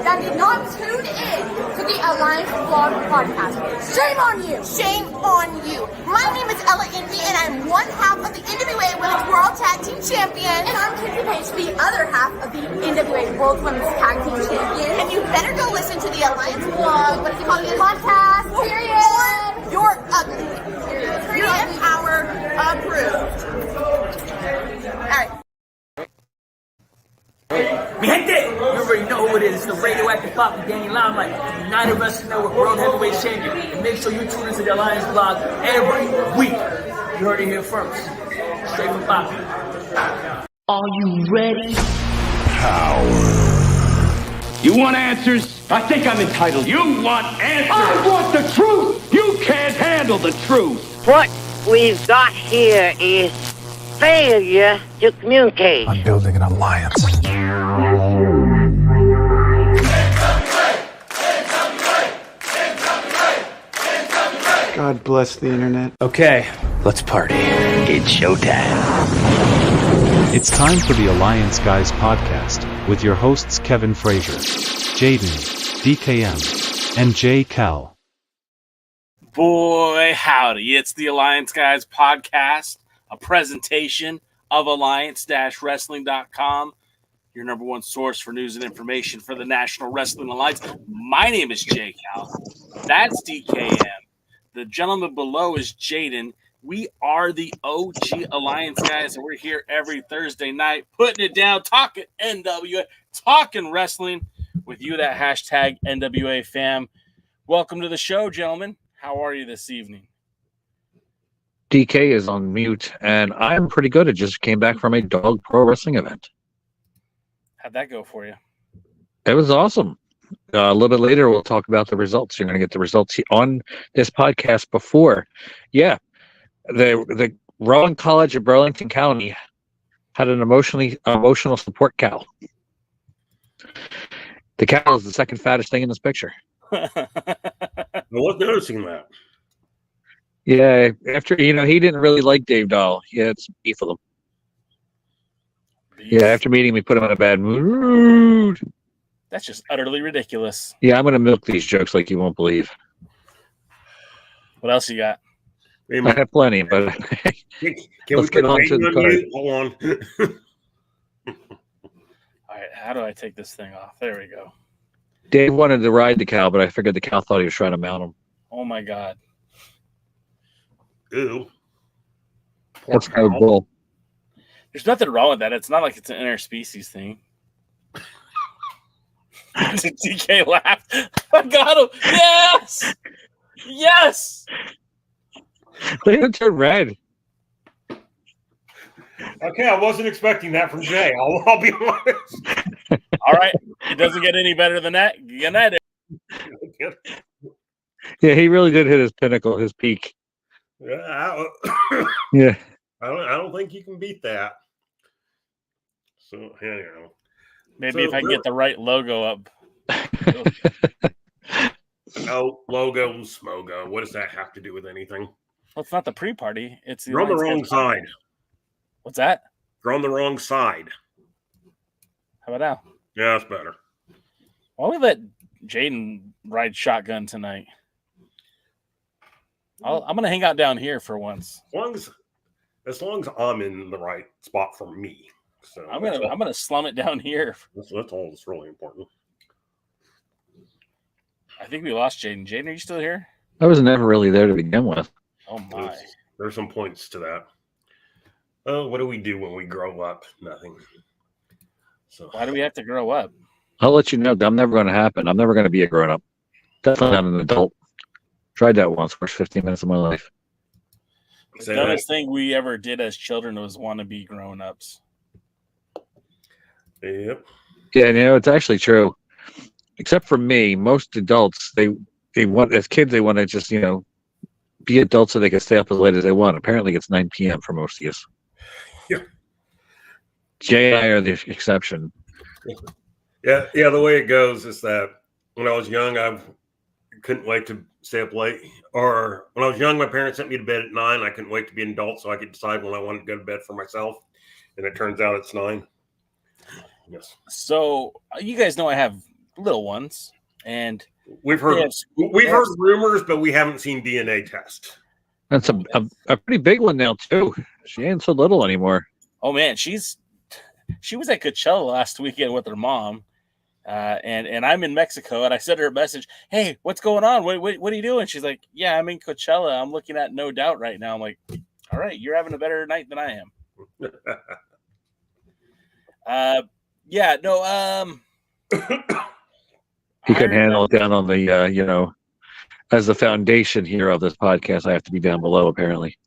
that did not tune in to the Alliance Vlog podcast. Shame on you! Shame on you! My name is Ella Envy, and I'm one half of the NWA Women's World Tag Team Champion. And I'm Kinsey Page, the other half of the NWA World Women's Tag Team Champion. And you better go listen to the Alliance Vlog, what is it called? Podcast, period. Or you're ugly. Period. 3 hour approved. Alright. Mi gente, you already know who it is. It's the radioactive pop with Danny Limelight, United Wrestling Network World Heavyweight Champion. And make sure you tune into the Alliance Vlog every week. You heard it here first. Straight from Pop. Are you ready? Power. You want answers? I think I'm entitled. You want answers? I want the truth. You can't handle the truth. What we've got here is failure to communicate. I'm building an alliance. God bless the internet. Okay, let's party. It's showtime. It's time for the Alliance Guys podcast with your hosts Kevin Frazier, Jaden, DKM, and J. Cal. Boy, howdy. It's the Alliance Guys podcast, a presentation of alliance-wrestling.com, your number one source for news and information for the National Wrestling Alliance. My name is J. Cal. That's DKM. The gentleman below is Jaden. We are the OG Alliance Guys, and we're here every Thursday night putting it down, talking NWA, talking wrestling with you, that hashtag NWA fam. Welcome to the show, gentlemen. How are you this evening? DK is on mute, and I'm pretty good. I just came back from a dog pro wrestling event. How'd that go for you? It was awesome. A little bit later, we'll talk about the results. You're going to get the results on this podcast before. Yeah, the Rowan College of Burlington County had an emotional support cow. The cow is the second fattest thing in this picture. I was noticing that. Yeah, after he didn't really like Dave Dahl. He had some beef with him. Yeah, after meeting him, he put him in a bad mood. That's just utterly ridiculous. Yeah, I'm going to milk these jokes like you won't believe. What else you got? I have plenty, but let's get on to the card. Hold on. All right, how do I take this thing off? There we go. Dave wanted to ride the cow, but I figured the cow thought he was trying to mount him. Oh, my God. Ew. That's no bull. There's nothing wrong with that. It's not like it's an interspecies thing. DK laughed. I got him. Yes! Yes! They don't turn red. Okay, I wasn't expecting that from Jay. I'll be honest. All right. It doesn't get any better than that. Good night. Yeah, he really did hit his pinnacle, his peak. Yeah, Yeah. I don't think you can beat that. So, anyhow. Maybe if I can get the right logo up. Oh, logo and smogo. What does that have to do with anything? Well, it's not the pre-party. It's You're on the wrong side. What's that? You're on the wrong side. How about now? Yeah, that's better. Why don't we let Jaden ride shotgun tonight? I'm going to hang out down here for once. As long as I'm in the right spot for me. So I'm gonna slum it down here. That's all that's really important. I think we lost Jaden. Jaden, are you still here? I was never really there to begin with. Oh my! There's some points to that. Oh, what do we do when we grow up? Nothing. So why do we have to grow up? I'll let you know. I'm never going to happen. I'm never going to be a grown up. Definitely not an adult. Tried that once. First 15 minutes of my life. The dumbest thing we ever did as children was want to be grown-ups. Yep. Yeah, it's actually true. Except for me, most adults, they want, as kids, they want to just, be adults so they can stay up as late as they want. Apparently, it's 9 p.m. for most of us. Yeah. Jay and I are the exception. Yeah. The way it goes is that when I was young, I couldn't wait to stay up late. Or when I was young, my parents sent me to bed at 9. I couldn't wait to be an adult so I could decide when I wanted to go to bed for myself. And it turns out it's 9. Yes. So you guys know I have little ones, and we've heard rumors, but we haven't seen DNA test. That's a pretty big one now too. She ain't so little anymore. Oh man, she was at Coachella last weekend with her mom, and I'm in Mexico, and I sent her a message. Hey, what's going on? What are you doing? She's like, yeah, I'm in Coachella. I'm looking at No Doubt right now. I'm like, all right, you're having a better night than I am. Yeah, no, he couldn't handle it down on the, as the foundation here of this podcast, I have to be down below, apparently.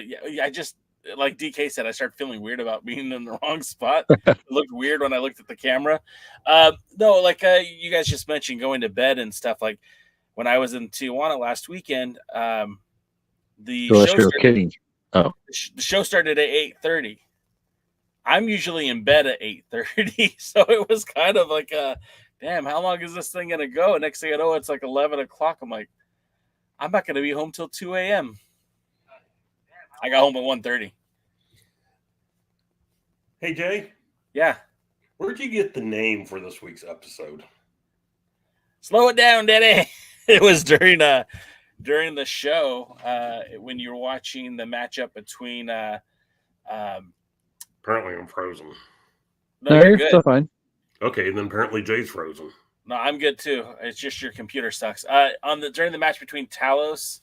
Yeah, I just, like DK said, I started feeling weird about being in the wrong spot. It looked weird when I looked at the camera. No, like you guys just mentioned going to bed and stuff. Like when I was in Tijuana last weekend, the show started at 8:30. I'm usually in bed at 8:30, so it was kind of like, damn, how long is this thing going to go? Next thing I know, it's like 11 o'clock. I'm like, I'm not going to be home till 2 a.m. I got home at 1:30. Hey, Jay? Yeah? Where'd you get the name for this week's episode? Slow it down, Daddy. It was during the show when you were watching the matchup between apparently I'm frozen. No, you're good. Still fine. Okay, then apparently Jay's frozen. No, I'm good too. It's just your computer sucks. During the match between Talos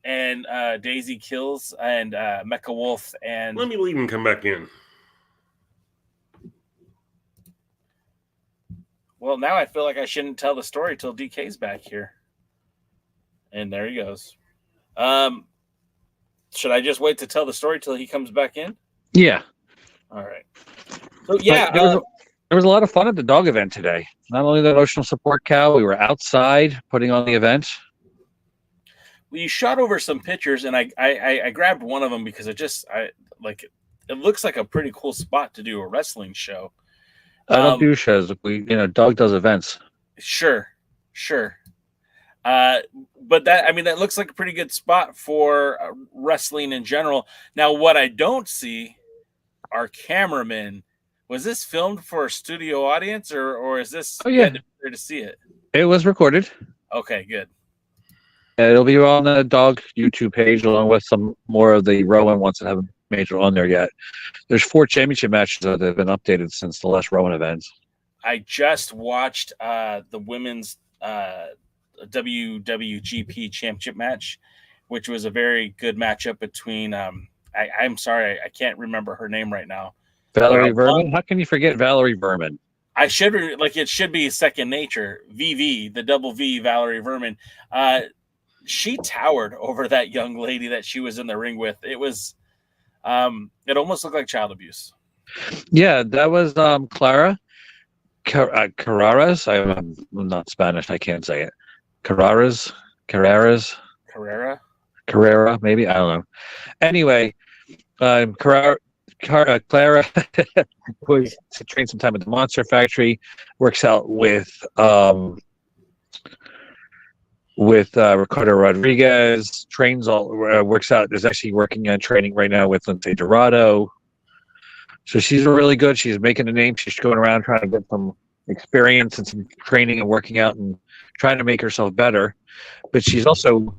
and Daisy Kills and Mecha Wolf and let me leave and come back in. Well, now I feel like I shouldn't tell the story till DK's back here. And there he goes. Should I just wait to tell the story till he comes back in? Yeah. All right. So yeah, there was a lot of fun at the dog event today. Not only the emotional support cow, we were outside putting on the event. Well, you shot over some pictures, and I grabbed one of them because it looks like a pretty cool spot to do a wrestling show. I don't do shows. Dog does events. Sure. But that looks like a pretty good spot for wrestling in general. Now, what I don't see are cameramen. Was this filmed for a studio audience, or is this there to see it? It was recorded. Okay, good. It'll be on the dog YouTube page along with some more of the Rowan ones that haven't made it on there yet. There's 4 championship matches that have been updated since the last Rowan events. I just watched the women's WWGP championship match, which was a very good matchup between I'm sorry, I can't remember her name right now. Valerie Verman? How can you forget Valerie Verman? I should it should be second nature. VV, the double V, Valerie Verman. She towered over that young lady that she was in the ring with. It was it almost looked like child abuse. Yeah, that was Clara Carreras. I'm not Spanish, I can't say it. Carrera, maybe, I don't know. Anyway, Clara was to train some time at the Monster Factory. Works out with Ricardo Rodriguez. Trains works out. Is actually working on training right now with Lindsay Dorado. So she's really good. She's making a name. She's going around trying to get some experience and some training and working out and trying to make herself better. But she's also,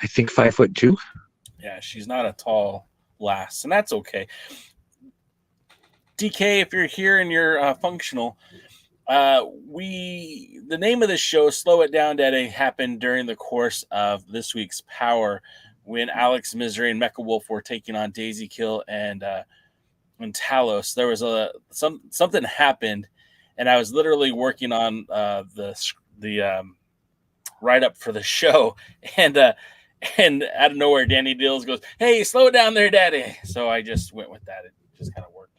I think, 5'2". Yeah, she's not a tall lass, and that's okay. DK, if you're here and you're functional, the name of the show, Slow It Down, Daddy, happened during the course of this week's Power when Alex Misery and Mecha Wolf were taking on Daisy Kill and Talos. There was something happened, and I was literally working on the write up for the show, and And out of nowhere, Danny Dills goes, "Hey, slow it down there, Daddy." So I just went with that. It just kind of worked.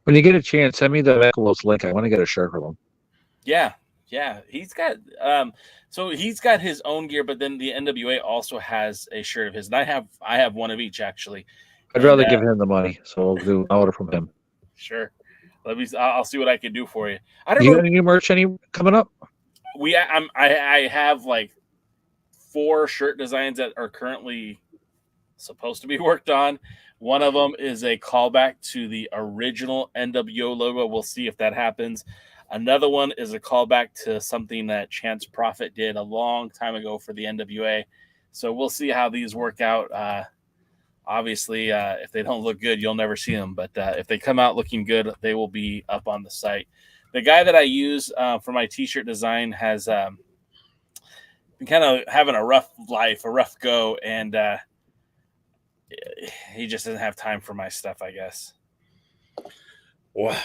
When you get a chance, send me the Michelos link. I want to get a shirt from him. Yeah. He's got so he's got his own gear, but then the NWA also has a shirt of his, and I have one of each actually. I'd rather give him the money, so I'll order from him. Sure. I'll see what I can do for you. I don't You know. got any new merch coming up? I have like 4 shirt designs that are currently supposed to be worked on. One of them is a callback to the original NWO logo. We'll see if that happens. Another one is a callback to something that Chance Prophet did a long time ago for the NWA. So we'll see how these work out. Obviously, if they don't look good, you'll never see them. But if they come out looking good, they will be up on the site. The guy that I use for my T-shirt design has been kind of having a rough life, a rough go, and he just doesn't have time for my stuff, I guess. Wow.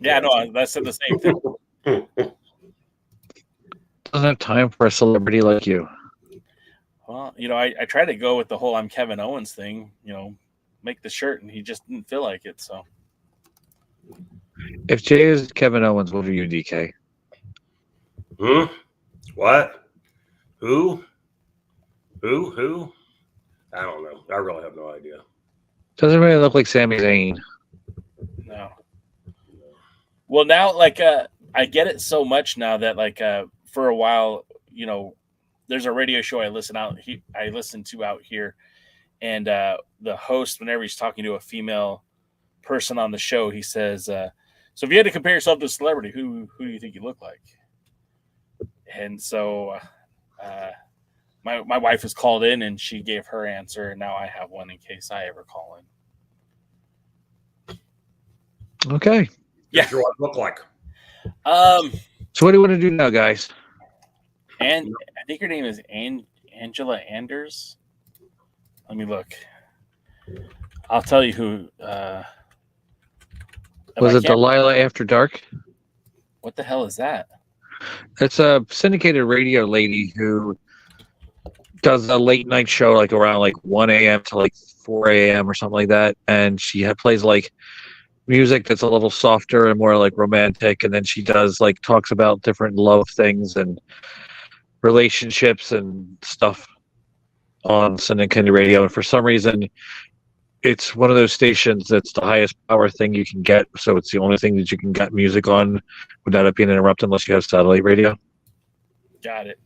Yeah, no, I said the same thing. Doesn't have time for a celebrity like you. Well, I try to go with the whole "I'm Kevin Owens" thing. Make the shirt, and he just didn't feel like it. So, if Jay is Kevin Owens, what are you, DK? What? Who? I don't know. I really have no idea. Doesn't really look like Sami Zayn. No. Well, now, I get it so much now that, for a while, there's a radio show I listen to out here, and the host, whenever he's talking to a female person on the show, he says, "So if you had to compare yourself to a celebrity, who do you think you look like?" And so, my wife was called in, and she gave her answer, and now I have one in case I ever call in. Okay. Yeah. What it look like? So what do you want to do now, guys? And I think her name is Angela Anders. Let me look. I'll tell you who. Was it Delilah After Dark? What the hell is that? It's a syndicated radio lady who does a late night show around 1 a.m. to 4 a.m. or something like that, and she plays music that's a little softer and more romantic, and then she does talks about different love things and relationships and stuff on syndicated radio. And for some reason, it's one of those stations that's the highest power thing you can get, so it's the only thing that you can get music on without it being interrupted unless you have satellite radio. Got it.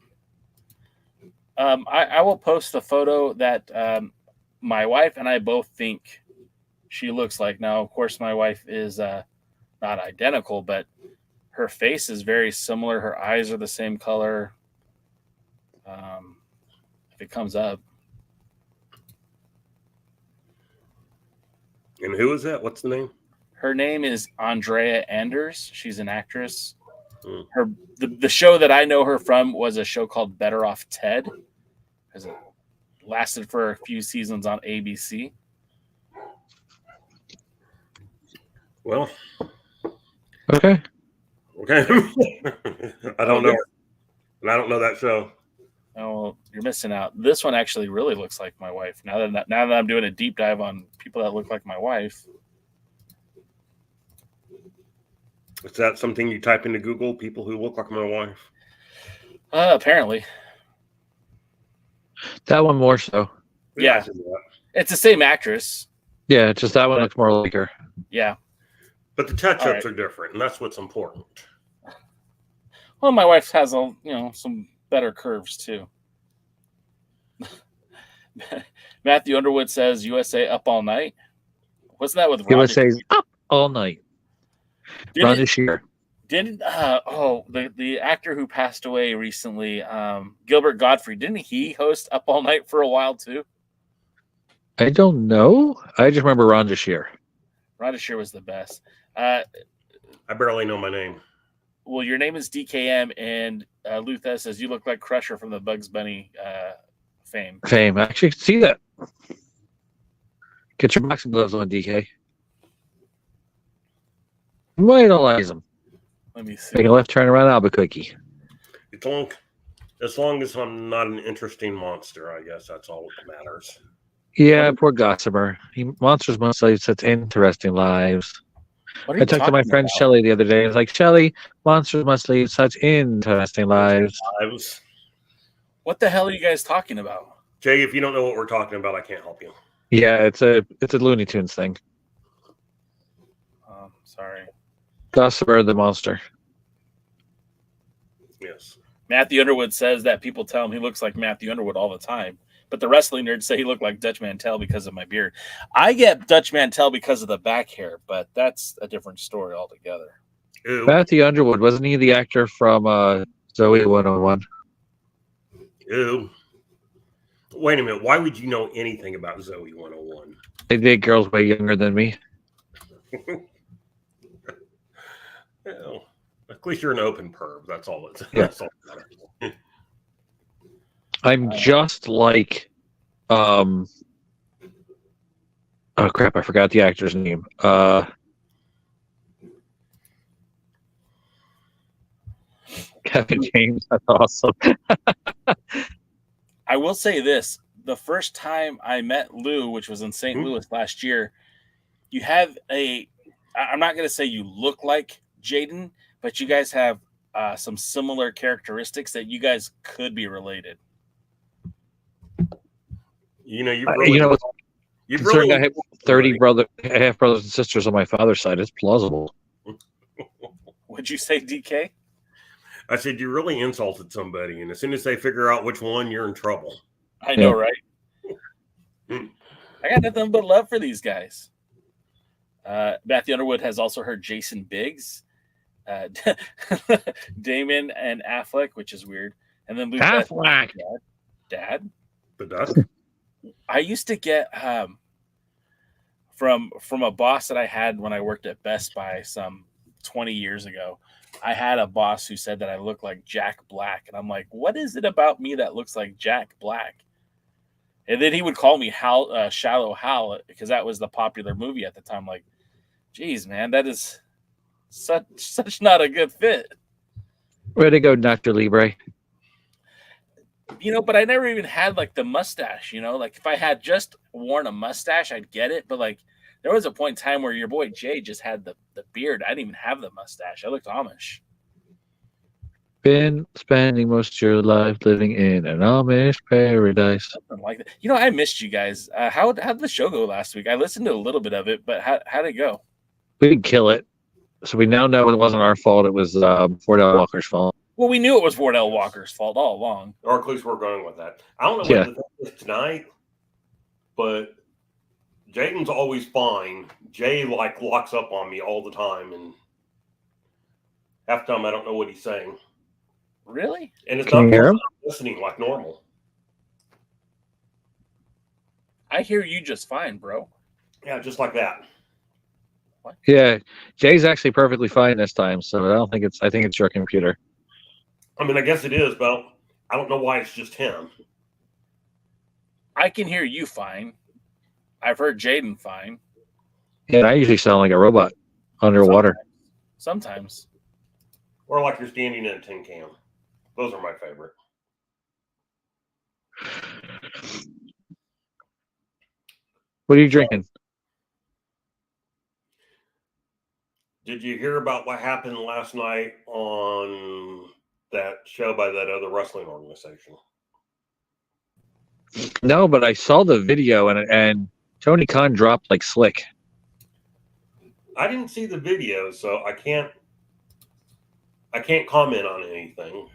I will post the photo that my wife and I both think she looks like. Now, of course, my wife is not identical, but her face is very similar. Her eyes are the same color. If it comes up. And who is that? What's the name? Her name is Andrea Anders. She's an actress. The show that I know her from was a show called Better Off Ted. It lasted for a few seasons on ABC. Well, okay. I don't know. And I don't know that show. Oh, well, you're missing out. This one actually really looks like my wife. Now that I'm doing a deep dive on people that look like my wife. Is that something you type into Google? People who look like my wife? Apparently. That one more so. Yeah. It's the same actress. Yeah, just that one looks more like her. Yeah. But the touch-ups are different, and that's what's important. Well, my wife has some better curves too. Matthew Underwood says USA Up All Night. What's that with USA's Up All Night? Rhonda Shear. The actor who passed away recently, Gilbert Gottfried, didn't he host Up All Night for a while too? I don't know. I just remember Rhonda Shear. Rhonda Shear was the best. I barely know my name. Well, your name is DKM, and Lutha says you look like Crusher from the Bugs Bunny fame. I actually see that. Get your boxing gloves on, DK. You might idolize them. Let me see. Make a left turn around Albuquerque. It's long. As long as I'm not an interesting monster, I guess that's all that matters. Yeah, poor Gossamer. Monsters must lead such interesting lives. What are you I talked to my talking friend about? Shelly the other day. I was like, Shelly, monsters must lead such interesting lives. What the hell are you guys talking about? Jay, if you don't know what we're talking about, I can't help you. Yeah, it's a Looney Tunes thing. Sorry. Gossamer the monster. Yes. Matthew Underwood says that people tell him he looks like Matthew Underwood all the time. But the wrestling nerds say he looked like Dutch Mantel because of my beard. I get Dutch Mantel because of the back hair, but that's a different story altogether. Ew. Matthew Underwood, wasn't he the actor from Zoe 101? Ew. Wait a minute. Why would you know anything about Zoe 101? They date girls way younger than me. Well, at least you're an open perv. That's all it's. Yeah. That's all that matters. I'm just like, oh crap, I forgot the actor's name. Kevin James, that's awesome. I will say this. The first time I met Lou, which was in St. Louis last year, you have I'm not going to say you look like Jaden, but you guys have some similar characteristics that you guys could be related. You know, you considering I have 30 half brothers and sisters on my father's side, it's plausible. Would you say, DK? I said you really insulted somebody, and as soon as they figure out which one, you're in trouble. I know, right? I got nothing but love for these guys. Matthew Underwood has also heard Jason Biggs, Damon and Affleck, which is weird. And then Luke Affleck. Dad. The duck. I used to get from a boss that I had when I worked at Best Buy some 20 years ago. I had a boss who said that I look like Jack Black, and I'm like, what is it about me that looks like Jack Black? And then he would call me Shallow Hal because that was the popular movie at the time. Like, geez, man, that is such not a good fit. Way to go, Dr. Libre. But I never even had like the mustache, like if I had just worn a mustache, I'd get it. But like there was a point in time where your boy Jay just had the beard. I didn't even have the mustache. I looked Amish. Been spending most of your life living in an Amish paradise. Something like that. I missed you guys. How'd the show go last week? I listened to a little bit of it, but how'd it go? We didn't kill it. So we now know it wasn't our fault. It was Fordell Walker's fault. Well, we knew it was Wardell Walker's fault all along. Or at least we're going with that. I don't know what the thing is tonight, but Jaden's always fine. Jay locks up on me all the time, and half the time I don't know what he's saying. Really? And it's Can not you hear him? listening like normal. I hear you just fine, bro. Yeah, just like that. What? Yeah, Jay's actually perfectly fine this time, so I think it's your computer. I mean, I guess it is, but I don't know why it's just him. I can hear you fine. I've heard Jaden fine. Yeah, I usually sound like a robot underwater. Sometimes. Or like you're standing in a tin can. Those are my favorite. What are you drinking? Did you hear about what happened last night on that show by that other wrestling organization? No, but I saw the video and Tony Khan dropped like slick. I didn't see the video, so I can't comment on anything.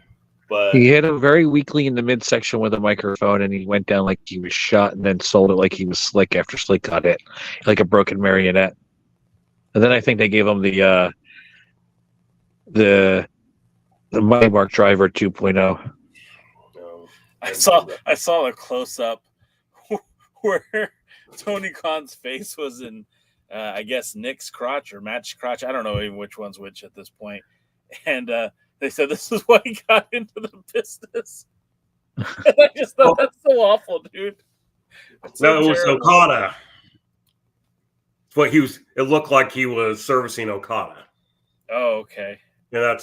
But He hit him very weakly in the midsection with a microphone, and he went down like he was shot, and then sold it like he was Slick after Slick got hit, like a broken marionette. And then I think they gave him the Mighty Mark Driver 2.0. I saw a close up where Tony Khan's face was in, I guess, Nick's crotch or Matt's crotch. I don't know even which one's which at this point. And they said this is why he got into the business. And I just thought that's so awful, dude. No, it was Okada. It's what he was. It looked like he was servicing Okada. Oh, okay. Yeah,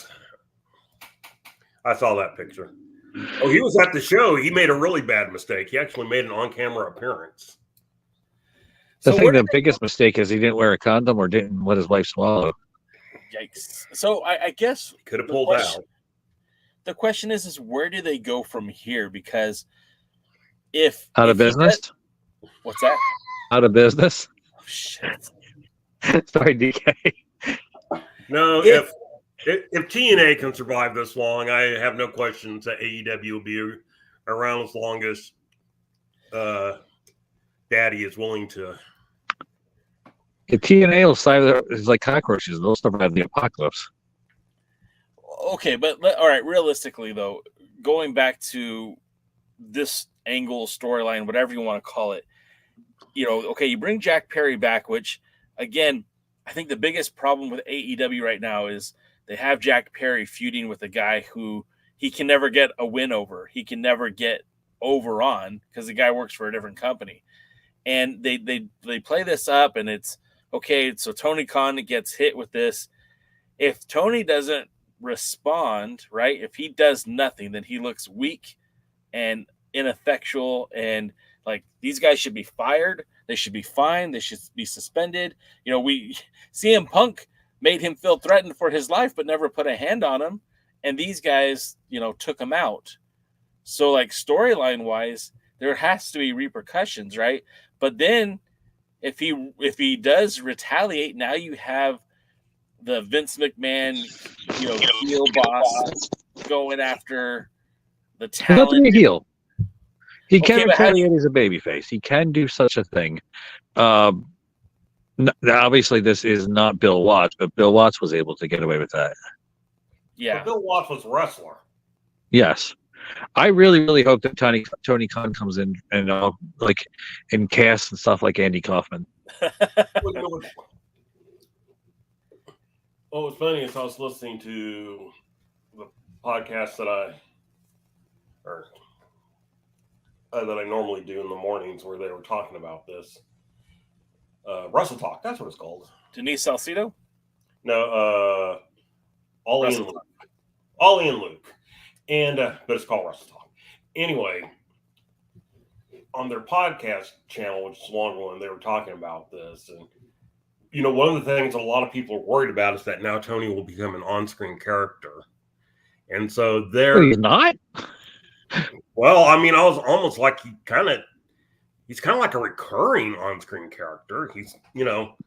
I saw that picture. Oh, he was at the show. He made a really bad mistake. He actually made an on-camera appearance. The biggest mistake is he didn't wear a condom or didn't let his wife swallow. Yikes. So I guess could have pulled out. The question is where do they go from here? Because out of business? What's that? Out of business? Oh, shit. Sorry, DK. No, if TNA can survive this long, I have no questions that AEW will be around as long as Daddy is willing to. If TNA will survive, it's like cockroaches. They'll survive the apocalypse. Okay, but all right, realistically, though, going back to this angle, storyline, whatever you want to call it, okay, you bring Jack Perry back, which, again, I think the biggest problem with AEW right now is they have Jack Perry feuding with a guy who he can never get a win over. He can never get over on because the guy works for a different company. And they play this up, and it's, okay, so Tony Khan gets hit with this. If Tony doesn't respond, right, if he does nothing, then he looks weak and ineffectual, and like these guys should be fired. They should be fined. They should be suspended. CM Punk made him feel threatened for his life, but never put a hand on him. And these guys, took him out. So like storyline wise, there has to be repercussions, right? But then if he does retaliate, now you have the Vince McMahon, heel boss going after the talent. He's not a heel. He can retaliate as a babyface. He can do such a thing. Obviously, this is not Bill Watts, but Bill Watts was able to get away with that. Yeah, but Bill Watts was a wrestler. Yes, I really, really hope that Tony Khan comes in and in cast and stuff like Andy Kaufman. What was funny is I was listening to the podcast that I normally do in the mornings where they were talking about this. Wrestle Talk, that's what it's called. Denise Salcido? No, Ollie and Luke. And but it's called Wrestle Talk. Anyway, on their podcast channel, which is a long one, they were talking about this. And one of the things a lot of people are worried about is that now Tony will become an on-screen character. And so he's not? Well, I mean, I was almost like he's kind of like a recurring on-screen character. He's, not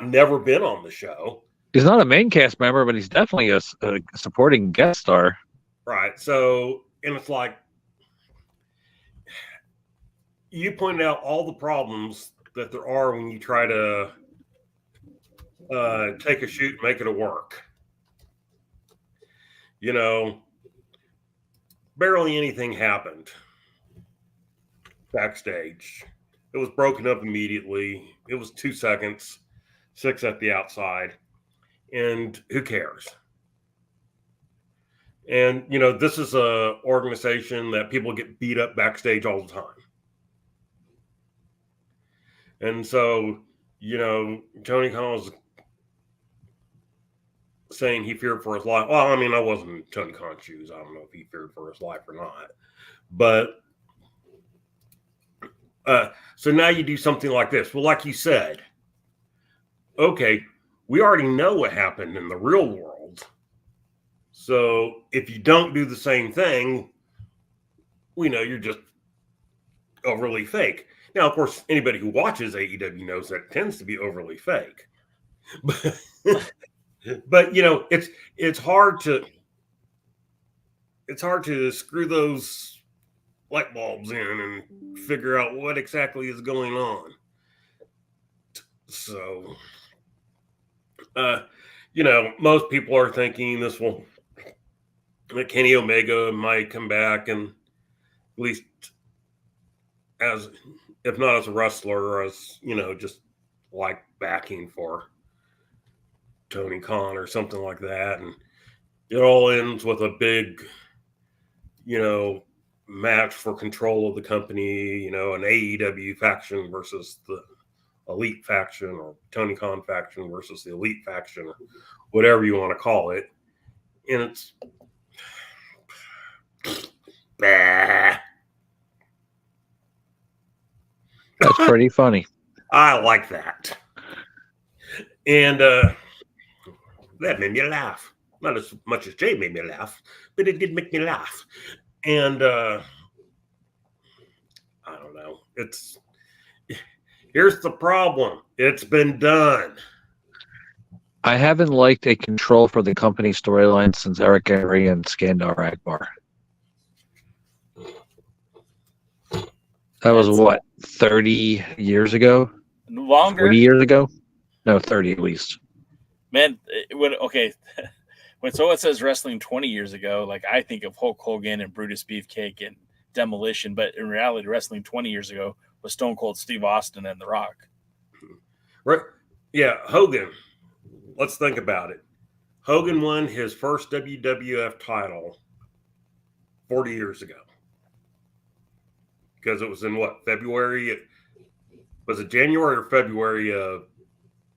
never been on the show. He's not a main cast member, but he's definitely a supporting guest star. Right. So, and it's like, you pointed out all the problems that there are when you try to take a shoot and make it a work. Barely anything happened backstage. It was broken up immediately. It was 2 seconds, 6 at the outside, and who cares? And, this is a organization that people get beat up backstage all the time. And so, Tony Khan was saying he feared for his life. Well, I mean, I wasn't in Tony Khan's shoes. I don't know if he feared for his life or not. But so now you do something like this. Well, like you said, okay, we already know what happened in the real world. So if you don't do the same thing, we know you're just overly fake. Now, of course, anybody who watches AEW knows that it tends to be overly fake. But it's hard to screw those light bulbs in and figure out what exactly is going on. So, most people are thinking that Kenny Omega might come back and at least if not as a wrestler, as, just like backing for Tony Khan or something like that. And it all ends with a big, match for control of the company, an AEW faction versus the Elite faction, or Tony Khan faction versus the Elite faction, or whatever you want to call it. And Bah. That's pretty funny. I like that. And that made me laugh. Not as much as Jay made me laugh, but it did make me laugh. And I don't know. Here's the problem. It's been done. I haven't liked a control for the company storyline since Eric Henry and Skandar Akbar. That was what, 30 years ago? Longer? 40 years ago? No, 30 at least. Man, when someone says wrestling 20 years ago, like I think of Hulk Hogan and Brutus Beefcake and Demolition, but in reality, wrestling 20 years ago was Stone Cold Steve Austin and The Rock. Right? Yeah, Hogan. Let's think about it. Hogan won his first WWF title 40 years ago. Because it was in what, February? Was it January or February I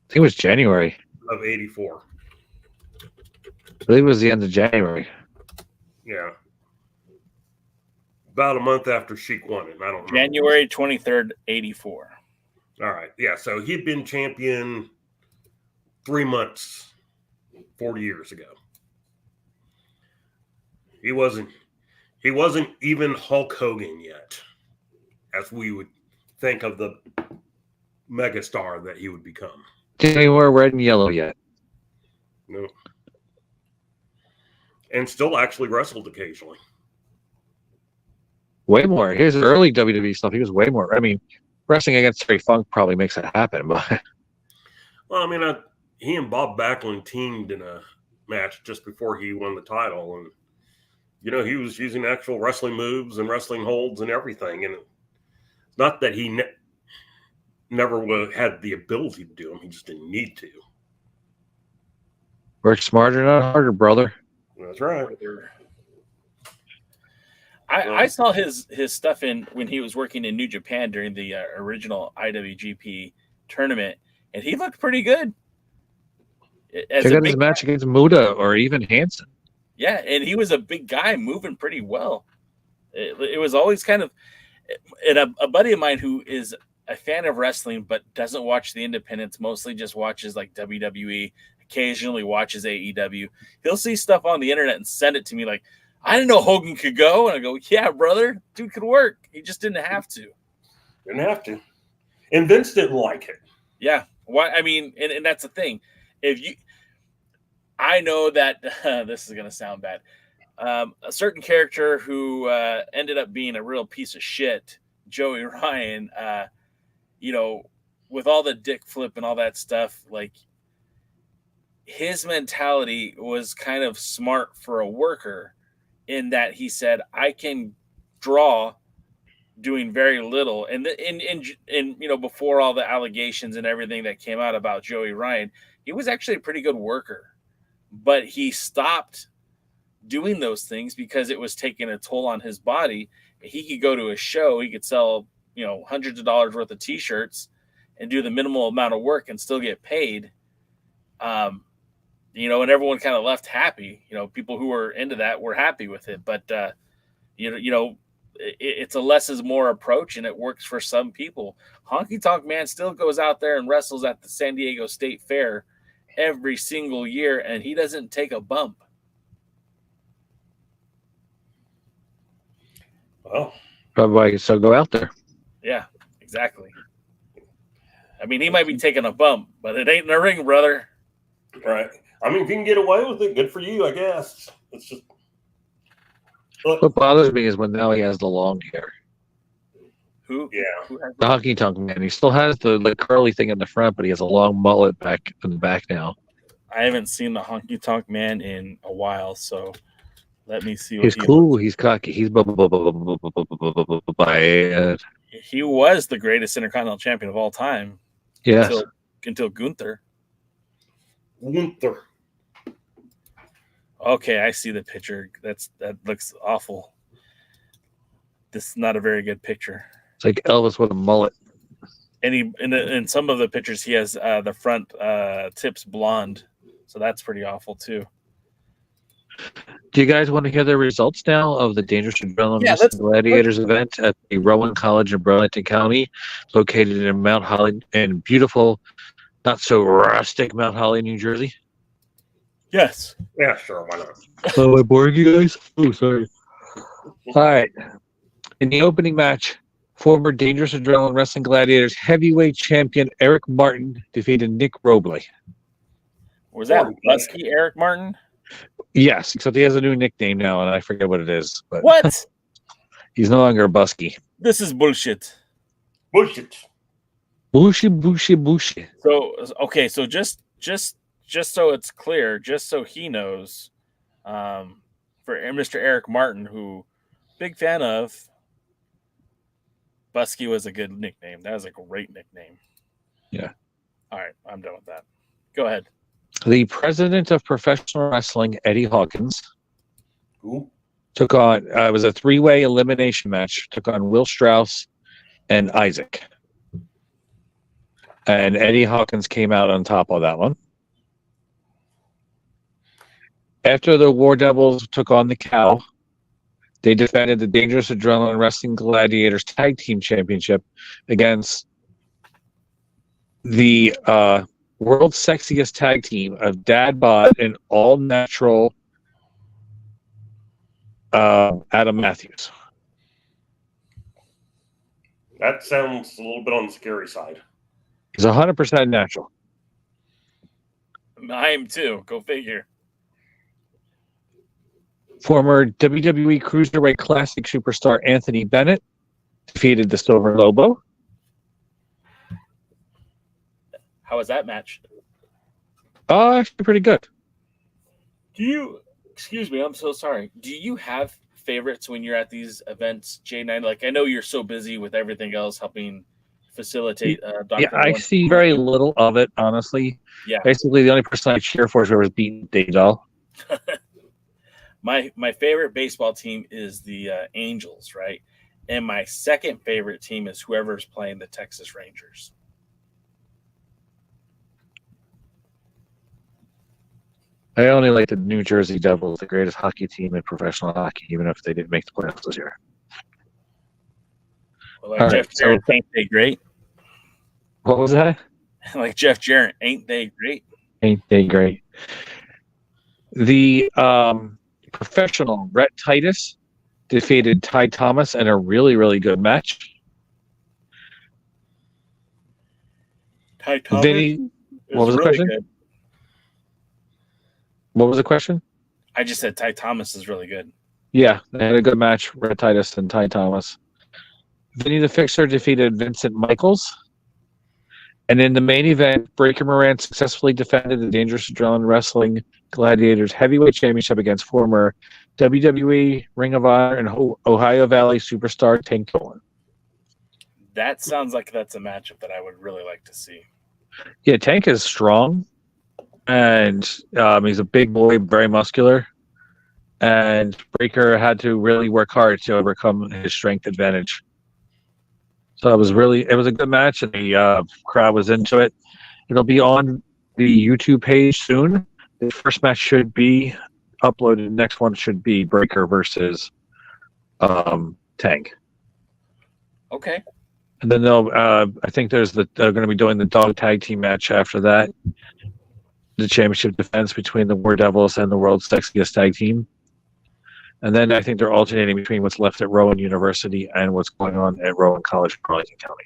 think it was January of 84? I believe it was the end of January. Yeah. About a month after Sheik won it. I don't know. January 23rd, 84. All right. Yeah. So he'd been champion 3 months 40 years ago. He wasn't even Hulk Hogan yet, as we would think of the megastar that he would become. Didn't even wear red and yellow yet. No. And still actually wrestled occasionally. Way more. Here's early WWE stuff. He was way more. I mean, wrestling against Terry Funk probably makes it happen, but Well, I mean, he and Bob Backlund teamed in a match just before he won the title, and he was using actual wrestling moves and wrestling holds and everything. And it's not that he never had the ability to do them; he just didn't need to. work smarter, not harder, brother. That's right. I saw his stuff when he was working in New Japan during the original IWGP tournament, and he looked pretty good. Check out his match against Muda or even Hansen. Yeah, and he was a big guy moving pretty well. It was always kind of, and a buddy of mine who is a fan of wrestling but doesn't watch the independents, mostly just watches like WWE, occasionally watches AEW. He'll see stuff on the internet and send it to me like, I didn't know Hogan could go. And I go, yeah, brother, dude could work. He just didn't have to. Didn't have to. And Vince didn't like it. Yeah. Why? I mean, and that's the thing. I know that this is going to sound bad. A certain character who ended up being a real piece of shit, Joey Ryan, with all the dick flip and all that stuff, like his mentality was kind of smart for a worker in that he said, I can draw doing very little. And before all the allegations and everything that came out about Joey Ryan, he was actually a pretty good worker, but he stopped doing those things because it was taking a toll on his body. He could go to a show, he could sell, hundreds of dollars worth of t-shirts and do the minimal amount of work and still get paid. And everyone kind of left happy. People who were into that were happy with it, but it's a less is more approach, and it works for some people. Honky Tonk Man still goes out there and wrestles at the San Diego State Fair every single year, and he doesn't take a bump. Well, probably so go out there. Yeah, exactly. I mean, he might be taking a bump, but it ain't in the ring, brother. Right. I mean, if you can get away with it, good for you, I guess. It's just. What bothers me is when now he has the long hair. Who? Yeah. The Honky Tonk Man. He still has the curly thing in the front, but he has a long mullet back in the back now. I haven't seen the Honky Tonk Man in a while, so let me see. He's cool. He's cocky. He's bad. He was the greatest Intercontinental Champion of all time. Yes. Until Gunther. Gunther. Okay, I see the picture. That looks awful. This is not a very good picture. It's like Elvis with a mullet. And in some of the pictures, he has the front tips blonde, so that's pretty awful too. Do you guys want to hear the results now of the Dangerous Adrenaline Yeah, Wrestling Gladiators event at the Rowan College in Burlington County, located in Mount Holly, in beautiful, not so rustic Mount Holly, New Jersey? Yes. Yeah, sure. Why not? Oh, I bored you guys? Oh, sorry. All right. In the opening match, former Dangerous Adrenaline Wrestling Gladiators heavyweight champion Eric Martin defeated Nick Robley. Was that Busky Eric Martin? Yes, except he has a new nickname now, and I forget what it is. But What? he's no longer a Busky. This is bullshit. Bullshit. Bullshit. So okay, so just so it's clear, just so he knows, for Mr. Eric Martin, who big fan of, Busky was a good nickname. That was a great nickname. Yeah. All right, I'm done with that. Go ahead. The president of professional wrestling, Eddie Hawkins, Cool. took on, it was a three-way elimination match, took on Will Strauss and Isaac. And Eddie Hawkins came out on top of that one. After the War Devils took on the Cow, they defended the Dangerous Adrenaline Wrestling Gladiators Tag Team Championship against the world's sexiest tag team of Dad Bod and all natural Adam Matthews. That sounds a little bit on the scary side. He's 100% natural. I am too. Go figure. Former WWE Cruiserweight Classic superstar Anthony Bennett defeated the Silver Lobo. How was that match? Actually pretty good. Excuse me, I'm so sorry. Do you have favorites when you're at these events, J9? Like, I know you're so busy with everything else helping facilitate. Yeah, I see very little of it, honestly. Yeah. Basically, the only person I cheer for is whoever's beating Daydall. My favorite baseball team is the Angels, right? And my second favorite team is whoever's playing the Texas Rangers. I only like the New Jersey Devils, the greatest hockey team in professional hockey, even if they didn't make the playoffs this year. Well, like Jeff Jarrett, ain't they great? What was that? Like Jeff Jarrett, ain't they great? Ain't they great? The professional Rhett Titus defeated Ty Thomas in a really, really good match. Ty Thomas? Vinny, what was the question? Good. What was the question? I just said Ty Thomas is really good. Yeah, they had a good match, Rhett Titus and Ty Thomas. Vinny the Fixer defeated Vincent Michaels. And in the main event, Breaker Moran successfully defended the Dangerous Adrenaline Wrestling Gladiators Heavyweight Championship against former WWE, Ring of Honor, and Ohio Valley superstar Tank Dolan. That sounds like that's a matchup that I would really like to see. Yeah, Tank is strong. And he's a big boy, very muscular. And Breaker had to really work hard to overcome his strength advantage. So it was a good match, and the crowd was into it. It'll be on the YouTube page soon. The first match should be uploaded. The next one should be Breaker versus Tank. Okay. And then I think they're going to be doing the dog tag team match after that. The championship defense between the War Devils and the world's sexiest tag team. And then I think they're alternating between what's left at Rowan University and what's going on at Rowan College in Burlington County.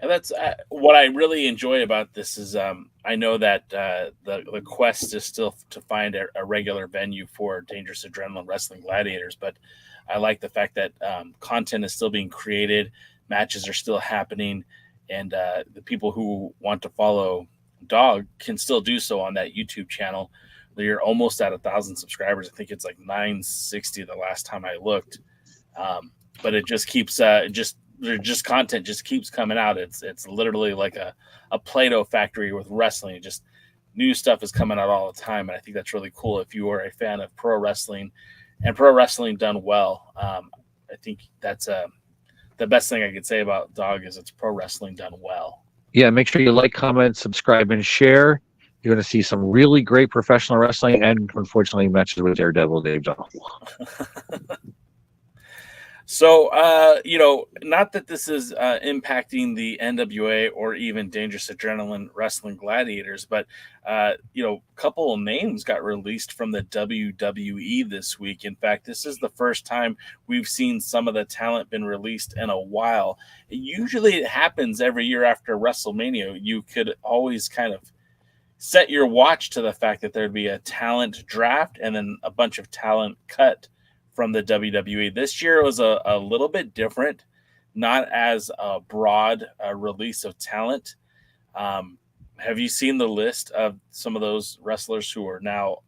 And that's what I really enjoy about this is I know that the quest is still to find a regular venue for Dangerous Adrenaline Wrestling Gladiators, but I like the fact that content is still being created, matches are still happening, and the people who want to follow Dog can still do so on that YouTube channel. You're almost at 1,000 subscribers. I think it's like 960 the last time I looked. But it just keeps content just keeps coming out. It's literally like a Play-Doh factory with wrestling. Just new stuff is coming out all the time, and I think that's really cool. If you are a fan of pro wrestling and pro wrestling done well, I think that's the best thing I could say about Dog is it's pro wrestling done well. Yeah, make sure you like, comment, subscribe, and share. You're going to see some really great professional wrestling and, unfortunately, matches with Daredevil Dave Dahl. So, not that this is impacting the NWA or even Dangerous Adrenaline Wrestling Gladiators, but, a couple of names got released from the WWE this week. In fact, this is the first time we've seen some of the talent been released in a while. Usually it happens every year after WrestleMania. You could always kind of set your watch to the fact that there'd be a talent draft and then a bunch of talent cut from the WWE. This year was a little bit different, not as a broad release of talent. Have you seen the list of some of those wrestlers who are now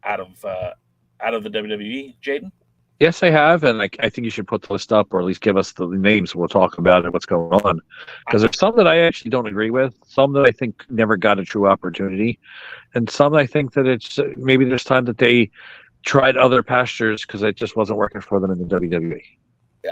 out of the WWE, Jaden? Yes, I have, and I think you should put the list up, or at least give us the names. We'll talk about it, what's going on. Because there's some that I actually don't agree with, some that I think never got a true opportunity, and some I think that it's maybe there's time that they tried other pastures because it just wasn't working for them in the WWE.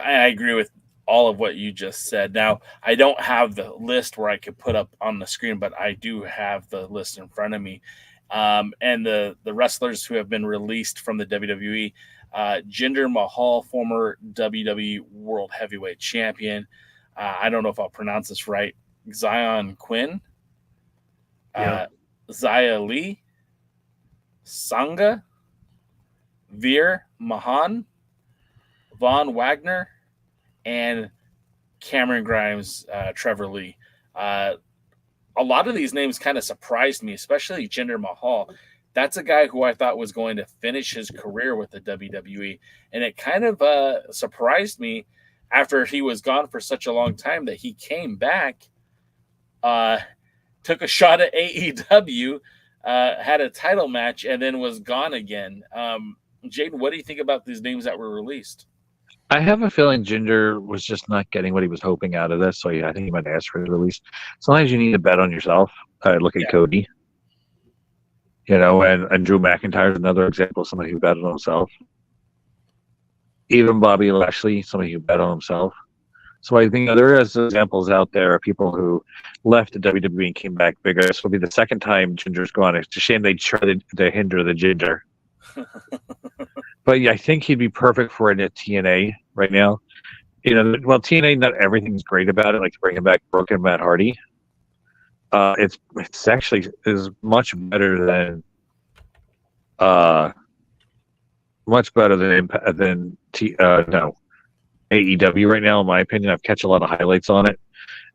I agree with all of what you just said. Now, I don't have the list where I could put up on the screen, but I do have the list in front of me. And the wrestlers who have been released from the WWE, Jinder Mahal, former WWE World Heavyweight Champion. I don't know if I'll pronounce this right. Zion Quinn, Zia Lee, Sangha, Veer Mahan, Von Wagner, and Cameron Grimes, Trevor Lee. A lot of these names kind of surprised me, especially Jinder Mahal. That's a guy who I thought was going to finish his career with the WWE. And it kind of surprised me after he was gone for such a long time that he came back, took a shot at AEW, had a title match, and then was gone again. Jaden, what do you think about these names that were released? I have a feeling Jinder was just not getting what he was hoping out of this, so I think he might ask for his release. Sometimes you need to bet on yourself. Look at Cody. And Drew McIntyre is another example of somebody who bet on himself. Even Bobby Lashley, somebody who bet on himself. So I think there is examples out there of people who left the WWE and came back bigger. This will be the second time Ginger's gone. It's a shame they tried to hinder the Ginger. But yeah, I think he'd be perfect for it at TNA right now. TNA, not everything's great about it. Like bringing back Brooke and Matt Hardy. It's actually is much better than AEW right now, in my opinion. I've catch a lot of highlights on it,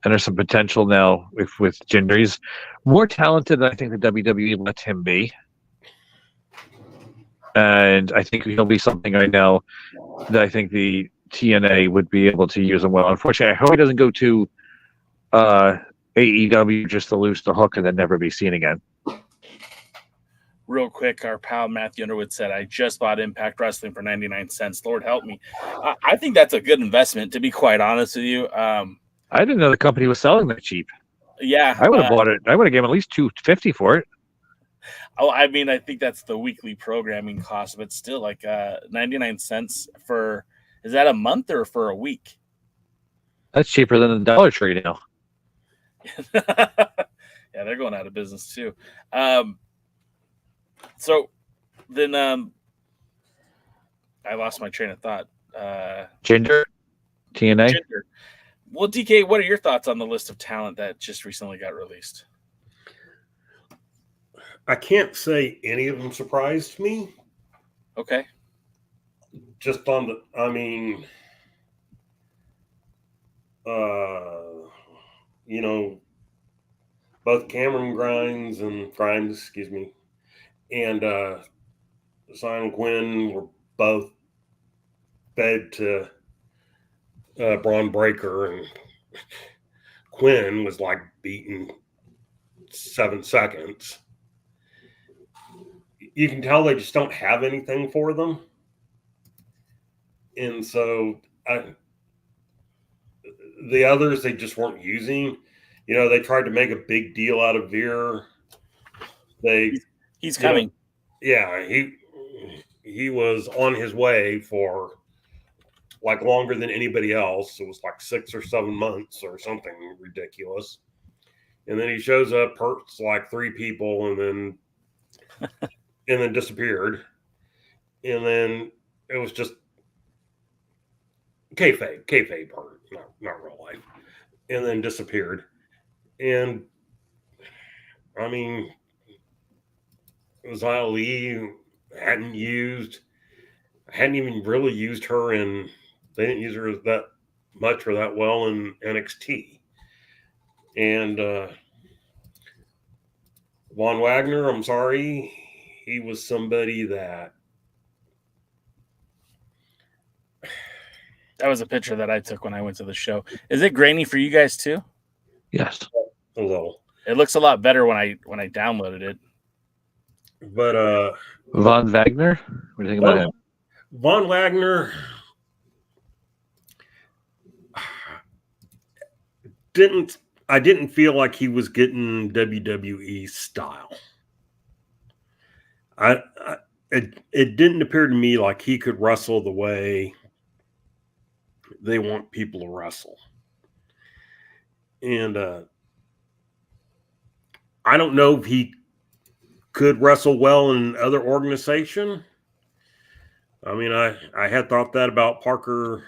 and there's some potential now with Jinder. He's more talented than I think the WWE lets him be. And I think he'll be something right now that I think the TNA would be able to use him well. Unfortunately, I hope he doesn't go to AEW just to lose the hook and then never be seen again. Real quick, our pal Matthew Underwood said, I just bought Impact Wrestling for 99 cents. Lord help me. I think that's a good investment, to be quite honest with you. I didn't know the company was selling that cheap. Yeah. I would have bought it. I would have given at least $250 for it. Oh, I mean, I think that's the weekly programming cost, but still, like 99 cents for, is that a month or for a week? That's cheaper than the Dollar Tree now. Yeah, they're going out of business too. So then I lost my train of thought. Jinder? TNA? Jinder. Well, DK, what are your thoughts on the list of talent that just recently got released? I can't say any of them surprised me. Okay. Just on the, both Cameron Grimes, and Zion Quinn were both fed to Braun Breaker, and Quinn was like beaten 7 seconds. You can tell they just don't have anything for them. And so the others they just weren't using. They tried to make a big deal out of Veer. He's coming. He was on his way for like longer than anybody else. It was like 6 or 7 months or something ridiculous. and then he shows up, hurts like 3 people, and then disappeared. And then it was just kayfabe hurt, not real life, and then disappeared. And I mean, Xia Li hadn't even really used her in. They didn't use her that much or that well in NXT. And Von Wagner, I'm sorry, he was somebody that. That was a picture that I took when I went to the show. Is it grainy for you guys too? Yes, a little. It looks a lot better when I downloaded it. But Von Wagner, what do you think about him? Von Wagner I didn't feel like he was getting WWE style. It didn't appear to me like he could wrestle the way they want people to wrestle. And I don't know if he could wrestle well in other organization. I mean, I had thought that about Parker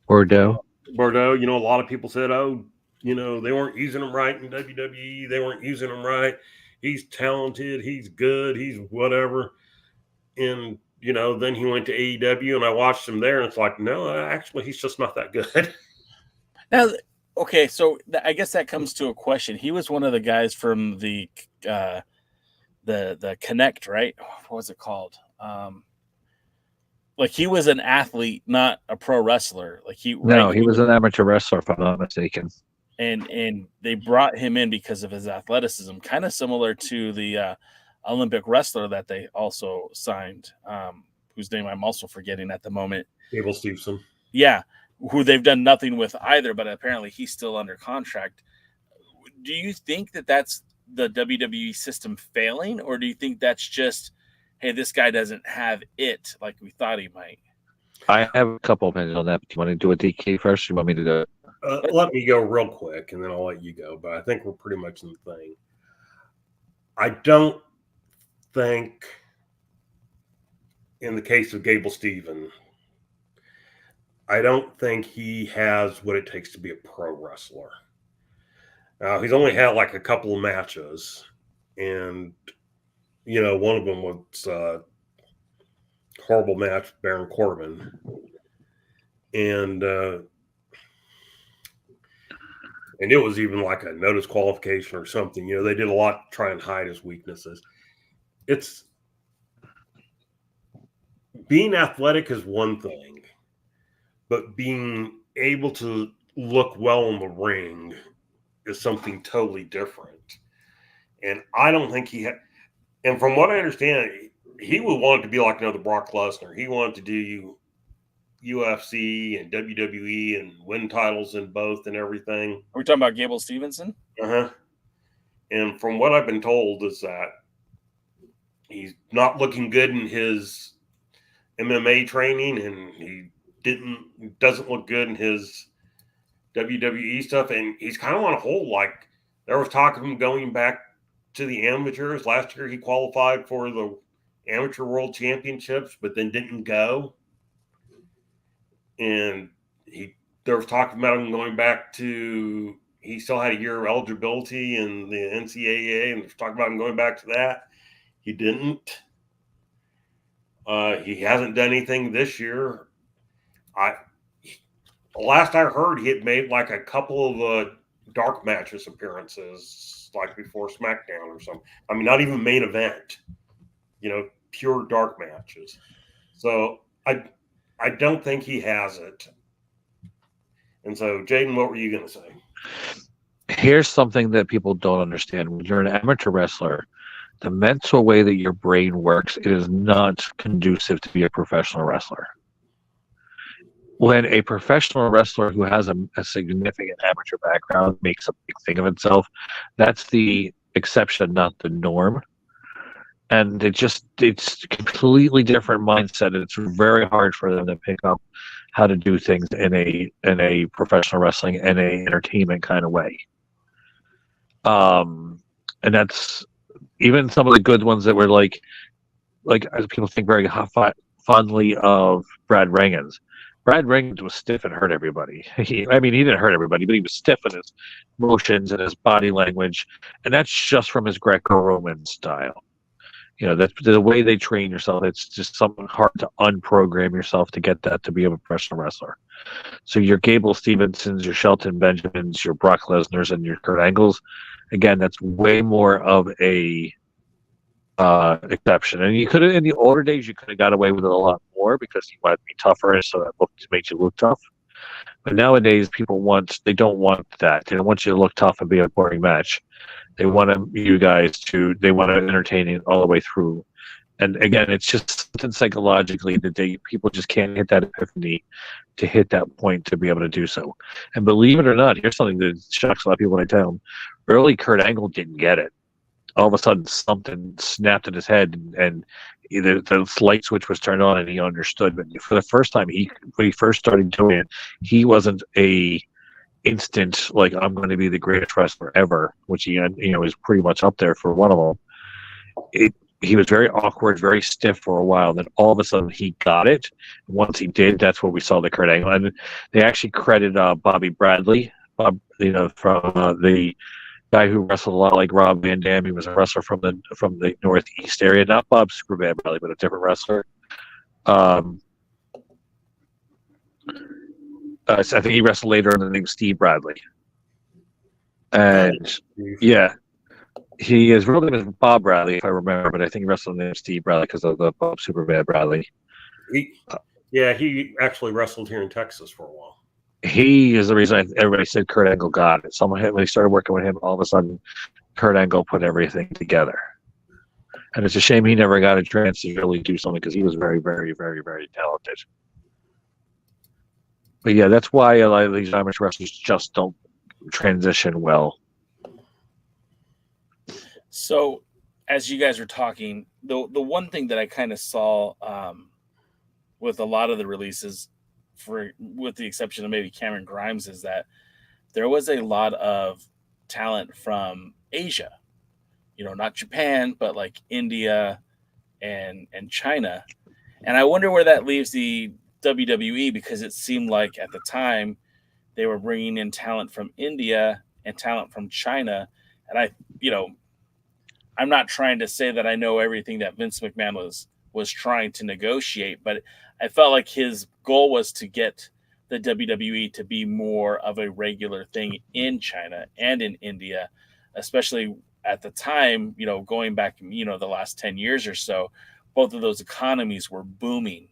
Bordeaux. You know, a lot of people said, oh, you know, they weren't using him right in WWE. They weren't using him right. He's talented. He's good. He's whatever. And, you know, then he went to AEW and I watched him there and it's like, no, actually, he's just not that good. Now, okay, so I guess that comes to a question. He was one of the guys from the Connect, right? What was it called? Like he was an athlete, not a pro wrestler. Like he was an amateur wrestler, if I'm not mistaken. And they brought him in because of his athleticism, kind of similar to the Olympic wrestler that they also signed, whose name I'm also forgetting at the moment. Gable Steveson. Yeah, who they've done nothing with either, but apparently he's still under contract. Do you think that that's the WWE system failing, or do you think that's just, hey, this guy doesn't have it like we thought he might? I have a couple of minutes on that. Do you want to do a DK first, or do you want me to do it? Let me go real quick, and then I'll let you go. But I think we're pretty much in the thing. I don't think, in the case of Gable Steveson, I don't think he has what it takes to be a pro wrestler. He's only had like a couple of matches, and you know, one of them was a horrible match with Baron Corbin, and it was even like a no disqualification or something. You know, they did a lot to try and hide his weaknesses. It's being athletic is one thing, but being able to look well in the ring is something totally different. And I don't think he had, and from what I understand, he would want to be like another Brock Lesnar. He wanted to do UFC and WWE and win titles in both and everything. Are we talking about Gable Steveson? Uh-huh. And from what I've been told is that he's not looking good in his MMA training, and he doesn't look good in his WWE stuff, and he's kind of on a hold. Like there was talk of him going back to the amateurs. Last year he qualified for the Amateur World Championships, but then didn't go. And there was talk about him going back to, he still had a year of eligibility in the NCAA, and there's talk about him going back to that. He didn't. He hasn't done anything this year. Last I heard, he had made like a couple of dark matches appearances, like before SmackDown or something. I mean, not even main event, you know, pure dark matches. So I don't think he has it. And so, Jaden, what were you going to say? Here's something that people don't understand. When you're an amateur wrestler, the mental way that your brain works, it is not conducive to be a professional wrestler. When a professional wrestler who has a significant amateur background makes a big thing of itself, that's the exception, not the norm. And it's completely different mindset. It's very hard for them to pick up how to do things in a professional wrestling and a entertainment kind of way. And that's even some of the good ones that were like as people think very fondly of Brad Rheingans. Brad Rheingans was stiff and hurt everybody. He didn't hurt everybody, but he was stiff in his motions and his body language, and that's just from his Greco-Roman style. That's the way they train yourself. It's just something hard to unprogram yourself to get that to be a professional wrestler. So your Gable Stevensons, your Shelton Benjamins, your Brock Lesnar's, and your Kurt Angles, again, that's way more of a exception. And you could have, in the older days, you could have got away with it a lot more because you might be tougher, and so that makes you look tough. But nowadays, they don't want that. They don't want you to look tough and be a boring match. They want they want to entertain it all the way through. And again, it's just something psychologically that people just can't hit that epiphany to hit that point to be able to do so. And believe it or not, here's something that shocks a lot of people when I tell them. Early Kurt Angle didn't get it. All of a sudden, something snapped in his head, and either the light switch was turned on and he understood. But for the first time, when he first started doing it, he wasn't a instant like I'm going to be the greatest wrestler ever, which he is pretty much up there for one of them. He was very awkward, very stiff for a while. Then all of a sudden he got it. Once he did, that's what we saw the Kurt Angle. And they actually credit Bobby Bradley, from the guy who wrestled a lot like Rob Van Dam. He was a wrestler from the Northeast area, not Bob Screwbad Bradley, but a different wrestler. I think he wrestled later under the name Steve Bradley. And his real name is Bob Bradley, if I remember, but I think he wrestled under the name Steve Bradley because of the Bob Superbad Bradley. He actually wrestled here in Texas for a while. He is the reason everybody said Kurt Angle got it. When he started working with him, all of a sudden, Kurt Angle put everything together. And it's a shame he never got a chance to really do something because he was very, very, very, very talented. But yeah, that's why a lot of these Irish wrestlers just don't transition well. So, as you guys were talking, the one thing that I kind of saw with a lot of the releases, with the exception of maybe Cameron Grimes, is that there was a lot of talent from Asia. Not Japan, but like India and China. And I wonder where that leaves the WWE, because it seemed like at the time they were bringing in talent from India and talent from China. And I'm not trying to say that I know everything that Vince McMahon was trying to negotiate, but I felt like his goal was to get the WWE to be more of a regular thing in China and in India, especially at the time, going back, the last 10 years or so, both of those economies were booming.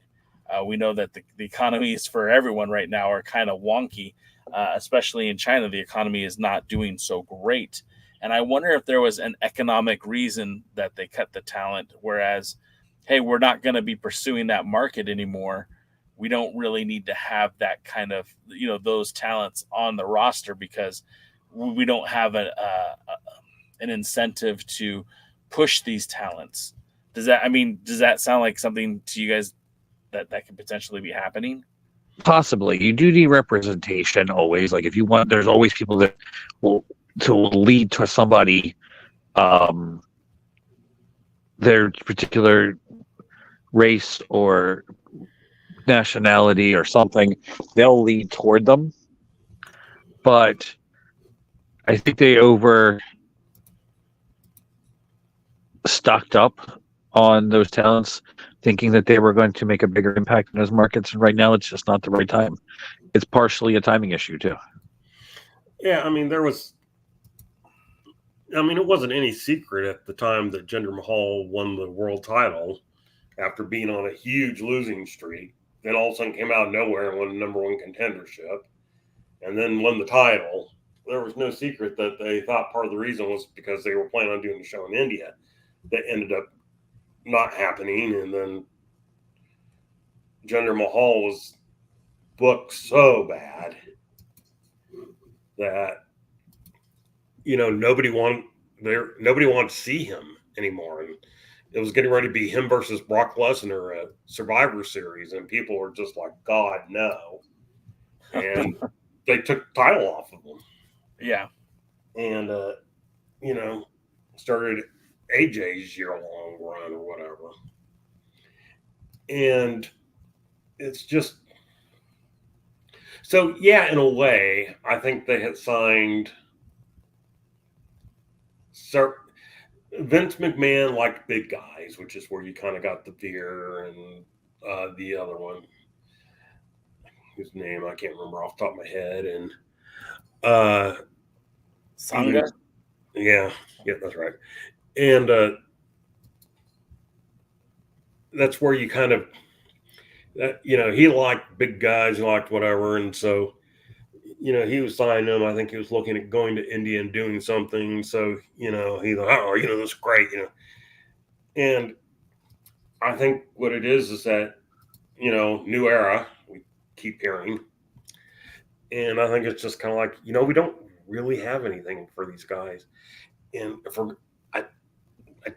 We know that the economies for everyone right now are kind of wonky, especially in China. The economy is not doing so great. And I wonder if there was an economic reason that they cut the talent, whereas, hey, we're not going to be pursuing that market anymore. We don't really need to have that kind of, those talents on the roster because we don't have an incentive to push these talents. Does that sound like something to you guys that could potentially be happening? Possibly. You do need representation always. Like if you want, there's always people that will lead to somebody, their particular race or nationality or something, they'll lead toward them. But I think they stocked up on those talents, thinking that they were going to make a bigger impact in those markets. And right now, it's just not the right time. It's partially a timing issue, too. Yeah, it wasn't any secret at the time that Jinder Mahal won the world title after being on a huge losing streak. Then all of a sudden came out of nowhere and won the number one contendership and then won the title. There was no secret that they thought part of the reason was because they were planning on doing the show in India. That ended up not happening. And then Jinder Mahal was booked so bad that nobody wanted to see him anymore, and it was getting ready to be him versus Brock Lesnar at Survivor Series, and people were just like, God, no. And they took the title off of him. Yeah. And started AJ's year-long run or whatever. And it's just so, yeah, in a way, I think they had signed Vince McMahon liked big guys, which is where you kind of got the Veer and the other one, whose name I can't remember off the top of my head. And Sanga? Yeah, that's right. And that's where you kind of, he liked big guys, he liked whatever. And so, he was signing them. I think he was looking at going to India and doing something. So, he thought, this is great, And I think what it is that, new era, we keep hearing. And I think it's just kind of like, we don't really have anything for these guys. And I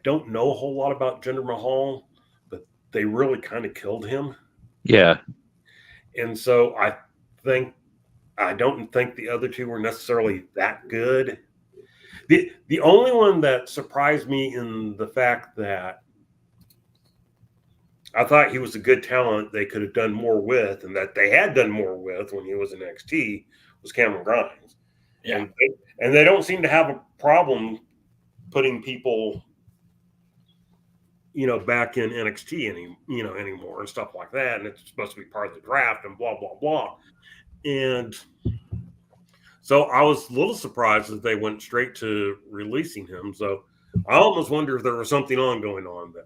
don't know a whole lot about Jinder Mahal, but they really kind of killed him. Yeah. And so I don't think the other two were necessarily that good. The only one that surprised me in the fact that I thought he was a good talent they could have done more with, and that they had done more with when he was in NXT, was Cameron Grimes. Yeah. And they don't seem to have a problem putting people, back in NXT anymore and stuff like that. And it's supposed to be part of the draft and blah, blah, blah. And so I was a little surprised that they went straight to releasing him. So I almost wonder if there was something going on there.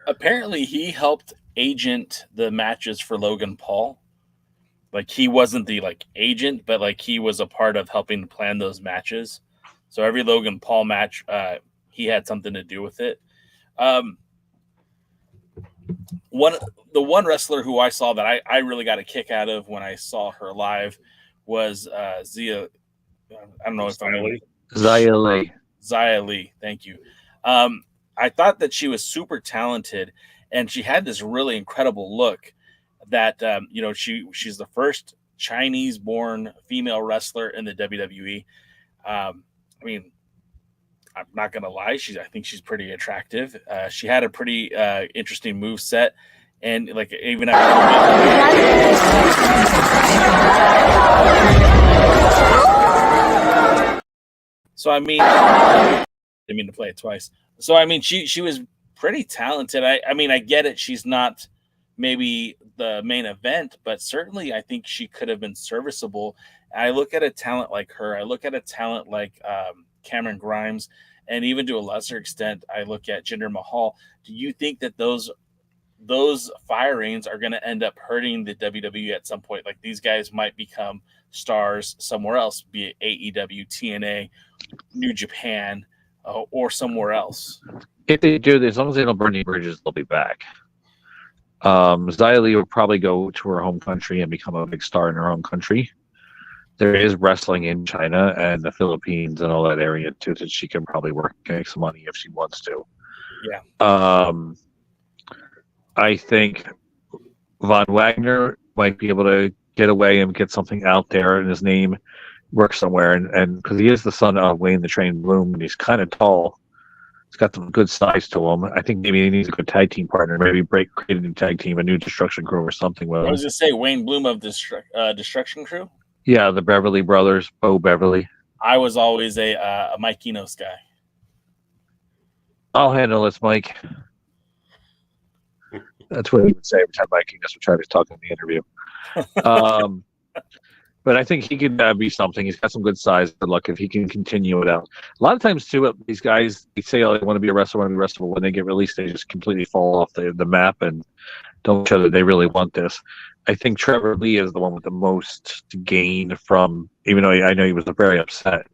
Apparently, he helped agent the matches for Logan Paul. Like, he wasn't the agent, but he was a part of helping plan those matches. So every Logan Paul match, he had something to do with it. The one wrestler who I saw that I really got a kick out of when I saw her live was Zia. I don't know if I'm Xia Li. Xia Li. Thank you. I thought that she was super talented, and she had this really incredible look. That she's the first Chinese-born female wrestler in the WWE. I'm not gonna lie, I think she's pretty attractive. She had a pretty interesting move set, and even so I didn't mean to play it twice. So she was pretty talented. I get it. She's not maybe the main event, but certainly I think she could have been serviceable. I look at a talent like her. I look at a talent like Cameron Grimes, and even to a lesser extent, I look at Jinder Mahal. Do you think that those firings are going to end up hurting the WWE at some point? Like, these guys might become stars somewhere else, be it AEW, TNA, New Japan, or somewhere else. If they do, as long as they don't burn any bridges, they'll be back. Xia Li will probably go to her home country and become a big star in her home country. There is wrestling in China and the Philippines and all that area too that she can probably work and make some money if she wants to. Yeah. I think Von Wagner might be able to get away and get something out there and his name work somewhere. And because he is the son of Wayne the Train Bloom, and he's kind of tall. He's got some good size to him. I think maybe he needs a good tag team partner. Maybe create a new tag team, a new Destruction Crew or something with him. I was going to say Wayne Bloom of Destruction Crew? Yeah, the Beverly Brothers, Bo Beverly. I was always a Mike Enos guy. I'll handle this, Mike. That's what he would say every time Mike Enos would try to talk in the interview. But I think he could be something. He's got some good size. Good luck if he can continue it out. A lot of times, too, these guys, they say, oh, they want to be a wrestler, but when they get released, they just completely fall off the map and don't show that they really want this. I think Trevor Lee is the one with the most to gain from, even though I know he was very upset,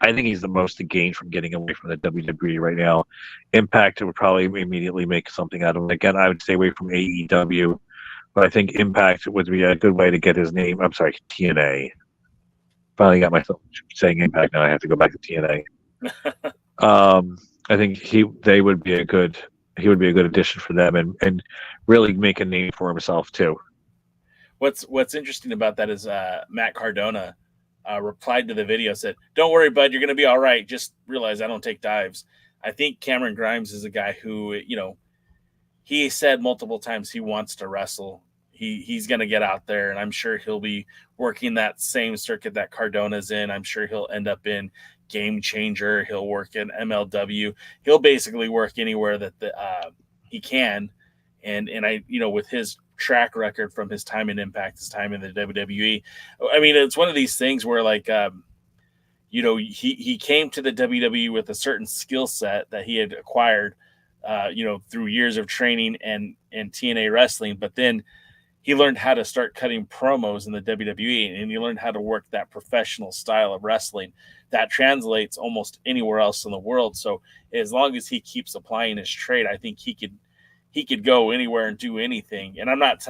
I think he's the most to gain from getting away from the WWE right now. Impact would probably immediately make something out of him. Again, I would stay away from AEW. But I think Impact would be a good way to get his name. I'm sorry, TNA. Finally got myself saying Impact. Now I have to go back to TNA. I think he would be a good addition for them and really make a name for himself too. What's interesting about that is Matt Cardona replied to the video, said, "Don't worry, bud, you're going to be all right. Just realize I don't take dives." I think Cameron Grimes is a guy who, he said multiple times he wants to wrestle. He's going to get out there, and I'm sure he'll be working that same circuit that Cardona's in. I'm sure he'll end up in Game Changer. He'll work in MLW. He'll basically work anywhere that he can. And I, with his track record from his time in Impact, his time in the WWE, I mean, it's one of these things where he came to the WWE with a certain skill set that he had acquired, through years of training and TNA wrestling. But then he learned how to start cutting promos in the WWE, and he learned how to work that professional style of wrestling that translates almost anywhere else in the world. So as long as he keeps applying his trade, I think he could go anywhere and do anything. And I'm not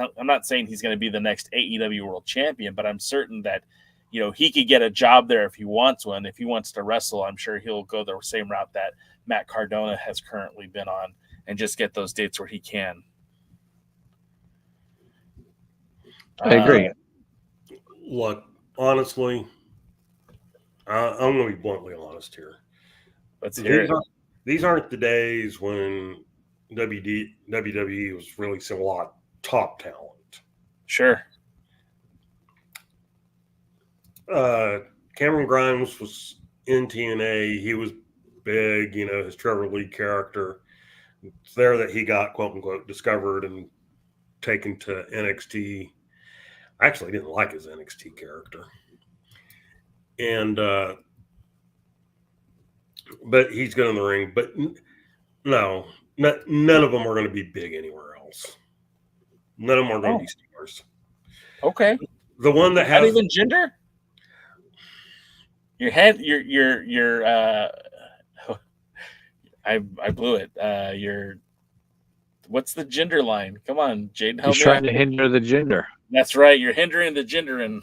saying he's going to be the next AEW World Champion, but I'm certain that he could get a job there if he wants one. If he wants to wrestle, I'm sure he'll go the same route that Matt Cardona has currently been on and just get those dates where he can. I agree. Look, honestly, I'm going to be bluntly honest here. Let's hear it. These aren't the days when WWE was releasing a lot of top talent. Sure. Cameron Grimes was in TNA. He was big, his Trevor Lee character. It's there that he got, quote unquote, discovered and taken to NXT. I actually didn't like his NXT character. And, but he's good in the ring. But no, none of them are going to be big anywhere else. None of them are going to be stars. Okay. The one that has not even gender. Your head, your I blew it. What's the gender line? Come on, Jade. He's trying to hinder the gender. That's right. You're hindering the gender. And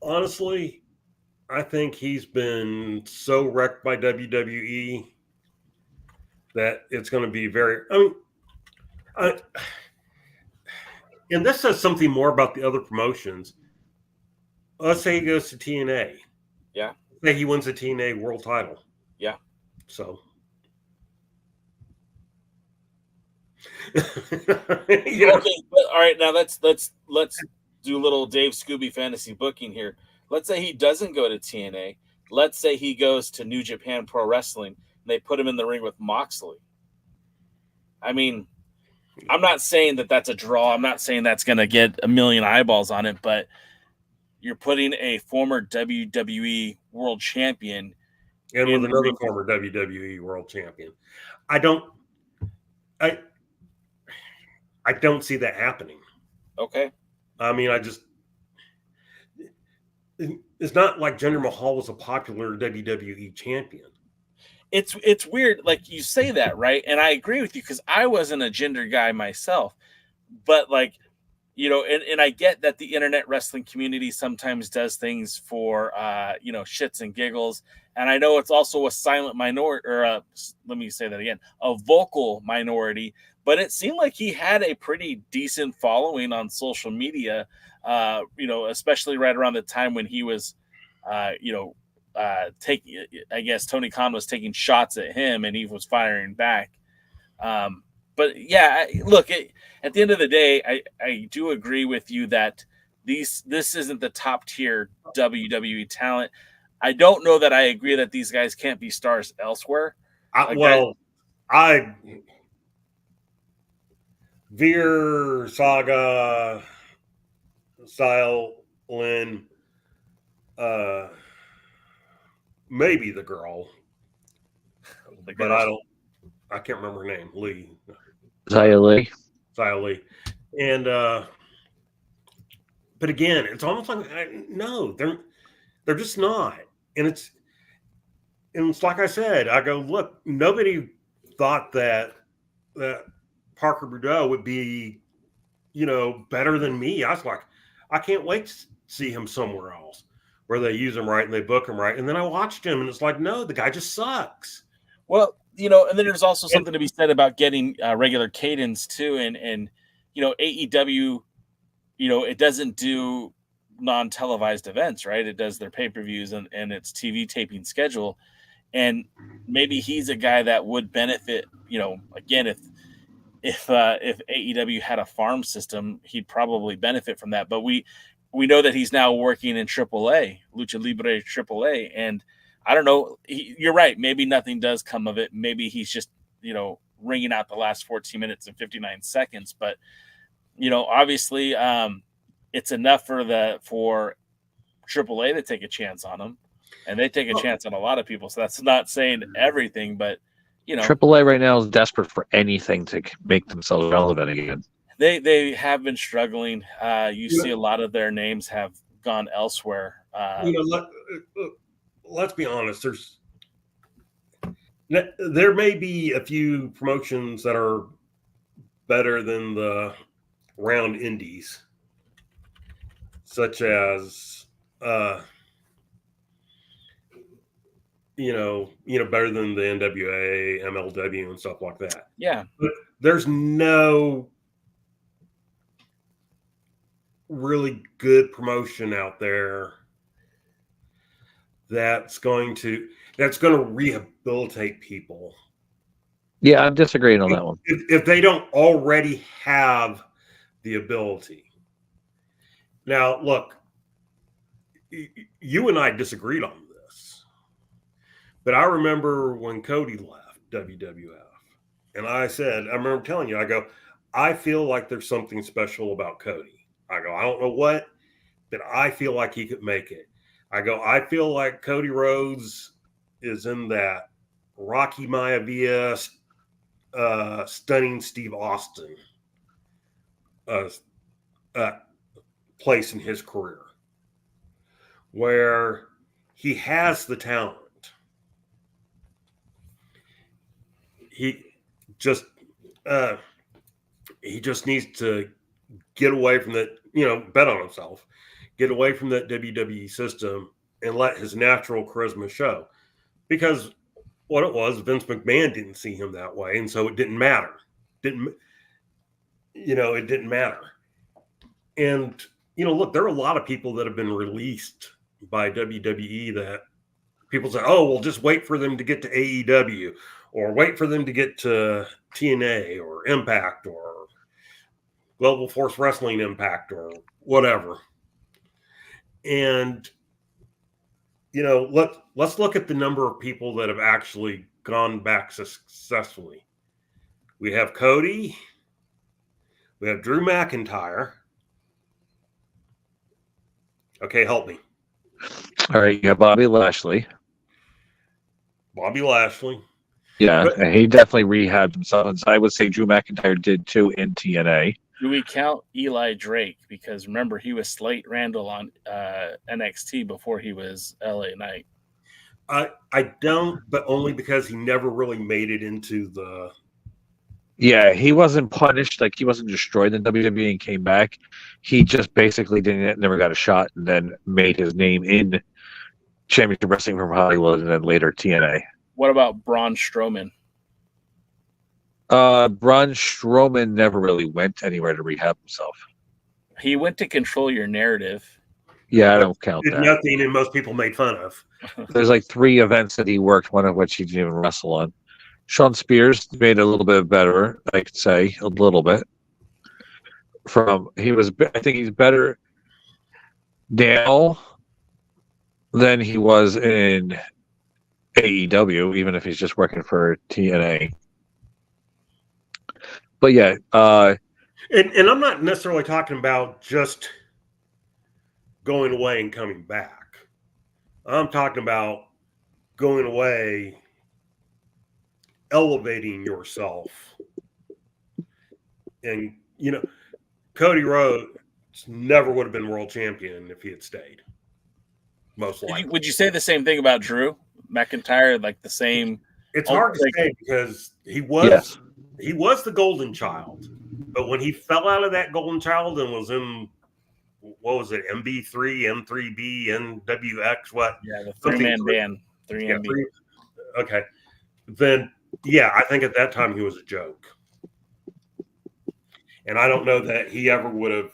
honestly, I think he's been so wrecked by WWE that it's going to be very. And this says something more about the other promotions. Let's say he goes to TNA. Yeah. Say he wins the TNA world title. Yeah. So. Okay, but all right. Now let's do a little Dave Scooby fantasy booking here. Let's say he doesn't go to TNA. Let's say he goes to New Japan Pro Wrestling and they put him in the ring with Moxley. I mean, I'm not saying that that's a draw. I'm not saying that's going to get a million eyeballs on it, but you're putting a former WWE World Champion and with another former WWE World Champion. I don't see that happening. Okay. I mean, it's not like Jinder Mahal was a popular WWE champion. It's weird. Like you say that, right? And I agree with you because I wasn't a gender guy myself, but and I get that the internet wrestling community sometimes does things for, shits and giggles. And I know it's also a silent minority, or let me say that again, a vocal minority, but it seemed like he had a pretty decent following on social media, especially right around the time when he was, taking, I guess Tony Khan was taking shots at him and he was firing back. But yeah, look, at the end of the day, I do agree with you that this isn't the top tier WWE talent. I don't know that I agree that these guys can't be stars elsewhere. Veer, Saga, Style, Lynn, maybe the girl, but I can't remember her name. Lee. Xia Lee. And, but again, it's almost like, no, they're just not. And it's like I said, I go, look, nobody thought that Parker Boudreaux would be, better than me. I was like, I can't wait to see him somewhere else where they use him right and they book him right. And then I watched him and it's like, no, the guy just sucks. Well, and then there's also something to be said about getting regular cadence too. And AEW, it doesn't do non-televised events, right? It does their pay-per-views and its TV taping schedule. And maybe he's a guy that would benefit, again, if AEW had a farm system, he'd probably benefit from that. But we know that he's now working in AAA, Lucha Libre AAA, and I don't know. You're right. Maybe nothing does come of it. Maybe he's just ringing out the last 14 minutes and 59 seconds. But obviously, it's enough for AAA to take a chance on him, and they take a chance on a lot of people. So that's not saying everything, but AAA right now is desperate for anything to make themselves relevant again. They have been struggling. You see a lot of their names have gone elsewhere. Let's be honest. There may be a few promotions that are better than the round indies, such as better than the NWA, MLW, and stuff like that. Yeah, but there's no really good promotion out there that's going to rehabilitate people. Yeah, I'm disagreeing on that one. If they don't already have the ability. Now, look, you and I disagreed on this, but I remember when Cody left WWF, and I remember telling you, I feel like there's something special about Cody. I don't know what, but I feel like he could make it. I feel like Cody Rhodes is in that Rocky Maivia, stunning Steve Austin place in his career, where he has the talent. He just needs to get away from that, bet on himself, get away from that WWE system and let his natural charisma show. Because what it was, Vince McMahon didn't see him that way, and so it didn't matter. It didn't matter. And, look, there are a lot of people that have been released by WWE that people say, oh, well, just wait for them to get to AEW, or wait for them to get to TNA or Impact or Global Force Wrestling Impact or whatever. And, let's look at the number of people that have actually gone back successfully. We have Cody. We have Drew McIntyre. Okay, help me. All right, you have Bobby Lashley. Yeah, and he definitely rehabbed himself. And I would say Drew McIntyre did too in TNA. Do we count Eli Drake? Because remember, he was Slate Randall on NXT before he was LA Knight. I don't, but only because he never really made it into the... Yeah, he wasn't punished. Like, he wasn't destroyed in WWE and came back. He just basically never got a shot, and then made his name in Championship Wrestling from Hollywood and then later TNA. What about Braun Strowman? Braun Strowman never really went anywhere to rehab himself. He went to Control Your Narrative. Yeah, I don't count that. Nothing, and most people made fun of. There's like 3 events that he worked, one of which he didn't even wrestle on. Sean Spears made it a little bit better, I could say, a little bit. I think he's better now than he was in AEW, even if he's just working for TNA. But yeah, and I'm not necessarily talking about just going away and coming back. I'm talking about going away, elevating yourself. And, Cody Rhodes never would have been world champion if he had stayed. Most likely. Would you say the same thing about Drew McIntyre? Like the same? It's hard to say because he was the golden child. But when he fell out of that golden child and was in, what was it, MB3, M3B, NWX, what? Yeah, the 3-man band. 3MB. Okay. Then, yeah, I think at that time he was a joke. And I don't know that he ever would have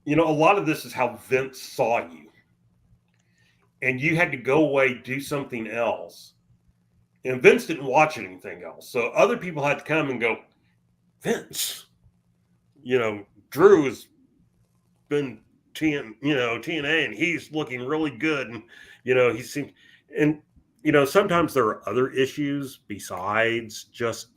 a lot of this is how Vince saw you. And you had to go away, do something else. And Vince didn't watch anything else. So other people had to come and go, Vince, Drew has been TNA and he's looking really good. And, he seemed, and, sometimes there are other issues besides just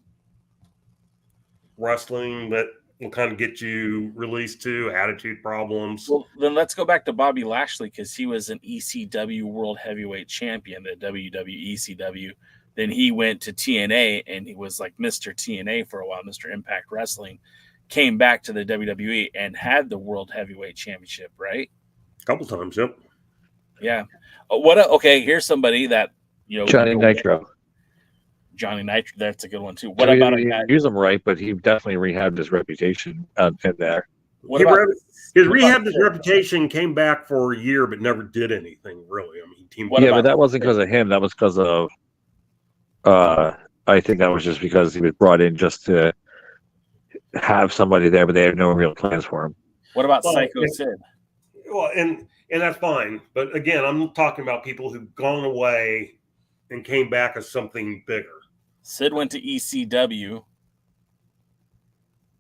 wrestling that will kind of get you released to attitude problems. Well, then let's go back to Bobby Lashley, because he was an ECW World Heavyweight Champion at WWE ECW. Then he went to TNA and he was like Mr. TNA for a while, Mr. Impact Wrestling. Came back to the WWE and had the World Heavyweight Championship, right? A couple times, yep. Yeah. Here's somebody that Johnny Nitro. Johnny Nitro, that's a good one too. What about a guy? Use him right, but he definitely rehabbed his reputation in there. His reputation came back for a year, but never did anything really. I mean, but that wasn't because of him. That was because of. I think that was just because he was brought in just to have somebody there, but they had no real plans for him. What about Psycho Sid? Well, and that's fine, but again, I'm talking about people who've gone away and came back as something bigger. Sid went to ECW.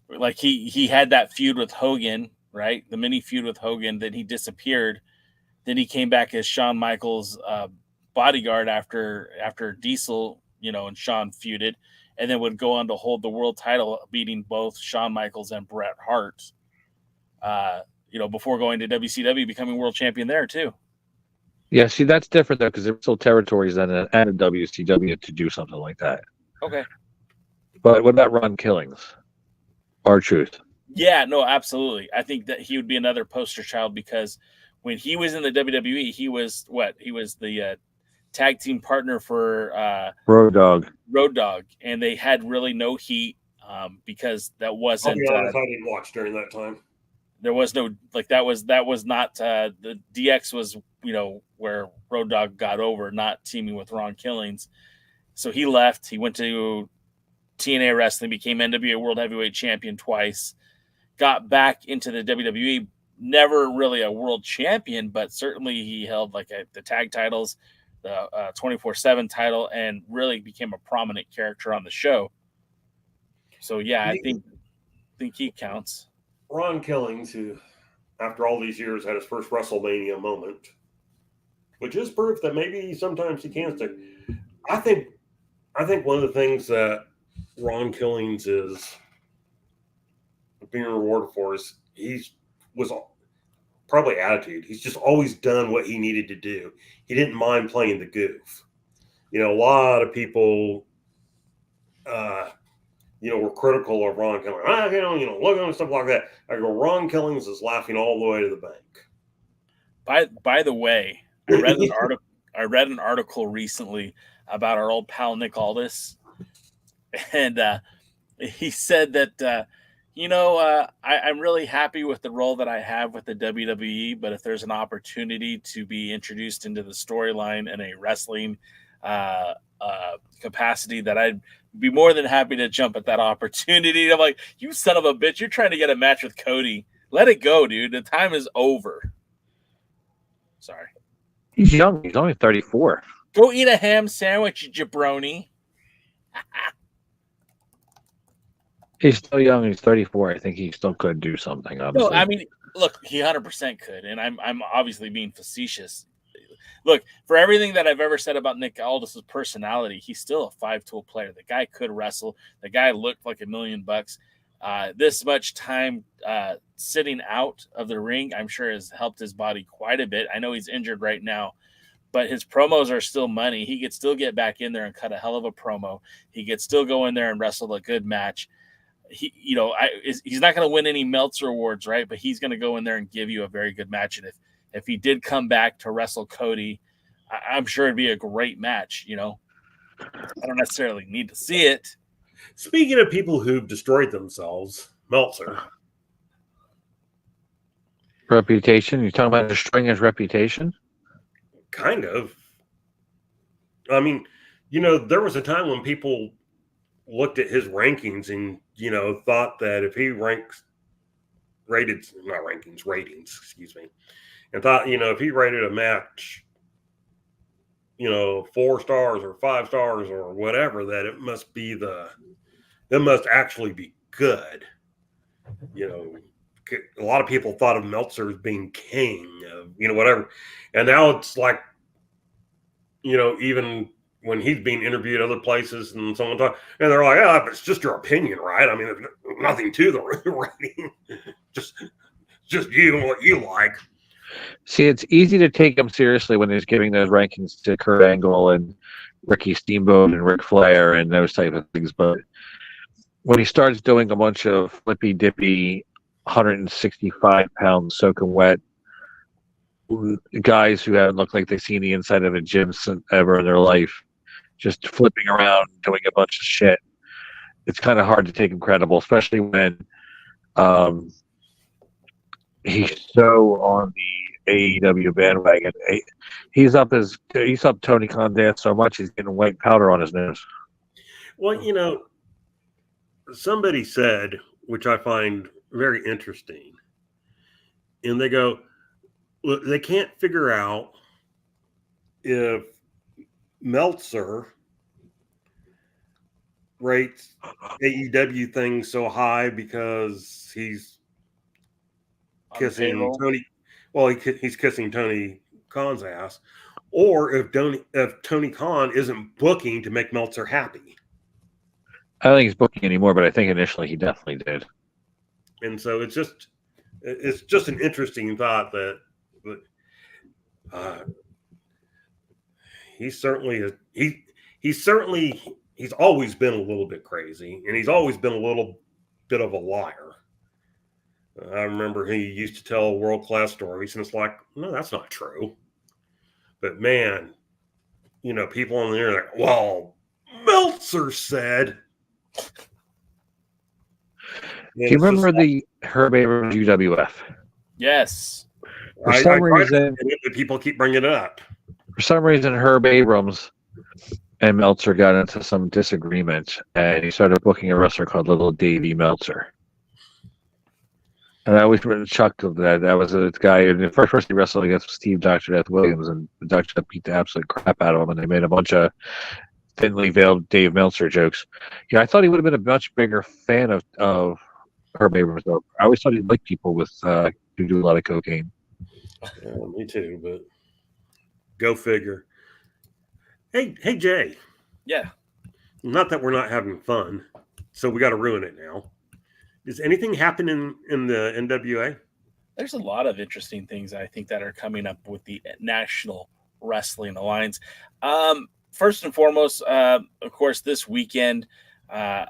Like he had that feud with Hogan, right? The mini feud with Hogan. Then he disappeared. Then he came back as Shawn Michaels' bodyguard after Diesel, and Shawn feuded, and then would go on to hold the world title, beating both Shawn Michaels and Bret Hart. Before going to WCW, becoming world champion there too. Yeah, see, that's different though, because there were still territories and a WCW to do something like that. Okay. But what about Ron Killings? R-Truth. Yeah, no, absolutely. I think that he would be another poster child, because when he was in the WWE, he was the tag team partner for Road Dogg, and they had really no heat because that wasn't. I'll be honest, I didn't watch during that time. There was no that was not the DX was where Road Dogg got over, not teaming with Ron Killings. So he left. He went to TNA Wrestling, became NWA World Heavyweight Champion twice, got back into the WWE. Never really a world champion, but certainly he held the tag titles, the 24/7 title, and really became a prominent character on the show. So yeah, I think he counts. Ron Killings, who after all these years had his first WrestleMania moment, which is proof that maybe sometimes he can stick. I think one of the things that Ron Killings is being rewarded for is was probably attitude. He's just always done what he needed to do. He didn't mind playing the goof. A lot of people, were critical of Ron Killings. Look at him, stuff like that. I go, Ron Killings is laughing all the way to the bank. By the way, I read an article recently about our old pal Nick Aldis, and he said that I'm really happy with the role that I have with the WWE, but if there's an opportunity to be introduced into the storyline in a wrestling capacity, that I'd be more than happy to jump at that opportunity. I'm like, you son of a bitch, you're trying to get a match with Cody. Let it go, dude. The time is over. Sorry. He's young. He's only 34. Go eat a ham sandwich, you jabroni. He's still young. He's 34. I think he still could do something. Obviously. No, I mean, look, he 100% could, and I'm obviously being facetious. Look, for everything that I've ever said about Nick Aldis' personality, he's still a 5-tool player. The guy could wrestle. The guy looked like $1 million. This much time sitting out of the ring, I'm sure, has helped his body quite a bit. I know he's injured right now, but his promos are still money. He could still get back in there and cut a hell of a promo. He could still go in there and wrestle a good match. He's not going to win any Meltzer awards, right? But he's going to go in there and give you a very good match. And if he did come back to wrestle Cody, I'm sure it'd be a great match. I don't necessarily need to see it. Speaking of people who've destroyed themselves, Meltzer. Reputation? You're talking about destroying his reputation? Kind of. I mean, there was a time when people looked at his rankings and, thought that if he ranks ratings, excuse me, and thought, if he rated a match, 4 stars or 5 stars or whatever, that it must actually be good. A lot of people thought of Meltzer as being king of, whatever. And now it's like, even when he's being interviewed other places and someone talk, and they're like, but it's just your opinion, right? I mean, there's nothing to the rating. just you and what you like. See, it's easy to take him seriously when he's giving those rankings to Kurt Angle and Ricky Steamboat and Ric Flair and those type of things. But when he starts doing a bunch of flippy dippy 165-pound soaking wet guys who haven't looked like they've seen the inside of a gym ever in their life, just flipping around, doing a bunch of shit, it's kind of hard to take him credible, especially when he's so on the AEW bandwagon. He's up Tony Khan's dance so much he's getting white powder on his nose. Well, somebody said, which I find very interesting, and they go, well, they can't figure out if Meltzer rates AEW things so high because he's kissing Tony. Well, he's kissing Tony Khan's ass, or if Tony Khan isn't booking to make Meltzer happy. I don't think he's booking anymore, but I think initially he definitely did. And so it's just an interesting thought that he's always been a little bit crazy, and he's always been a little bit of a liar. I remember he used to tell world-class stories, and it's like, no, that's not true. But man, people on the internet, well, Meltzer said. Do you remember the Herb Abrams UWF? Yes. For some reason, people keep bringing it up. For some reason, Herb Abrams and Meltzer got into some disagreement, and he started booking a wrestler called Little Davey Meltzer. And I always chuckled that was a guy. And the first person he wrestled against was Steve Dr. Death Williams, and Dr. Death beat the absolute crap out of him, and they made a bunch of thinly veiled Dave Meltzer jokes. I thought he would have been a much bigger fan of Herb Abrams, though. I always thought he'd like people who do a lot of cocaine. Yeah, me too, but go figure. Hey, Jay. Yeah. Not that we're not having fun, so we got to ruin it now. Is anything happening in the NWA? There's a lot of interesting things I think that are coming up with the National Wrestling Alliance. First and foremost, of course, this weekend, I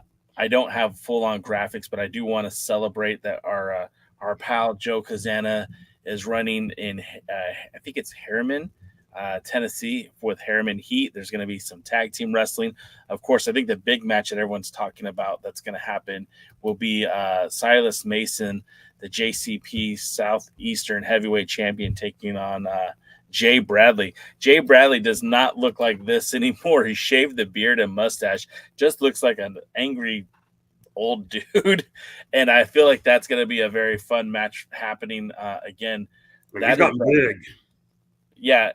don't have full-on graphics, but I do want to celebrate that our pal Joe Kazana is running in, I think it's Harriman, Tennessee, with Harriman Heat. There's going to be some tag team wrestling. Of course, I think the big match that everyone's talking about that's going to happen will be Silas Mason, the JCP Southeastern Heavyweight Champion, taking on Jay Bradley. Jay Bradley does not look like this anymore. He shaved the beard and mustache. Just looks like an angry old dude. And I feel like that's going to be a very fun match happening again. He's gotten big. Yeah,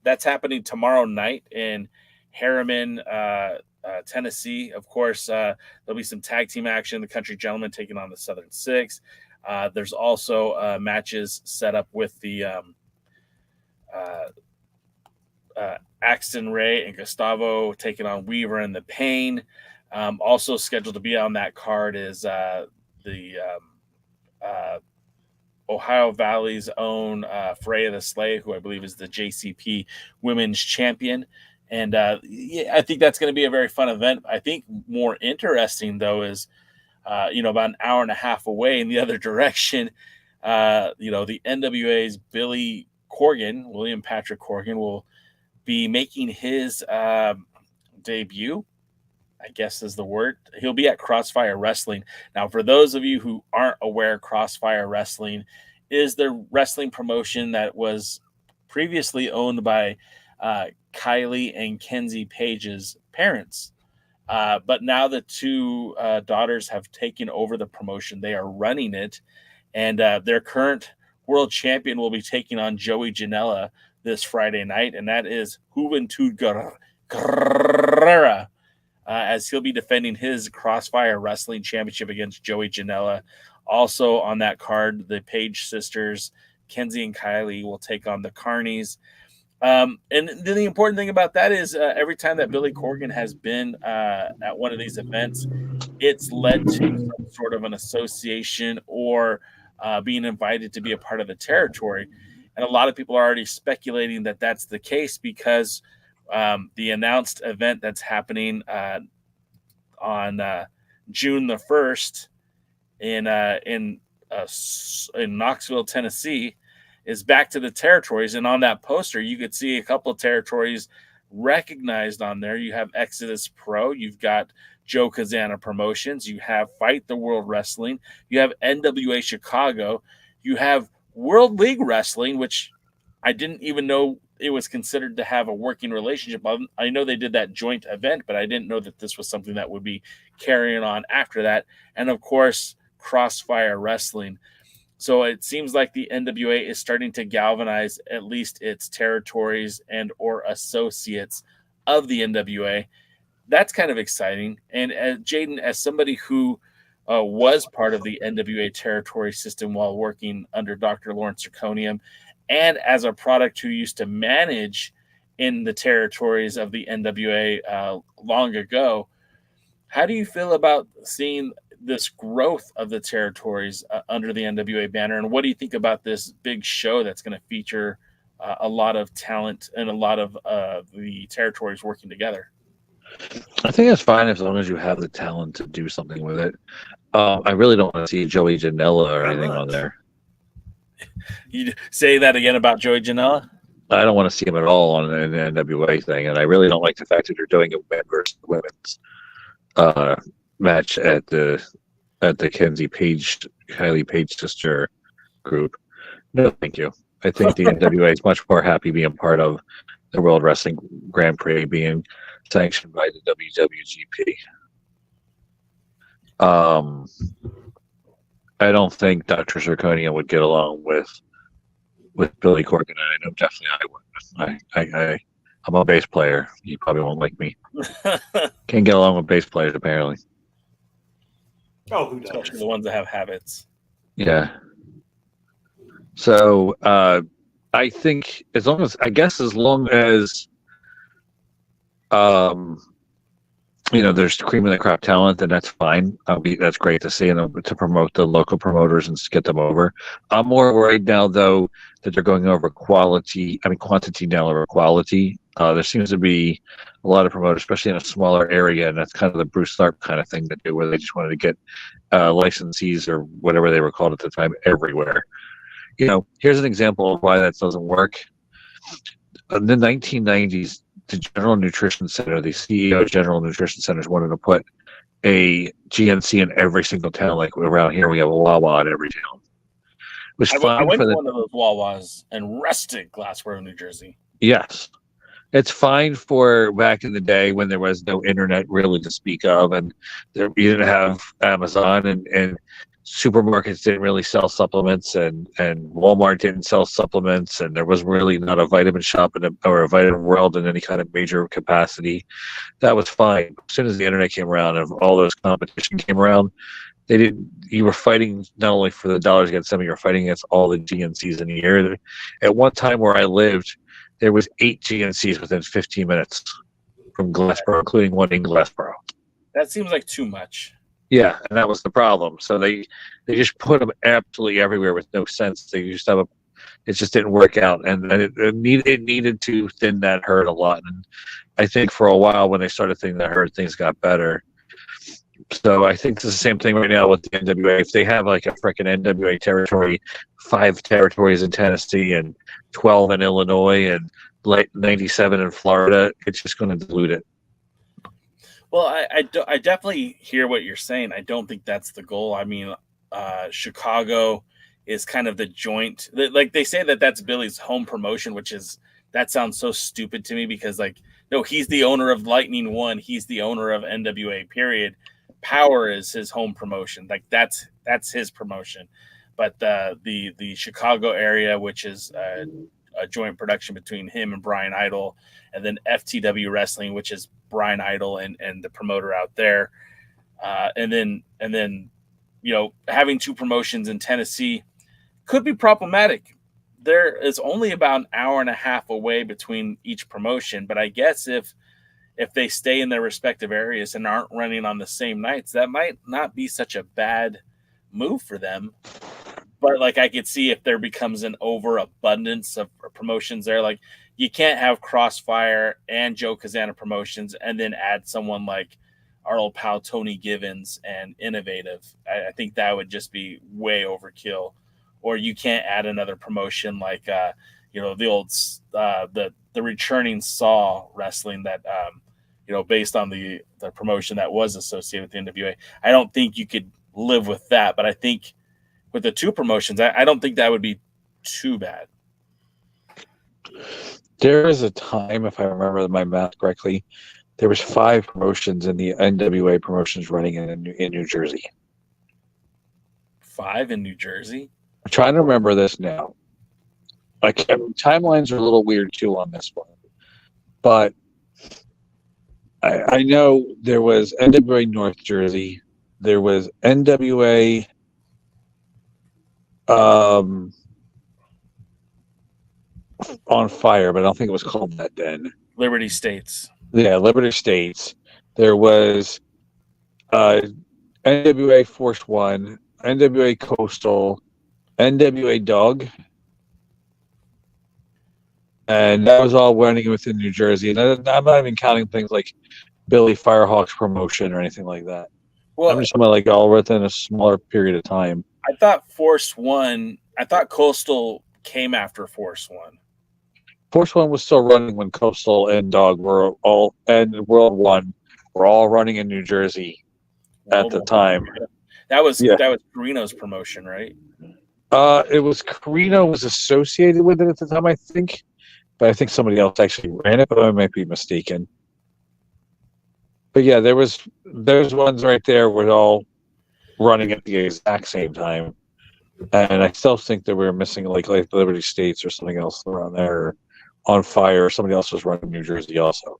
that's happening tomorrow night in Harriman, Tennessee. Of course, there'll be some tag team action. The Country Gentlemen taking on the Southern Six. There's also matches set up with the Axton Ray and Gustavo taking on Weaver and the Pain. Also scheduled to be on that card is the Ohio Valley's own Freya the Slay, who I believe is the JCP Women's Champion. And I think that's going to be a very fun event. I think more interesting, though, is about an hour and a half away in the other direction, the NWA's William Patrick Corgan, will be making his debut, I guess is the word. He'll be at Kross Fire Wrestling. Now, for those of you who aren't aware, Kross Fire Wrestling is the wrestling promotion that was previously owned by Kylie and Kenzie Page's parents. But now the two daughters have taken over the promotion. They are running it, and their current world champion will be taking on Joey Janela this Friday night, and that is Juventud Guerrera, as he'll be defending his Kross Fire Wrestling Championship against Joey Janela. Also on that card, the Page sisters, Kenzie and Kylie, will take on the Carnies. And then the important thing about that is every time that Billy Corgan has been at one of these events, it's led to some sort of an association or being invited to be a part of the territory. And a lot of people are already speculating that that's the case because the announced event that's happening on June the 1st in Knoxville, Tennessee, is back to the territories. And on that poster, you could see a couple of territories recognized on there. You have Exodus Pro, you've got Joe Kazana Promotions, you have Fight the World Wrestling, you have NWA Chicago, you have World League Wrestling, which I didn't even know it was considered to have a working relationship. I know they did that joint event, but I didn't know that this was something that would be carrying on after that. And of course, Kross Fire Wrestling. So it seems like the NWA is starting to galvanize at least its territories and or associates of the NWA. That's kind of exciting. And Jaden, as somebody who was part of the NWA territory system while working under Dr. Lawrence Zirconium, and as a product who used to manage in the territories of the NWA long ago, how do you feel about seeing this growth of the territories under the NWA banner? And what do you think about this big show that's going to feature a lot of talent and a lot of the territories working together? I think that's fine as long as you have the talent to do something with it. I really don't want to see Joey Janela or anything on there. You say that again about Joey Janela? I don't want to see him at all on an NWA thing, and I really don't like the fact that they're doing a men versus women's match at the Kenzie Page, Kylie Page sister group. No, thank you. I think the NWA is much more happy being part of the World Wrestling Grand Prix being sanctioned by the WWGP. I don't think Dr. Zirconia would get along with Billy Corgan. I know definitely I would. I'm a bass player. You probably won't like me. Can't get along with bass players apparently. Oh, who does? Especially the ones that have habits. Yeah. So I think as long as there's cream of the crop talent, then that's fine. That's great to see, and to promote the local promoters and get them over. I'm more worried now, though, that they're going over quantity now over quality. There seems to be a lot of promoters, especially in a smaller area, and that's kind of the Bruce Tharp kind of thing that where they just wanted to get licensees or whatever they were called at the time everywhere. Here's an example of why that doesn't work. In the 1990s, the General Nutrition Center, the CEO of General Nutrition Centers, wanted to put a GNC in every single town. Like around here, we have a Wawa in every town. I went to one of those Wawas in Rustic, Glassboro, New Jersey. Yes. It's fine for back in the day when there was no internet really to speak of, and you didn't have Amazon, and supermarkets didn't really sell supplements, and Walmart didn't sell supplements, and there was really not a vitamin shop or a vitamin world in any kind of major capacity. That was fine. As soon as the internet came around and all those competition came around, you were fighting not only for the dollars against them, you were fighting against all the GNCs in the year. At one time where I lived, there was 8 GNCs within 15 minutes from Glassboro, including one in Glassboro. That seems like too much. Yeah, and that was the problem. So they just put them absolutely everywhere with no sense. They just it just didn't work out, and it needed to thin that herd a lot. And I think for a while when they started thinning that herd, things got better. So I think it's the same thing right now with the NWA. If they have like a freaking NWA territory, 5 territories in Tennessee and 12 in Illinois and 97 in Florida, it's just going to dilute it. Well, I definitely hear what you're saying. I don't think that's the goal. I mean, Chicago is kind of the joint. Like they say that's Billy's home promotion, that sounds so stupid to me because like no, he's the owner of Lightning One. He's the owner of NWA. Period. Power is his home promotion. Like that's his promotion. But the Chicago area, which is a joint production between him and Brian Idol, and then FTW Wrestling, which is Brian Idol and the promoter out there, and then having two promotions in Tennessee could be problematic. There is only about an hour and a half away between each promotion, but I guess if they stay in their respective areas and aren't running on the same nights, that might not be such a bad move for them. But like I could see if there becomes an overabundance of promotions there, like you can't have Kross Fire and Joe Kazana promotions and then add someone like our old pal Tony Givens and Innovative. I think that would just be way overkill. Or you can't add another promotion like the old the returning Saw Wrestling that based on the promotion that was associated with the NWA. I don't think you could live with that, but I think with the two promotions, I don't think that would be too bad. There is a time, if I remember my math correctly, there was 5 promotions in the NWA promotions running in New Jersey. 5 in New Jersey? I'm trying to remember this now. Like timelines are a little weird too on this one, but I know there was NWA North Jersey, there was NWA on Fire, but I don't think it was called that then. Liberty States. Yeah, Liberty States. There was NWA Force One, NWA Coastal, NWA Dog, and that was all running within New Jersey. And I'm not even counting things like Billy Firehawk's promotion or anything like that. Well, I'm just talking about like all within a smaller period of time. I thought Coastal came after Force One. Force One was still running when Coastal and Dog were all, and World One were all running in New Jersey at the time. That was Carino's promotion, right? It was Carino was associated with it at the time, I think, but I think somebody else actually ran it, but I might be mistaken. But yeah, there's ones right there were all running at the exact same time, and I still think that we were missing like Liberty States or something else around there, or On Fire, or somebody else was running New Jersey also.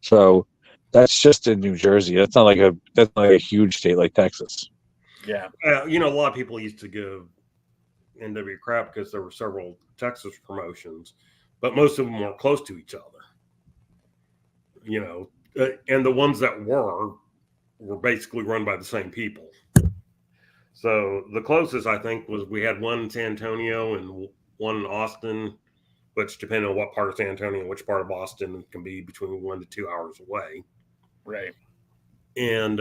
So that's just in New Jersey. That's not like a huge state like Texas. Yeah. A lot of people used to give NW crap because there were several Texas promotions, but most of them were close to each other. And the ones that were basically run by the same people. So the closest, I think, was we had one in San Antonio and one in Austin, which depending on what part of San Antonio and which part of Austin can be between 1 to 2 hours away. Right. And,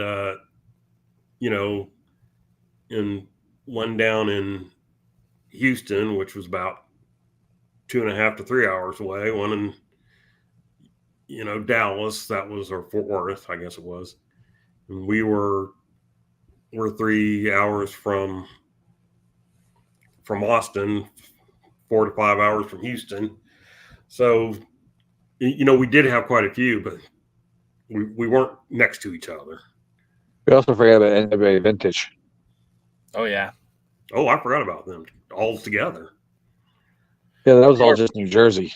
and one down in Houston, which was about 2.5 to 3 hours away. One in, Dallas, that was, or Fort Worth, I guess it was. And we're 3 hours from Austin, 4 to 5 hours from Houston. So, we did have quite a few, but we weren't next to each other. We also forgot about NWA Vintage. Oh, yeah. Oh, I forgot about them all together. Yeah, that was all just New Jersey.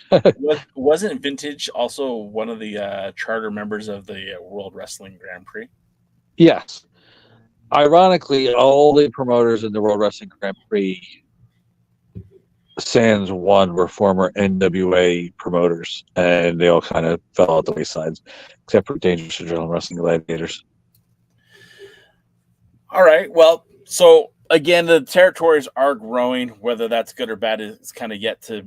Wasn't Vintage also one of the charter members of the World Wrestling Grand Prix? Yes. Ironically, all the promoters in the World Wrestling Grand Prix sans one were former NWA promoters, and they all kind of fell out the wayside, except for Dangerous Adrenaline Wrestling Gladiators. All right. Well, so again, the territories are growing. Whether that's good or bad is kind of yet to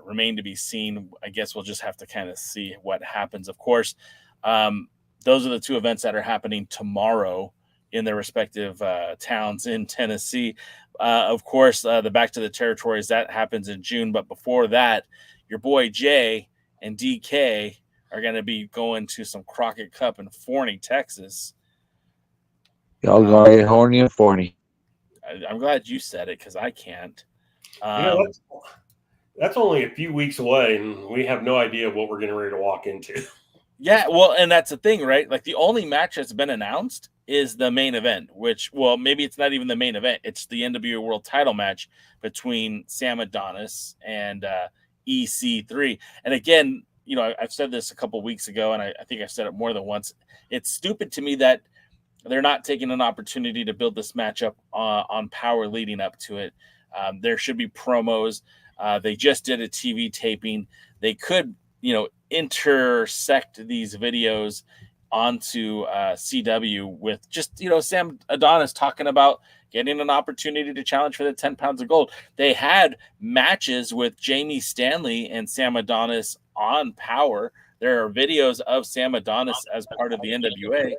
remain to be seen. I guess we'll just have to kind of see what happens. Of course, those are the two events that are happening tomorrow in their respective towns in Tennessee. Of course, the Back to the Territories, that happens in June. But before that, your boy Jay and DK are going to be going to some Crockett Cup in Forney, Texas. Y'all gonna get horny and forny. I'm glad you said it because I can't. That's only a few weeks away, and we have no idea what we're getting ready to walk into. Yeah, well, and that's the thing, right? Like the only match that's been announced is the main event, which, well, maybe it's not even the main event. It's the NWA World Title match between Sam Adonis and EC3. And again, you know, I've said this a couple of weeks ago, and I think I've said it more than once. It's stupid to me that they're not taking an opportunity to build this matchup on Power leading up to it. There should be promos. They just did a TV taping. They could, you know, intersect these videos onto CW with just, you know, Sam Adonis talking about getting an opportunity to challenge for the 10 pounds of gold. They had matches with Jamie Stanley and Sam Adonis on Power. There are videos of Sam Adonis as part of the NWA,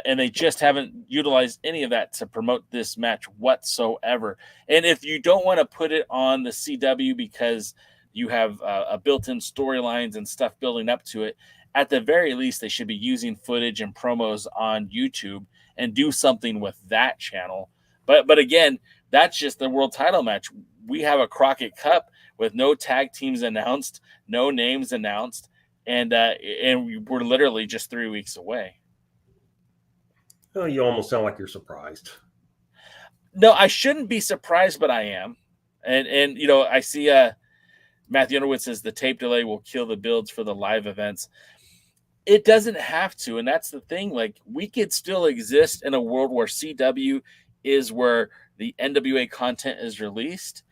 and they just haven't utilized any of that to promote this match whatsoever. And if you don't want to put it on the CW because you have a built-in storylines and stuff building up to it, at the very least, they should be using footage and promos on YouTube and do something with that channel. But again, that's just the world title match. We have a Crockett Cup with no tag teams announced, no names announced, and we're literally just 3 weeks away. Oh, you almost sound like you're surprised. No, I shouldn't be surprised, but I am. And you know, I see Matthew Underwood says the tape delay will kill the builds for the live events. It doesn't have to, and that's the thing. Like, we could still exist in a world where CW is where the NWA content is released,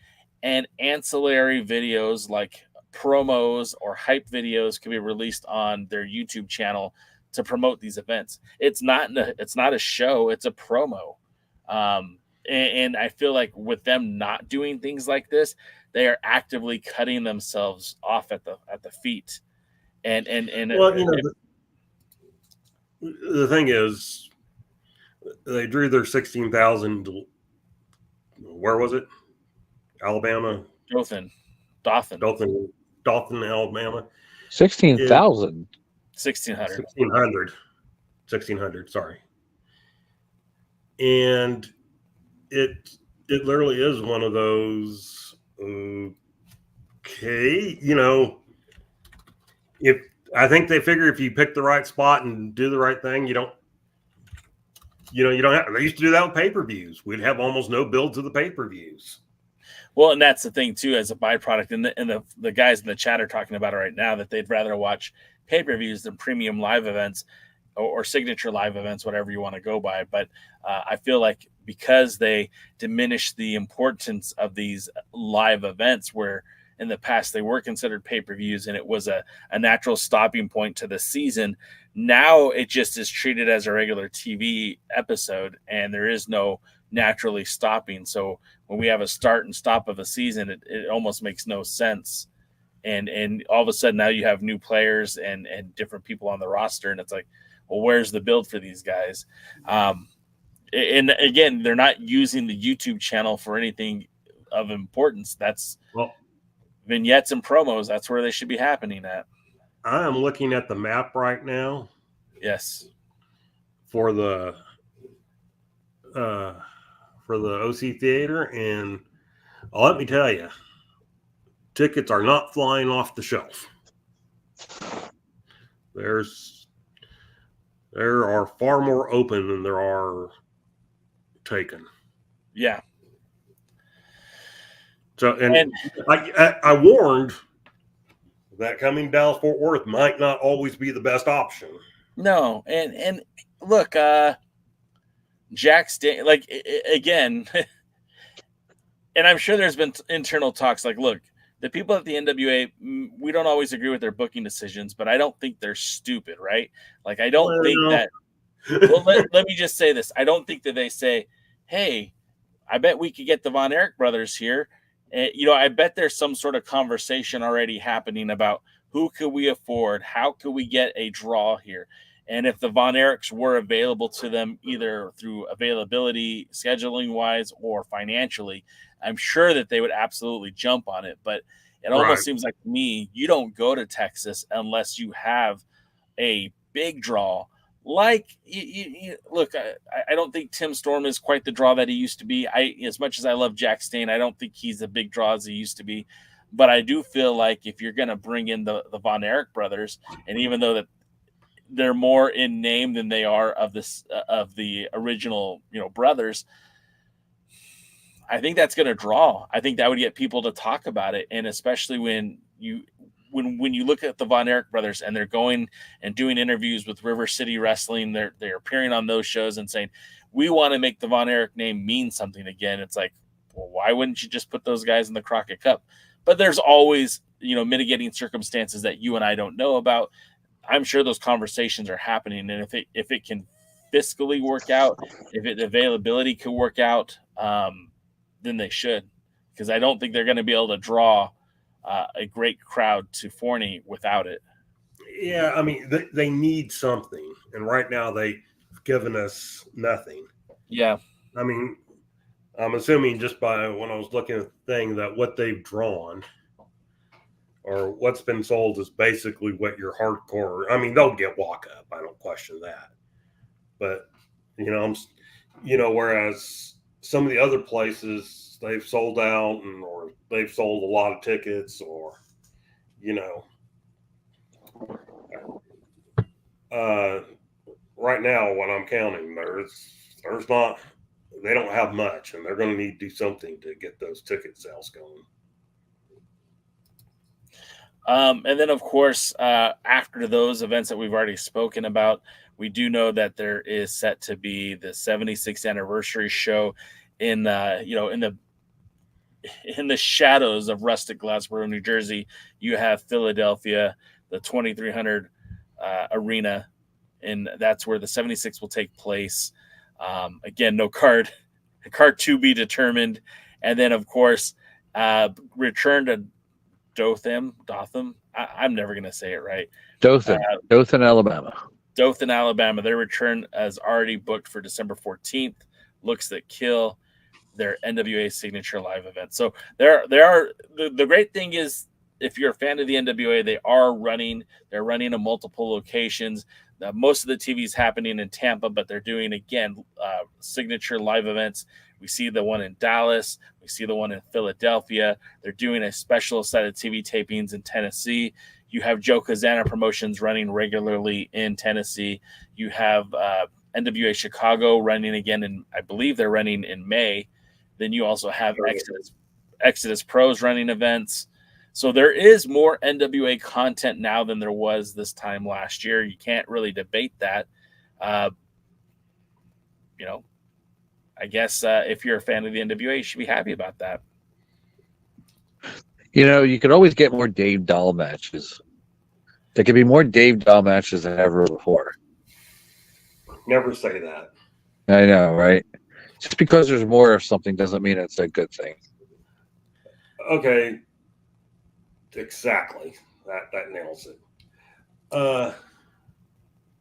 and ancillary videos like promos or hype videos can be released on their YouTube channel to promote these events. It's not a show, it's a promo. And I feel like with them not doing things like this, they are actively cutting themselves off at the feet. And well, you know, the thing is, they drew their 16,000. Where was it? Alabama. Dothan, Alabama. 16,000. 1600. Sorry. And it literally is one of those. Okay, you know, if I think they figure if you pick the right spot and do the right thing, you don't have. They used to do that with pay-per-views. We'd have almost no build to the pay-per-views. Well, and that's the thing too, as a byproduct, and the guys in the chat are talking about it right now, that they'd rather watch pay-per-views than premium live events or signature live events, whatever you want to go by. But I feel like because they diminish the importance of these live events, where in the past they were considered pay-per-views and it was a natural stopping point to the season, now it just is treated as a regular TV episode and there is no naturally stopping. So when we have a start and stop of a season, it almost makes no sense. And all of a sudden now you have new players and different people on the roster, and it's like, well, where's the build for these guys? And again, they're not using the YouTube channel for anything of importance. That's vignettes and promos. That's where they should be happening at. I am looking at the map right now. Yes. For the OC Theater, and let me tell you, tickets are not flying off the shelf. There are far more open than there are taken. Yeah. So, and I warned that coming Dallas Fort Worth might not always be the best option. No, and look, Jack Stan, like, again, and I'm sure there's been internal talks like, look, the people at the NWA, we don't always agree with their booking decisions, but I don't think they're stupid, right? Like, I don't think that. Well, let me just say this. I don't think that they say, hey, I bet we could get the Von Erich brothers here. You know, I bet there's some sort of conversation already happening about who could we afford? How could we get a draw here? And if the Von Erichs were available to them, either through availability, scheduling wise, or financially, I'm sure that they would absolutely jump on it. But it almost seems like to me, you don't go to Texas unless you have a big draw. Like, look, I don't think Tim Storm is quite the draw that he used to be. As much as I love Jack Stain, I don't think he's a big draw as he used to be. But I do feel like if you're going to bring in the Von Erich brothers, and even though that they're more in name than they are of the original, brothers, I think that's going to draw. I think that would get people to talk about it, and especially when you look at the Von Erich brothers and they're going and doing interviews with River City Wrestling, they're appearing on those shows and saying, we want to make the Von Erich name mean something again. It's like, well, why wouldn't you just put those guys in the Crockett Cup? But there's always, mitigating circumstances that you and I don't know about. I'm sure those conversations are happening, and if it can fiscally work out, if availability can work out, then they should, because I don't think they're going to be able to draw a great crowd to Forney without it. Yeah, I mean, they need something, and right now they've given us nothing. Yeah. I mean, I'm assuming just by when I was looking at the thing that what they've drawn or what's been sold is basically what your hardcore. I mean, they'll get walk up. I don't question that. But, whereas some of the other places they've sold out or they've sold a lot of tickets or, right now, what I'm counting, there's not, they don't have much, and they're going to need to do something to get those ticket sales going. And then, of course, after those events that we've already spoken about, we do know that there is set to be the 76th anniversary show in the shadows of rustic Glassboro, New Jersey. You have Philadelphia, the 2300 arena, and that's where the 76 will take place. Again, no card to be determined. And then, of course, return to Dothan. I'm never going to say it right. Dothan, Alabama. Dothan, Alabama. Their return is already booked for December 14th. Looks That Kill, their NWA signature live event. So there are the great thing is, if you're a fan of the NWA, they're running in multiple locations. Most of the TV is happening in Tampa, but they're doing, again, signature live events. We see the one in Dallas. We see the one in Philadelphia. They're doing a special set of TV tapings in Tennessee. You have Joe Kazana Promotions running regularly in Tennessee. You have NWA Chicago running again, and I believe they're running in May. Then you also have Exodus Pros running events. So there is more NWA content now than there was this time last year. You can't really debate that. I guess if you're a fan of the NWA, you should be happy about that. You could always get more Dave Dahl matches. There could be more Dave Dahl matches than ever before. Never say that. I know, right? Just because there's more of something doesn't mean it's a good thing. Okay. Exactly. That nails it.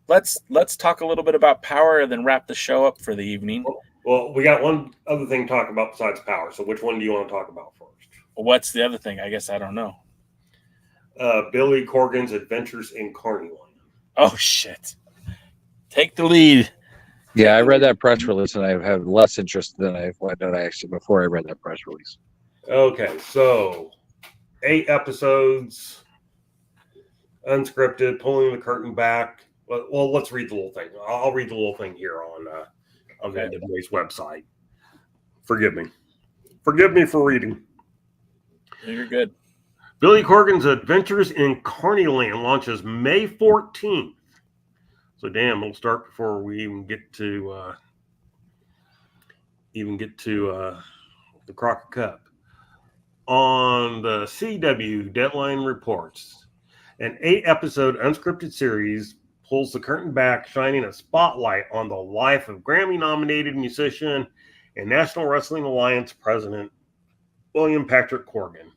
Let's talk a little bit about Power and then wrap the show up for the evening. Well, we got one other thing to talk about besides Power. So which one do you want to talk about first? What's the other thing? I guess I don't know. Billy Corgan's Adventures in Carneyland. Oh, shit. Take the lead. Yeah, I read that press release, and I have less interest than I actually before I read that press release. Okay, so 8 episodes, unscripted, pulling the curtain back. Well, let's read the little thing. I'll read the little thing here on the NWA's website. Forgive me for reading. You're good. Billy Corgan's Adventures in Carneyland launches May 14th. So damn, it'll start before we even get to the Crockett Cup. On the CW, Deadline reports an 8-episode unscripted series pulls the curtain back, shining a spotlight on the life of Grammy-nominated musician and National Wrestling Alliance president William Patrick Corgan.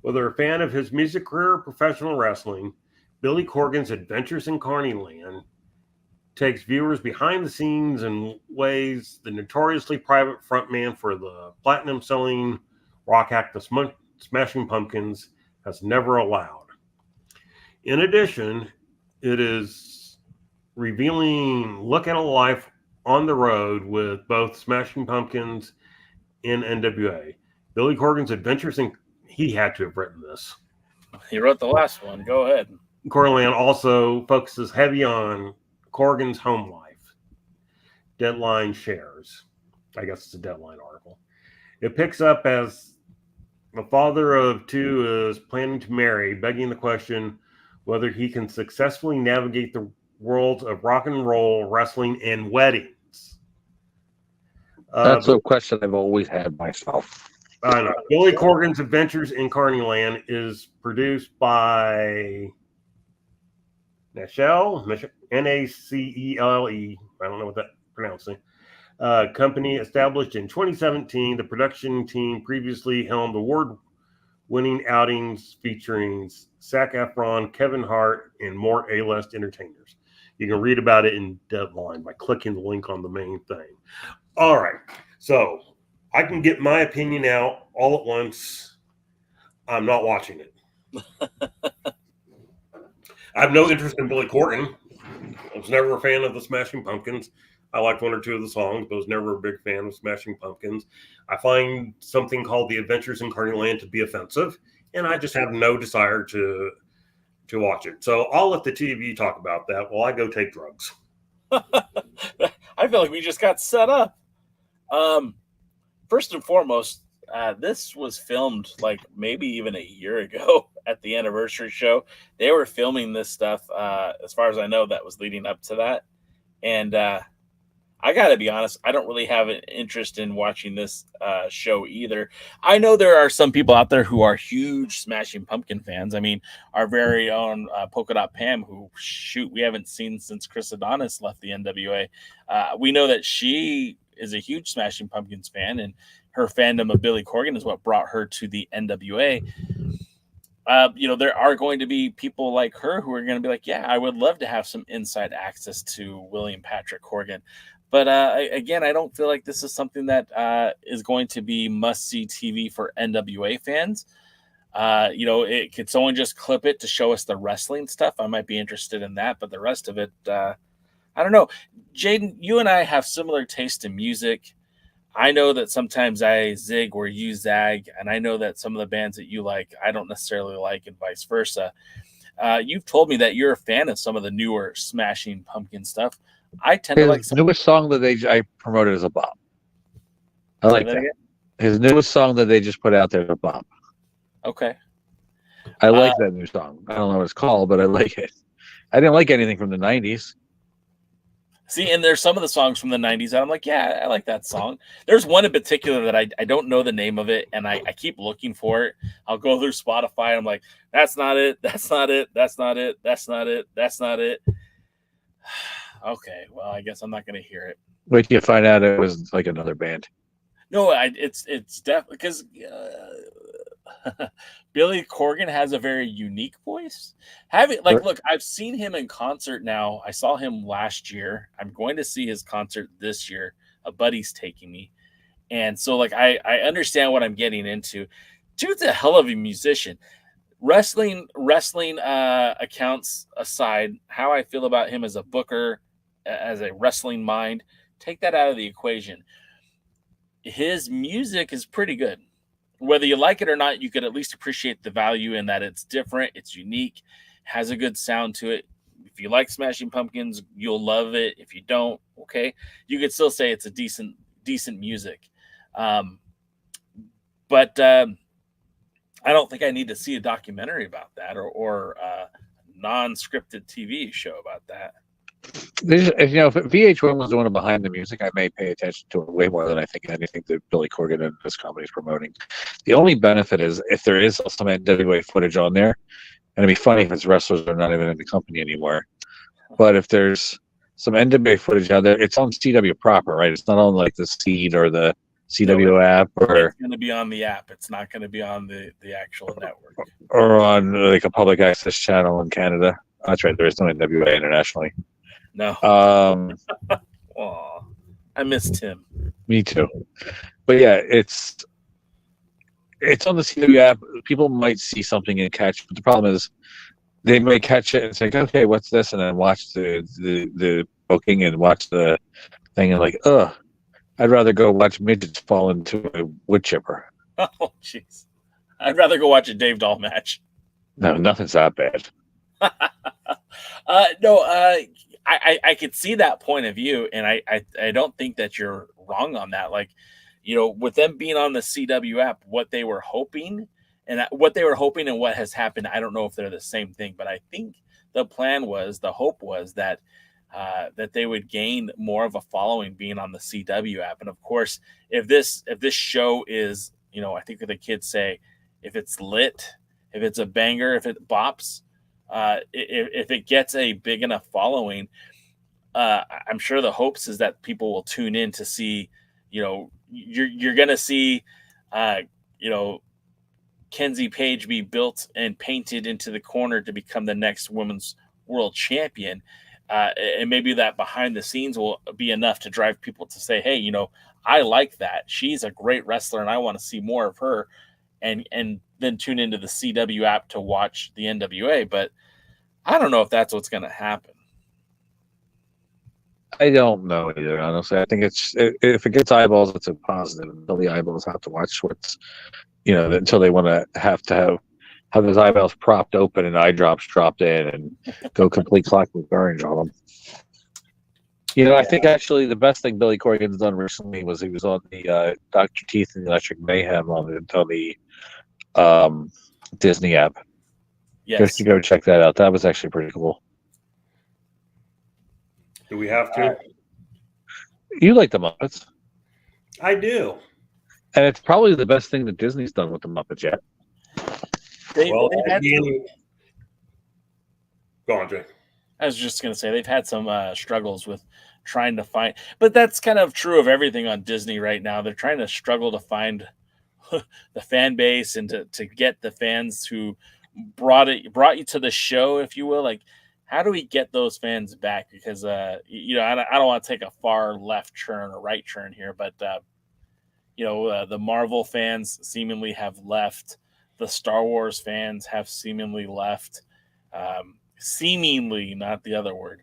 Whether a fan of his music career or professional wrestling, Billy Corgan's Adventures in Carneyland takes viewers behind the scenes in ways the notoriously private frontman for the platinum-selling rock act the Smashing Pumpkins has never allowed. In addition, it is revealing look at a life on the road with both Smashing Pumpkins and NWA. Billy Corgan's Adventures in he had to have written this. He wrote the last one. Go ahead. Cornland also focuses heavy on Corgan's home life. Deadline shares. I guess it's a Deadline article. It picks up as the father of two is planning to marry, begging the question whether he can successfully navigate the world of rock and roll, wrestling, and weddings. That's a question I've always had myself. I know. Billy Corgan's Adventures in Carneyland is produced by Nacelle, Nacelle. I don't know what that pronouncing. Company established in 2017. The production team previously helmed award-winning outings featuring Zac Efron, Kevin Hart, and more A-list entertainers. You can read about it in Deadline by clicking the link on the main thing. All right, so I can get my opinion out all at once. I'm not watching it. I have no interest in Billy Corgan. I was never a fan of the Smashing Pumpkins. I liked one or two of the songs, but was never a big fan of Smashing Pumpkins. I find something called The Adventures in Carneyland to be offensive, and I just have no desire to watch it. So I'll let the two of you talk about that while I go take drugs. I feel like we just got set up. First and foremost, this was filmed like maybe even a year ago at the anniversary show. They were filming this stuff, as far as I know, that was leading up to that. And I got to be honest, I don't really have an interest in watching this show either. I know there are some people out there who are huge Smashing Pumpkin fans. I mean, our very own Polka Dot Pam, who, shoot, we haven't seen since Chris Adonis left the NWA. We know that she is a huge Smashing Pumpkins fan, and her fandom of Billy Corgan is what brought her to the NWA. There are going to be people like her who are going to be like, yeah, I would love to have some inside access to William Patrick Corgan. But again, I don't feel like this is something that is going to be must-see TV for NWA fans. Could someone just clip it to show us the wrestling stuff? I might be interested in that, but the rest of it, I don't know. Jaden, you and I have similar taste in music. I know that sometimes I zig where you zag, and I know that some of the bands that you like, I don't necessarily like, and vice versa. You've told me that you're a fan of some of the newer Smashing Pumpkin stuff. I tend to like his newest song that I promoted as a bop. I like that. His newest song that they just put out there is a bop. Okay. I like that new song. I don't know what it's called, but I like it. I didn't like anything from the 90s. See, and there's some of the songs from the 90s that I'm like, yeah, I like that song. There's one in particular that I don't know the name of it, and I keep looking for it. I'll go through Spotify, and I'm like, that's not it, that's not it, that's not it, that's not it, that's not it. Okay, well, I guess I'm not going to hear it. Wait till you find out it was like another band. No, it's definitely because Billy Corgan has a very unique voice. Look, I've seen him in concert now. I saw him last year. I'm going to see his concert this year. A buddy's taking me. And so, I understand what I'm getting into. Dude's a hell of a musician. Wrestling accounts aside, how I feel about him as a booker, as a wrestling mind, take that out of the equation. His music is pretty good. Whether you like it or not, you could at least appreciate the value in that it's different, it's unique, has a good sound to it. If you like Smashing Pumpkins, you'll love it. If you don't, okay, you could still say it's a decent music. But I don't think I need to see a documentary about that or a non-scripted TV show about that. If VH1 was the one behind the music, I may pay attention to it way more than I think anything that Billy Corgan and his company is promoting. The only benefit is if there is some NWA footage on there, and it'd be funny if it's wrestlers that are not even in the company anymore. But if there's some NWA footage out there, it's on CW proper, right? It's not on like the Seed or the CW app, or it's going to be on the app. It's not going to be on the actual network, or on like a public access channel in Canada. That's right. There is no NWA internationally. No. Aw, I missed him. Me too. But yeah, it's on the CW app. People might see something and catch, but the problem is they may catch it and say, "Okay, what's this?" and then watch the booking and watch the thing and like, I'd rather go watch midgets fall into a wood chipper. Oh, jeez. I'd rather go watch a Dave Dahl match. No, nothing's that bad. I could see that point of view, and I don't think that you're wrong on that. Like, with them being on the CW app, what they were hoping and what has happened, I don't know if they're the same thing, but I think the hope was that that they would gain more of a following being on the CW app. And of course, if this show is, I think the kids say, if it's lit, if it's a banger, if it bops, if it gets a big enough following, I'm sure the hopes is that people will tune in to see, you're going to see, Kenzie Page be built and painted into the corner to become the next women's world champion. And maybe that behind the scenes will be enough to drive people to say, hey, I like that. She's a great wrestler and I want to see more of her, and then tune into the CW app to watch the NWA. But I don't know if that's what's going to happen. I don't know either, honestly. I think if it gets eyeballs, it's a positive. Until the eyeballs have to watch what's, until they want to have those eyeballs propped open and eye drops dropped in and go complete Clockwork Orange on them. I think actually the best thing Billy Corgan's done recently was he was on the Dr. Teeth and the Electric Mayhem on the Disney app. Yes. Just to go check that out. That was actually pretty cool. Do we have to? You like the Muppets. I do. And it's probably the best thing that Disney's done with the Muppets yet. Go on, Jay. I was just going to say they've had some struggles with trying to find, but that's kind of true of everything on Disney right now. They're trying to struggle to find the fan base and to get the fans who brought you to the show, if you will. Like, how do we get those fans back? Because I don't want to take a far left turn or right turn here, but the Marvel fans seemingly have left. The Star Wars fans have seemingly left. Seemingly, not the other word.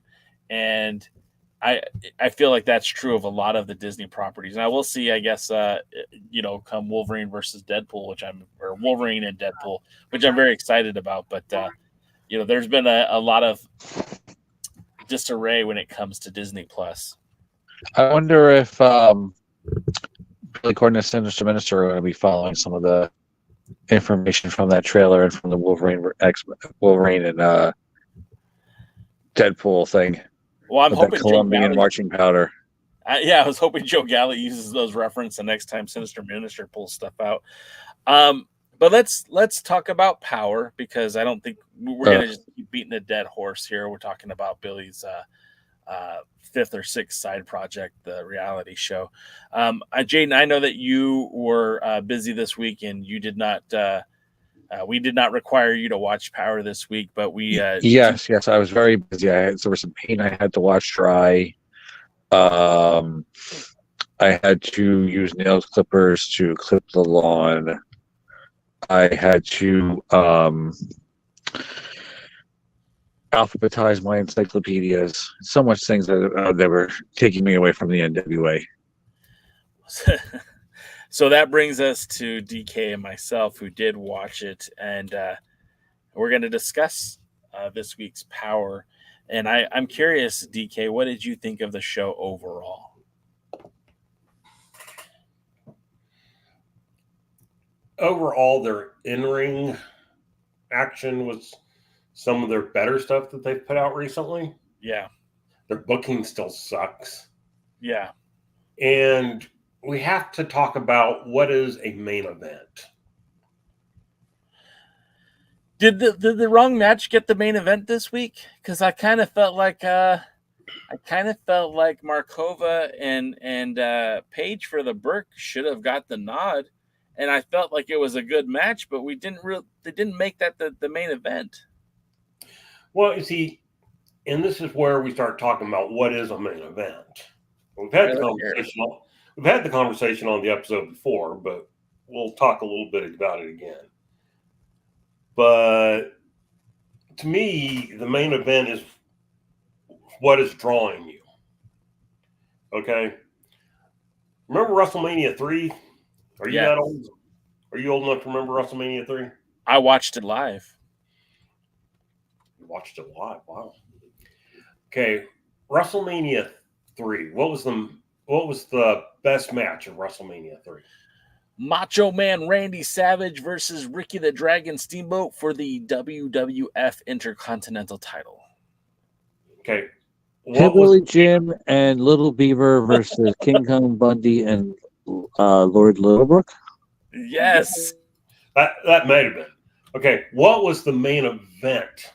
And I feel like that's true of a lot of the Disney properties. And I will see, I guess, come Wolverine versus Deadpool, or Wolverine and Deadpool, which I'm very excited about. But, there's been a lot of disarray when it comes to Disney Plus. I wonder if Billy Corgan and Sinister Minister are going to be following some of the information from that trailer and from the Wolverine and Deadpool thing. Well, I'm hoping Colombian marching powder. I was hoping Joe Galli uses those references the next time Sinister Minister pulls stuff out. But let's talk about Power, because I don't think we're going to just keep beating a dead horse here. We're talking about Billy's fifth or sixth side project, the reality show. Jaden, I know that you were busy this week and you did not. We did not require you to watch Power this week, but we. Yes, I was very busy. There was some paint I had to wash dry. I had to use nail clippers to clip the lawn. I had to alphabetize my encyclopedias. So much things that were taking me away from the NWA. So that brings us to DK and myself, who did watch it, and we're going to discuss this week's Power. And I'm curious, DK, what did you think of the show overall? Overall, their in-ring action was some of their better stuff that they've put out recently. Yeah. Their booking still sucks. Yeah. And we have to talk about what is a main event. Did the wrong match get the main event this week? Because I kind of felt like Markova and Page for the Burke should have got the nod, and I felt like it was a good match, but they didn't make that the main event. Well, you see, and this is where we start talking about what is a main event. We've had the conversation on the episode before, but we'll talk a little bit about it again. But to me, the main event is what is drawing you. Okay? Remember WrestleMania 3? Are you that old? Are you old enough to remember WrestleMania 3? I watched it live. You watched it live. Wow. Okay, WrestleMania 3. What was the best match of WrestleMania 3? Macho Man Randy Savage versus Ricky the Dragon Steamboat for the WWF Intercontinental title. Okay. Hillbilly Jim and Little Beaver versus King Kong Bundy and Lord Littlebrook. Yes. That might have been. Okay, what was the main event?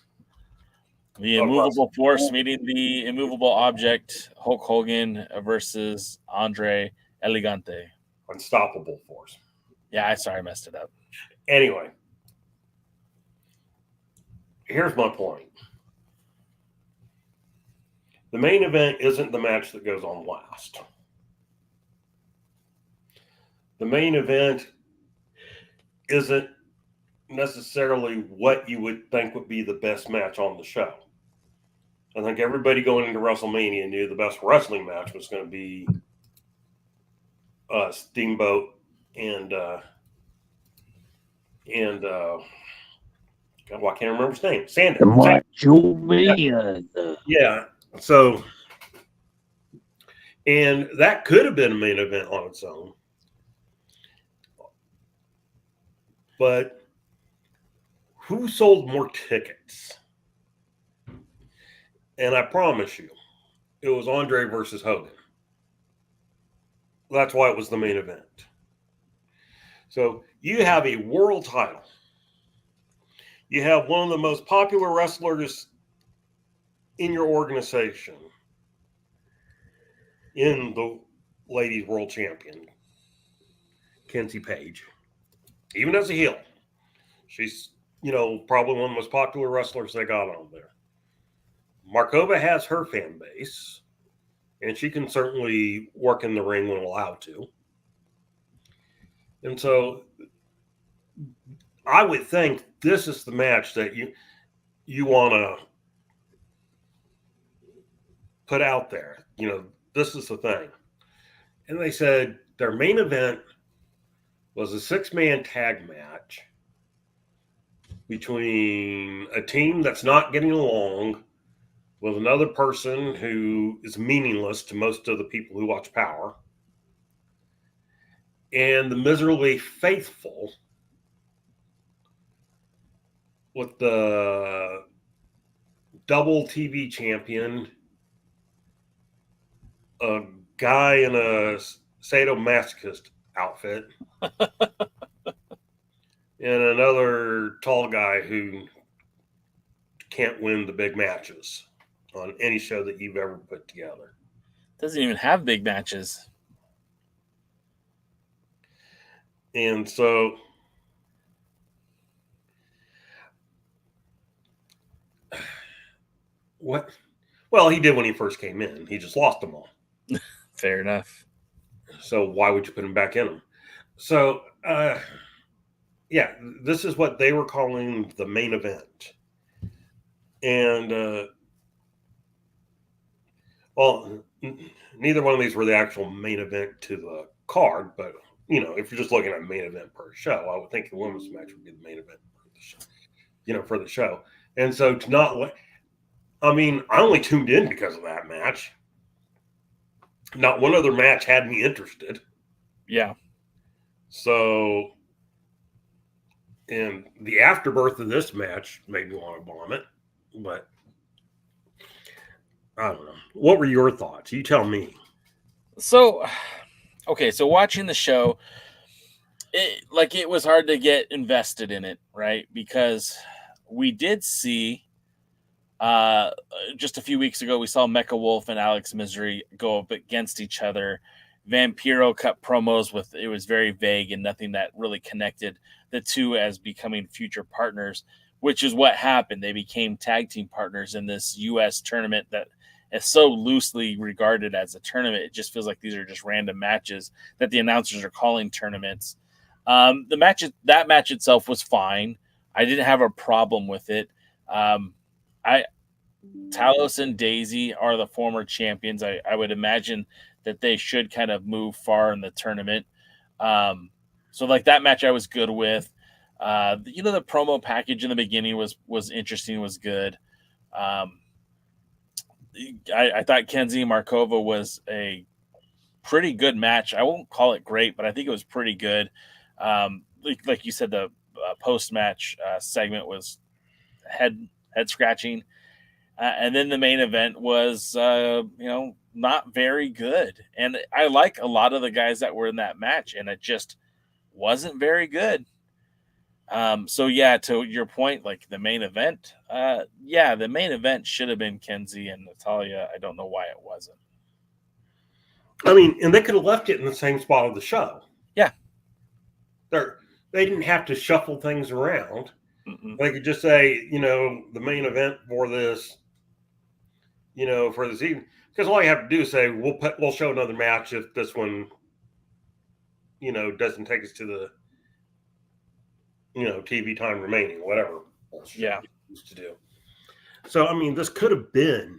The immovable force meeting the immovable object, Hulk Hogan versus Andre Elegante. Unstoppable force. Yeah, I messed it up. Anyway, here's my point. The main event isn't the match that goes on last. The main event isn't necessarily what you would think would be the best match on the show. I think everybody going into WrestleMania knew the best wrestling match was going to be Steamboat and God, well, I can't remember his name. Sandy. Macho Man. Yeah. So, and that could have been a main event on its own. But who sold more tickets? And I promise you, it was Andre versus Hogan. That's why it was the main event. So you have a world title. You have one of the most popular wrestlers in your organization in the ladies world champion, Kenzie Page. Even as a heel, she's, probably one of the most popular wrestlers they got on there. Markova has her fan base, and she can certainly work in the ring when allowed to. And so I would think this is the match that you want to put out there. This is the thing. And they said their main event was a 6-man tag match between a team that's not getting along with another person who is meaningless to most of the people who watch Power, and the Miserably Faithful with the double TV champion, a guy in a sadomasochist outfit, and another tall guy who can't win the big matches on any show that you've ever put together. Doesn't even have big matches. And so what? Well, he did when he first came in. He just lost them all. Fair enough. So why would you put him back in them? So, yeah, this is what they were calling the main event. And, well, neither one of these were the actual main event to the card, but, if you're just looking at main event per show, I would think the women's match would be the main event for the show, for the show. And so to not, I only tuned in because of that match. Not one other match had me interested. Yeah. So, and the afterbirth of this match made me want to bomb it, but I don't know. What were your thoughts? You tell me. So, okay, so watching the show, it was hard to get invested in it, right? Because we did see just a few weeks ago, we saw Mecha Wolf and Alex Misery go up against each other. Vampiro cut promos it was very vague and nothing that really connected the two as becoming future partners, which is what happened. They became tag team partners in this U.S. tournament that is so loosely regarded as a tournament. It just feels like these are just random matches that the announcers are calling tournaments. That match itself was fine. I didn't have a problem with it. Talos and Daisy are the former champions. I would imagine that they should kind of move far in the tournament. So like that match I was good with. The promo package in the beginning was interesting, was good. I thought Kenzie Markova was a pretty good match. I won't call it great, but I think it was pretty good. Like you said, the post-match segment was head scratching. And then the main event was, not very good. And I like a lot of the guys that were in that match, and it just wasn't very good. So yeah, to your point, like the main event, the main event should have been Kenzie and Natalya. I don't know why it wasn't. I mean, and they could have left it in the same spot of the show. Yeah. They didn't have to shuffle things around. Mm-mm. They could just say, the main event for this, for this evening. Because all you have to do is say, we'll show another match if this one, doesn't take us to the, TV time remaining, whatever. Yeah. Used to do. So, I mean, this could have been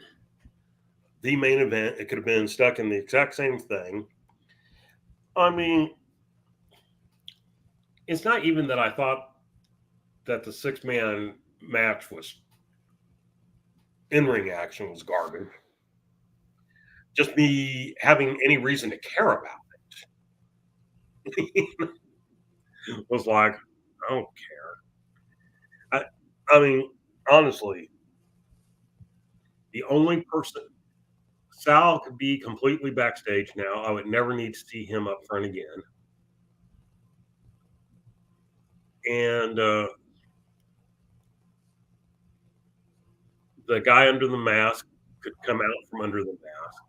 the main event. It could have been stuck in the exact same thing. I mean, it's not even that I thought that the 6-man match was in-ring action was garbage. Just me having any reason to care about it was like, I don't care. I mean, honestly, the only person Sal could be completely backstage now. I would never need to see him up front again. And the guy under the mask could come out from under the mask,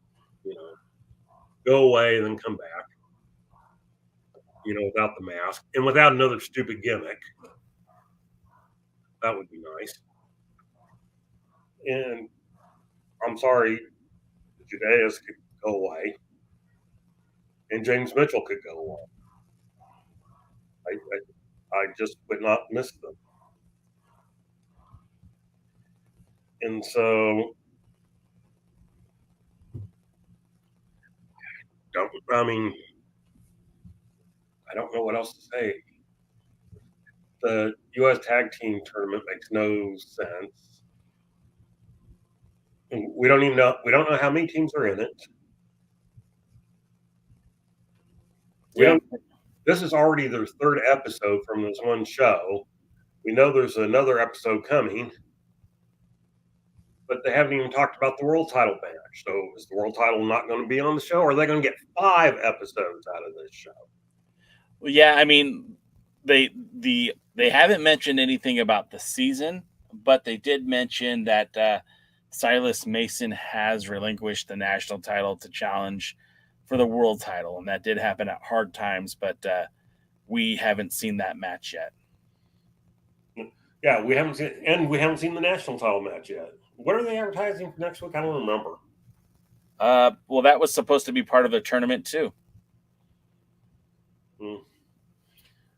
go away and then come back, without the mask and without another stupid gimmick. That would be nice. And I'm sorry, Judeus could go away, and James Mitchell could go away. I just would not miss them. And so, I don't know what else to say. The U.S. Tag Team Tournament makes no sense. We don't even know. We don't know how many teams are in it. This is already their third episode from this one show. We know there's another episode coming, but they haven't even talked about the world title match. So is the world title not going to be on the show, or are they going to get 5 episodes out of this show? Well, yeah, I mean, they haven't mentioned anything about the season, but they did mention that Silas Mason has relinquished the national title to challenge for the world title, and that did happen at Hard Times, but we haven't seen that match yet. Yeah, we haven't seen the national title match yet. What are they advertising for next week? I don't remember. Well, that was supposed to be part of the tournament too.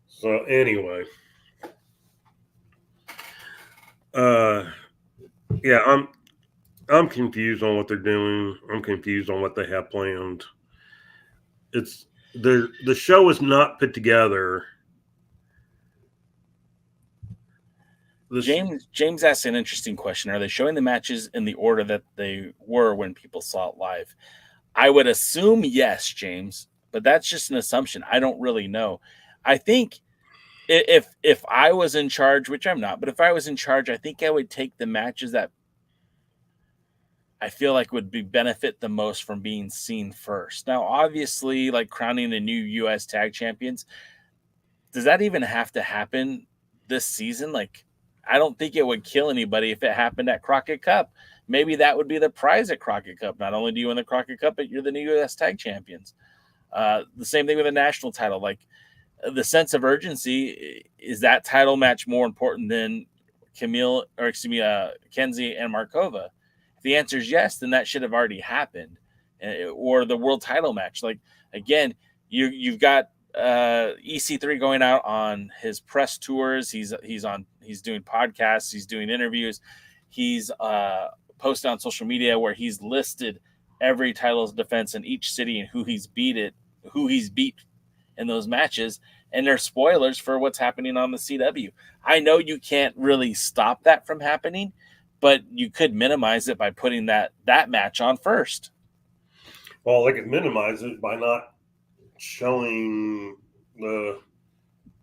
So anyway, yeah, I'm confused on what they're doing. I'm confused on what they have planned. The show is not put together. James asked an interesting question. Are they showing the matches in the order that they were when people saw it live? I would assume yes, James, but that's just an assumption. I don't really know. I think if I was in charge, which I'm not, but if I was in charge, I think I would take the matches that I feel like would benefit the most from being seen first. Now, obviously, like crowning the new U.S. Tag Champions, does that even have to happen this season? Like, I don't think it would kill anybody if it happened at Crockett Cup. Maybe that would be the prize at Crockett Cup. Not only do you win the Crockett Cup, but you're the new U.S. Tag Champions. The same thing with the national title. Like, the sense of urgency, is that title match more important than Kenzie and Markova? If the answer is yes, then that should have already happened. Or the world title match. Like, again, you've got EC3 going out on his press tours. He's doing podcasts. He's doing interviews. He's posted on social media where he's listed every title defense in each city and who he's beat in those matches. and they're spoilers for what's happening on the CW. I know you can't really stop that from happening, but you could minimize it by putting that match on first. Well, they could minimize it by not showing the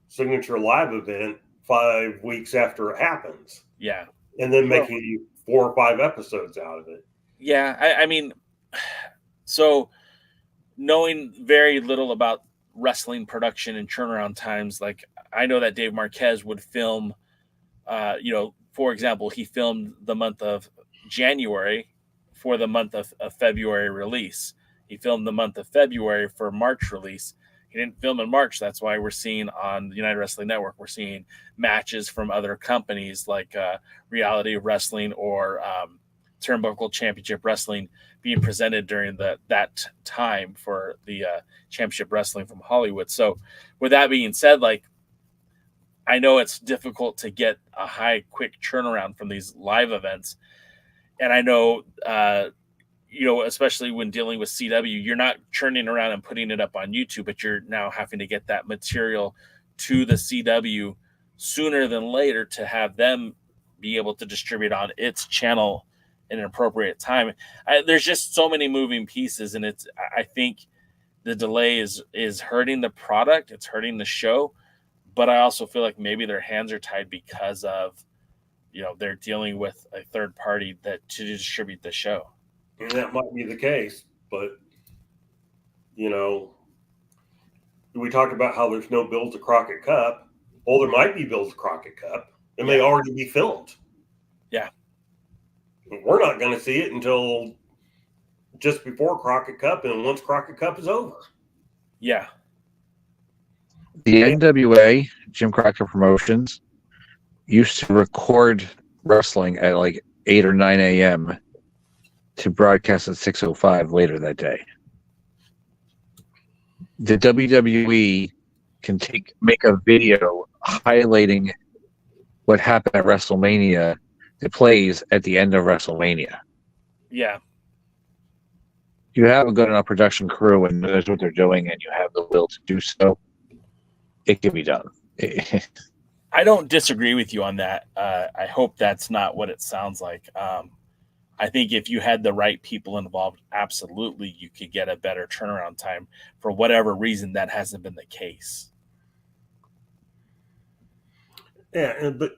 signature live event 5 weeks after it happens. Yeah. And then making 4 or 5 episodes out of it. Yeah. I mean, so knowing very little about wrestling production and turnaround times, like I know that Dave Marquez would film, for example, he filmed the month of January for the month of February release. He filmed the month of February for March release. He didn't film in March. That's why we're seeing on the United Wrestling Network, we're seeing matches from other companies like Reality of Wrestling or Turnbuckle Championship Wrestling being presented during that time for the Championship Wrestling from Hollywood. So with that being said, like, I know it's difficult to get a high, quick turnaround from these live events. And I know, especially when dealing with CW, you're not churning around and putting it up on YouTube, but you're now having to get that material to the CW sooner than later to have them be able to distribute on its channel in an appropriate time. There's just so many moving pieces, and I think the delay is hurting the product. It's hurting the show, but I also feel like maybe their hands are tied because of, they're dealing with a third party to distribute the show. And that might be the case, but, we talked about how there's no build to Crockett Cup. Well, there might be build to Crockett Cup. It may already be filmed. Yeah. We're not going to see it until just before Crockett Cup and once Crockett Cup is over. Yeah. The NWA, Jim Crockett Promotions, used to record wrestling at like 8 or 9 a.m. to broadcast at 6:05 later that day. The WWE can make a video highlighting what happened at WrestleMania that plays at the end of WrestleMania. Yeah. You have a good enough production crew and knows what they're doing, and you have the will to do so, it can be done. I don't disagree with you on that. I hope that's not what it sounds like. I think if you had the right people involved, absolutely, you could get a better turnaround time. For whatever reason, that hasn't been the case. Yeah, but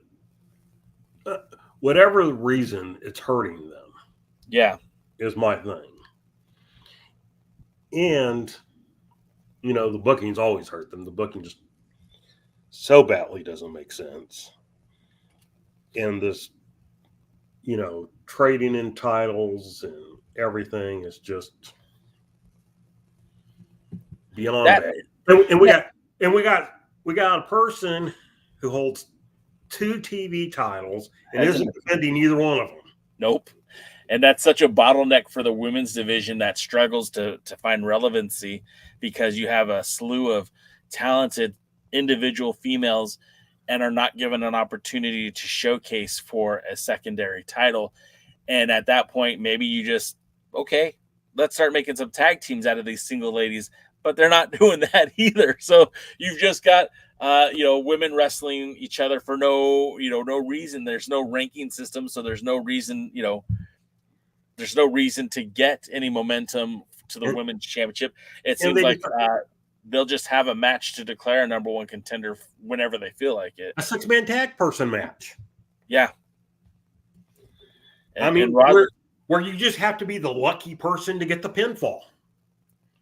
whatever the reason, it's hurting them. Yeah. Is my thing. And, the bookings always hurt them. The booking just so badly doesn't make sense. And this, trading in titles and everything is just beyond that. And we got a person who holds 2 TV titles and isn't defending either one of them. Nope. And that's such a bottleneck for the women's division that struggles to find relevancy, because you have a slew of talented individual females and are not given an opportunity to showcase for a secondary title. And at that point, maybe you just, okay, let's start making some tag teams out of these single ladies, but they're not doing that either. So you've just got, women wrestling each other for no reason. There's no ranking system. So there's no reason, there's no reason to get any momentum to the women's championship. It seems like they'll just have a match to declare a number one contender whenever they feel like it. A 6-man tag person match. Yeah. Where you just have to be the lucky person to get the pinfall.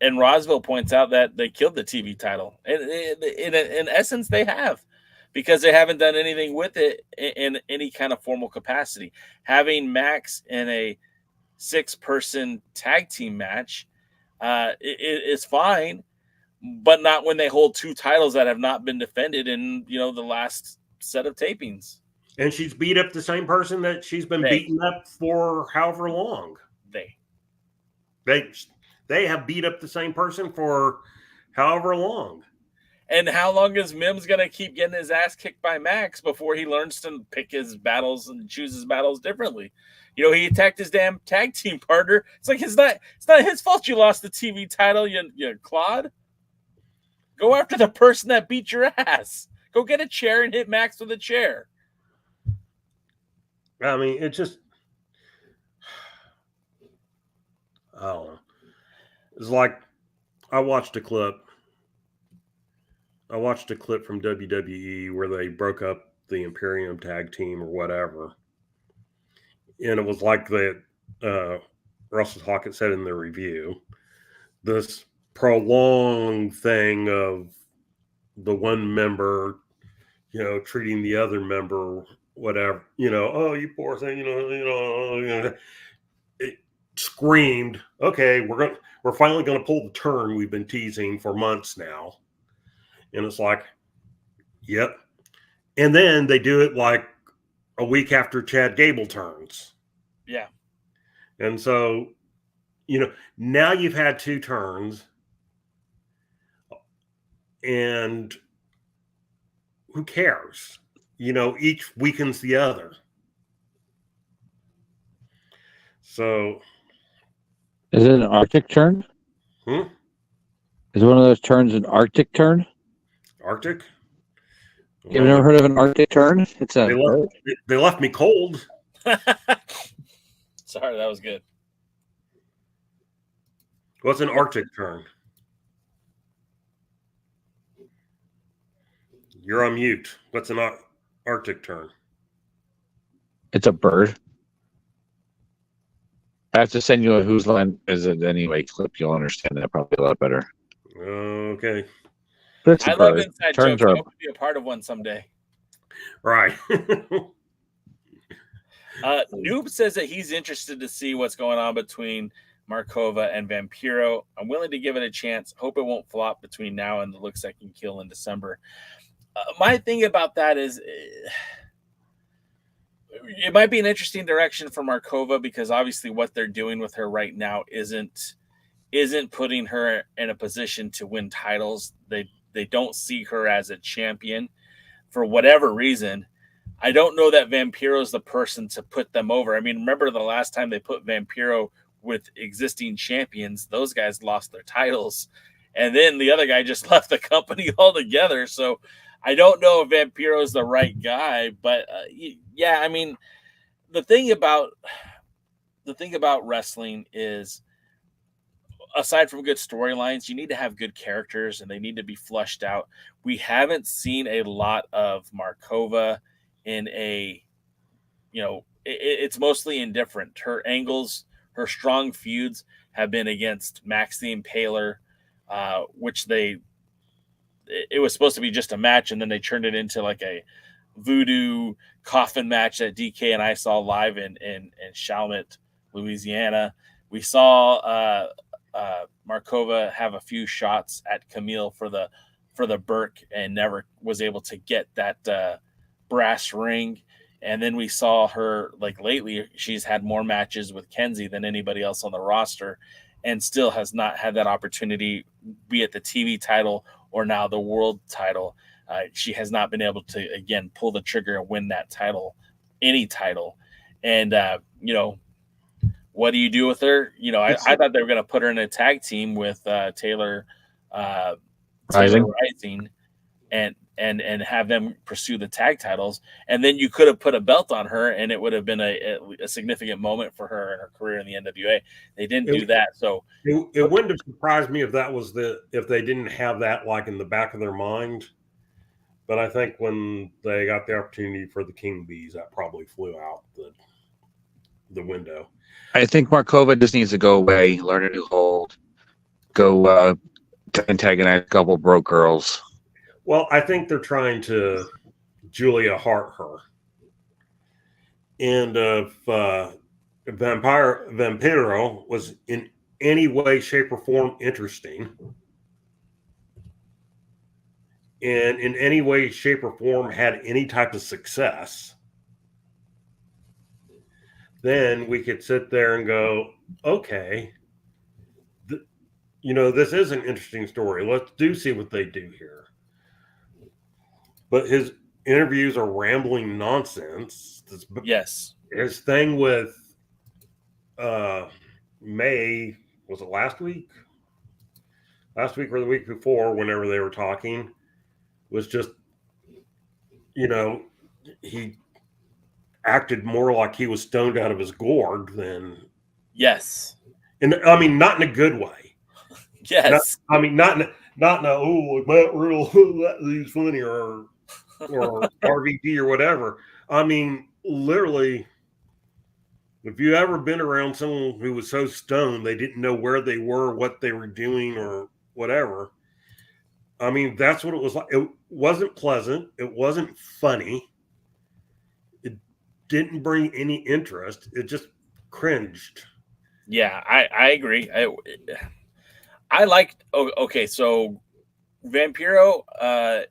And Roswell points out that they killed the TV title. In essence, they have, because they haven't done anything with it in any kind of formal capacity. Having Max in a 6-person tag team match is fine, but not when they hold 2 titles that have not been defended in the last set of tapings. And she's beat up the same person that she's been beating up for however long. They have beat up the same person for however long. And how long is Mims going to keep getting his ass kicked by Max before he learns to pick his battles and choose his battles differently? He attacked his damn tag team partner. It's like, it's not his fault you lost the TV title, you clod. Go after the person that beat your ass. Go get a chair and hit Max with a chair. I mean, it just, I don't know. It's like I watched a clip from WWE where they broke up the Imperium tag team or whatever. And it was like that Russell Hawkins said in the review, this prolonged thing of the one member, treating the other member, whatever, oh, you poor thing, it screamed, okay, we're finally going to pull the turn we've been teasing for months now. And it's like, yep. And then they do it like a week after Chad Gable turns. Yeah. And so, now you've had 2 turns, and who cares? Each weakens the other. So, is it an Arctic turn? Is it one of those turns an Arctic turn? Arctic? You've never heard of an Arctic turn? It's a they left me cold. Sorry, that was good. What's an Arctic turn? You're on mute. What's an Arctic turn? It's a bird. I have to send you a Whose Line Is It Anyway clip. You'll understand that probably a lot better. Okay. I love inside jokes. I hope to be a part of one someday. Right. Noob says that he's interested to see what's going on between Markova and Vampiro. I'm willing to give it a chance. Hope it won't flop between now and the Looks That Can Kill in December. My thing about that is it might be an interesting direction for Markova because obviously what they're doing with her right now isn't putting her in a position to win titles. They don't see her as a champion for whatever reason. I don't know that Vampiro is the person to put them over. I mean, remember the last time they put Vampiro with existing champions, those guys lost their titles. And then the other guy just left the company altogether. So I don't know if Vampiro is the right guy. But, yeah, I mean, the thing about wrestling is, aside from good storylines, you need to have good characters and they need to be flushed out. We haven't seen a lot of Markova in it's mostly indifferent. Her angles, her strong feuds have been against Max the Impaler, which it was supposed to be just a match, and then they turned it into like a voodoo coffin match that DK and I saw live in Chalmette, Louisiana. We saw Markova have a few shots at Camille for the Burke and never was able to get that brass ring. And then we saw her, like lately, she's had more matches with Kenzie than anybody else on the roster and still has not had that opportunity, be it the TV title or now the world title. She has not been able to, again, pull the trigger and win that title, any title. And, what do you do with her? I thought they were going to put her in a tag team with Taylor Rising and have them pursue the tag titles. And then you could have put a belt on her and it would have been a significant moment for her in her career in the NWA. They didn't do that. So it wouldn't have surprised me if they didn't have that like in the back of their mind. But I think when they got the opportunity for the King Bees, that probably flew out the window. I think Markova just needs to go away, learn a new hold, go antagonize a couple broke girls. Well, I think they're trying to Julia Hart her. And if Vampiro was in any way, shape, or form interesting, and in any way, shape, or form had any type of success, then we could sit there and go, okay, this is an interesting story. Let's see what they do here. But his interviews are rambling nonsense. Yes. His thing with May, was it last week? last week or the week before, whenever they were talking, was just, he acted more like he was stoned out of his gourd than. Yes. And I mean, not in a good way. Yes. Not in a Matt Riddle, he's funny, or RVD or whatever. I mean, literally, if you ever been around someone who was so stoned they didn't know where they were, what they were doing, or whatever, I mean, that's what it was like. It wasn't pleasant. It wasn't funny. It didn't bring any interest. It just cringed. Yeah, I agree. I liked. Okay, so Vampiro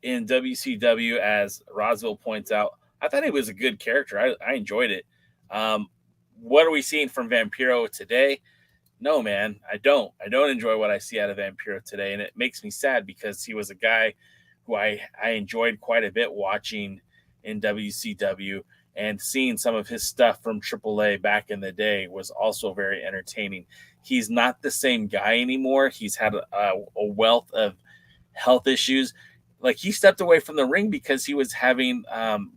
in WCW, as Roswell points out, I thought he was a good character. I enjoyed it. What are we seeing from Vampiro today? No, man, I don't. I don't enjoy what I see out of Vampiro today, and it makes me sad because he was a guy who I enjoyed quite a bit watching in WCW, and seeing some of his stuff from AAA back in the day was also very entertaining. He's not the same guy anymore. He's had a wealth of health issues. Like, he stepped away from the ring because he was having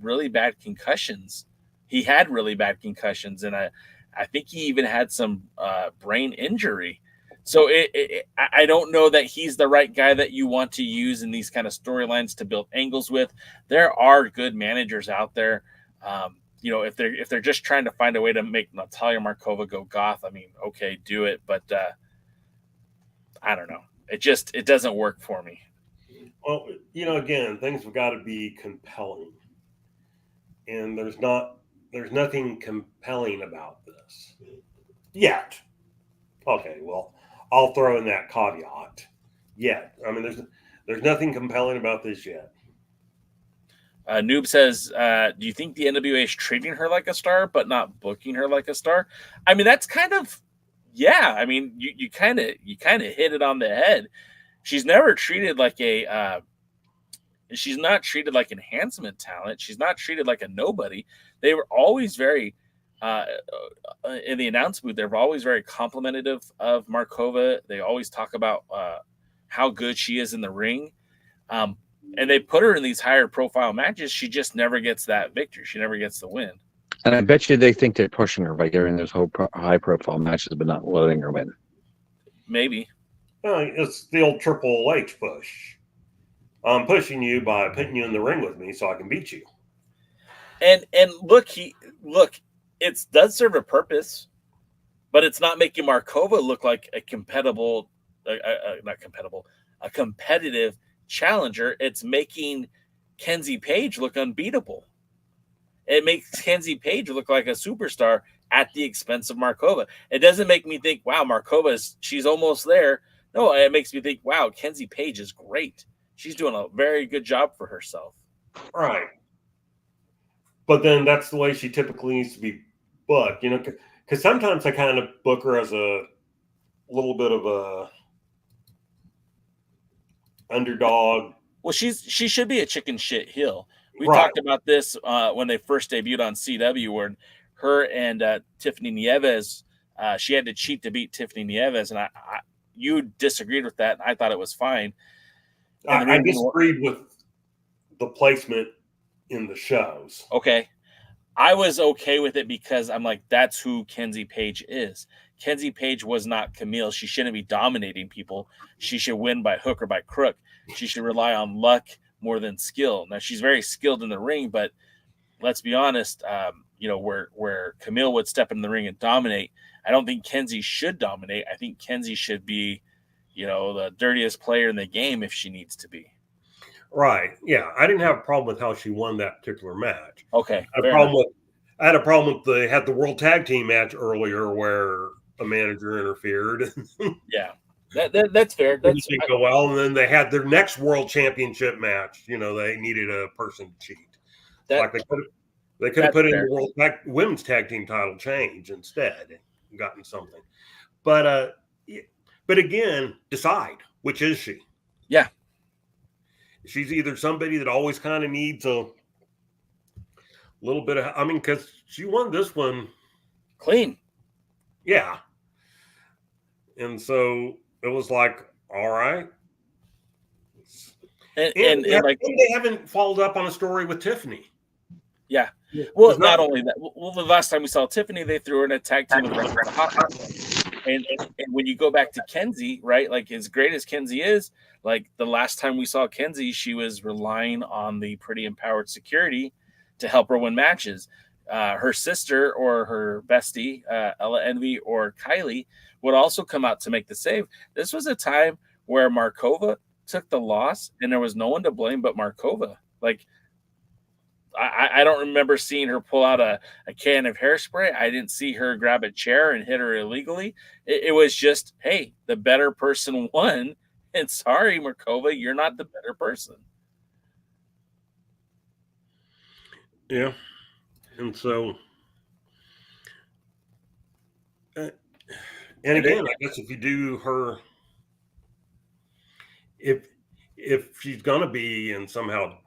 really bad concussions. He had really bad concussions, and I think he even had some brain injury. So I don't know that he's the right guy that you want to use in these kind of storylines to build angles with. There are good managers out there. If they're just trying to find a way to make Natalia Markova go goth, I mean, okay, do it. But I don't know. It doesn't work for me. Well, again, things have got to be compelling, and there's nothing compelling about this yet. Okay, well, I'll throw in that caveat. Yet, I mean, there's nothing compelling about this yet. Noob says, do you think the NWA is treating her like a star, but not booking her like a star? I mean, that's kind of, yeah. I mean, you kind of hit it on the head. She's never treated like she's not treated like enhancement talent. She's not treated like a nobody. They were always very, in the announce booth, they were always very complimentary of Markova. They always talk about how good she is in the ring. And they put her in these higher profile matches. She just never gets that victory. She never gets the win. And I bet you they think they're pushing her by giving those high profile matches, but not letting her win. Maybe. It's the old Triple H push. I'm pushing you by putting you in the ring with me so I can beat you. And look, it does serve a purpose, but it's not making Markova look like a competitive challenger. It's making Kenzie Page look unbeatable. It makes Kenzie Page look like a superstar at the expense of Markova. It doesn't make me think, wow, she's almost there. No, it makes me think, wow, Kenzie Page is great. She's doing a very good job for herself. Right. But then that's the way she typically needs to be booked, because sometimes I kind of book her as a little bit of a underdog. Well, she should be a chicken shit heel. We Right. talked about this when they first debuted on CW, where her and Tiffany Nieves, she had to cheat to beat Tiffany Nieves, and you disagreed with that. And I thought it was fine. I disagreed with the placement in the shows. Okay. I was okay with it because I'm like, that's who Kenzie Page is. Kenzie Page was not Camille. She shouldn't be dominating people. She should win by hook or by crook. She should rely on luck more than skill. Now, she's very skilled in the ring, but let's be honest, where Camille would step in the ring and dominate, I don't think Kenzie should dominate. I think Kenzie should be, the dirtiest player in the game if she needs to be. Right. Yeah. I didn't have a problem with how she won that particular match. Okay. I had a problem with they had the World Tag Team match earlier where a manager interfered. Yeah. That's fair. That's didn't go well. And then they had their next World Championship match. They needed a person to cheat. They could have put in the World Women's Tag Team title change instead and gotten something. But again, decide, which is she? Yeah. She's either somebody that always kind of needs a little bit of, because she won this one clean. Yeah. And so it was like, all right, And like they haven't followed up on a story with Tiffany. Yeah. Well, not only that. Well, the last time we saw Tiffany, they threw her in a tag team with Red Hot. And when you go back to Kenzie, right? Like, as great as Kenzie is, like the last time we saw Kenzie, she was relying on the Pretty Empowered security to help her win matches. Her sister or her bestie, Ella Envy or Kylie, would also come out to make the save. This was a time where Markova took the loss, and there was no one to blame but Markova. Like, I don't remember seeing her pull out a can of hairspray. I didn't see her grab a chair and hit her illegally. It was just, hey, the better person won. And sorry, Markova, you're not the better person. Yeah. And so, and again, I guess if you do her, if she's going to be in somehow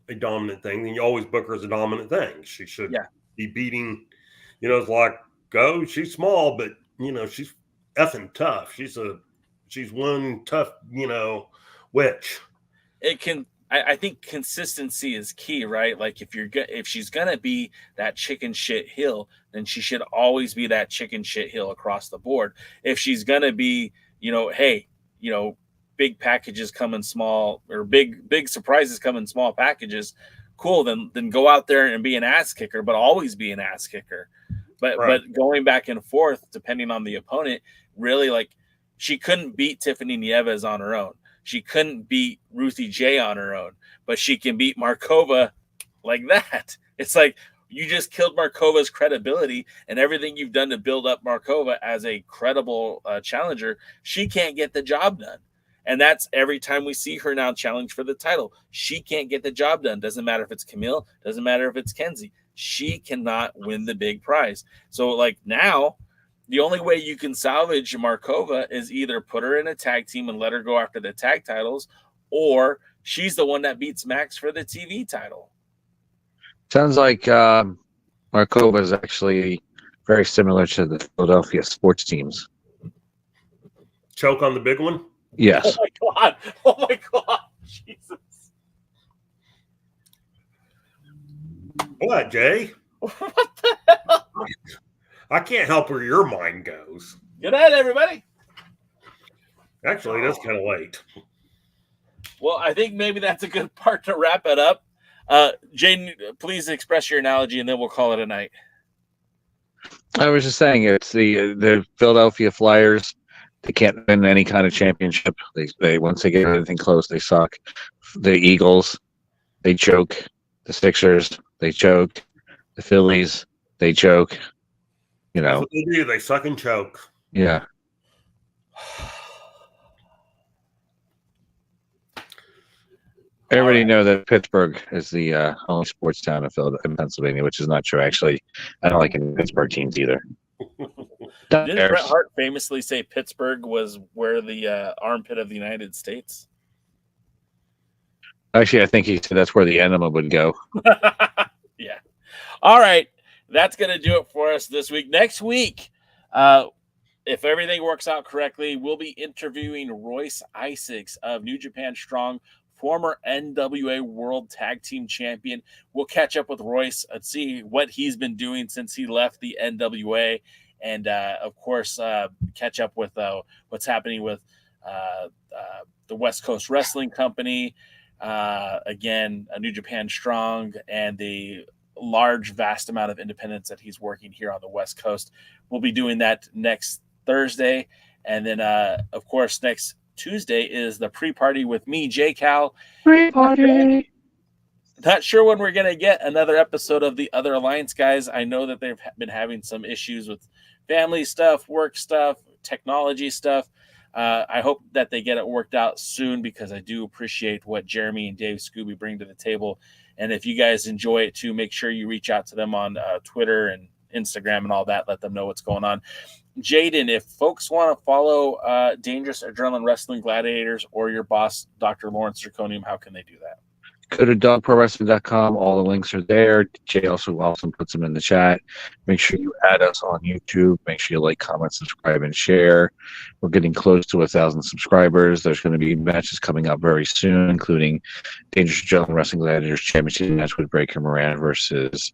a dominant thing, then you always book her as a dominant thing. She should be beating, it's like, she's small, but she's effing tough. She's one tough, witch. I think consistency is key, right? Like, if she's gonna be that chicken shit heel, then she should always be that chicken shit heel across the board. If she's gonna be, big packages come in small, or big surprises come in small packages, cool, then go out there and be an ass kicker, but always be an ass kicker. But going back and forth depending on the opponent, really, like, she couldn't beat Tiffany Nieves on her own. She couldn't beat Ruthie J on her own, but she can beat Markova like that. It's like, you just killed Markova's credibility, and everything you've done to build up Markova as a credible challenger. She can't get the job done. And that's every time we see her now challenge for the title. She can't get the job done. Doesn't matter if it's Camille. Doesn't matter if it's Kenzie. She cannot win the big prize. So, like, now, the only way you can salvage Markova is either put her in a tag team and let her go after the tag titles, or she's the one that beats Max for the TV title. Sounds like Markova is actually very similar to the Philadelphia sports teams. Choke on the big one? Yes. Oh my God. Jesus. What, Jay? What the hell? I can't help where your mind goes. Good night, everybody. Actually, that's kind of late. Well, I think maybe that's a good part to wrap it up. Jaden, please express your analogy, and then we'll call it a night. I was just saying, it's the Philadelphia Flyers. They can't win any kind of championship. They once they get anything close, they suck. The Eagles, they choke. The Sixers, they choked. The Phillies, they choke. That's what they do. They suck and choke. Yeah. Everybody know that Pittsburgh is the only sports town in Pennsylvania, which is not true. Actually, I don't like any Pittsburgh teams either. Didn't Bret Hart famously say Pittsburgh was where the armpit of the United States? Actually, I think he said that's where the enema would go. Yeah. All right. That's going to do it for us this week. Next week, if everything works out correctly, we'll be interviewing Royce Isaacs of New Japan Strong, former NWA World Tag Team Champion. We'll catch up with Royce and see what he's been doing since he left the NWA. And, of course, catch up with what's happening with the West Coast Wrestling Company. Again, New Japan Strong, and the vast amount of independence that he's working here on the West Coast. We'll be doing that next Thursday. And then, of course, next Tuesday is the pre-party with me, J. Cal. Pre-party. Not sure when we're going to get another episode of the Other Alliance guys. I know that they've been having some issues with family stuff, work stuff, technology stuff. I hope that they get it worked out soon, because I do appreciate what Jeremy and Dave Scooby bring to the table. And if you guys enjoy it too, make sure you reach out to them on Twitter and Instagram and all that. Let them know what's going on. Jaden, if folks want to follow Dangerous Adrenaline Wrestling Gladiators or your boss, Dr. Lawrence Zirconium, how can they do that? go to dogprowrestling.com. All the links are there. Jay also puts them in the chat. Make sure you add us on YouTube. Make sure you like, comment, subscribe, and share. We're getting close to 1,000 subscribers. There's going to be matches coming up very soon, including Dangerous Gentleman Wrestling Gladiators Championship match with Breaker Moran versus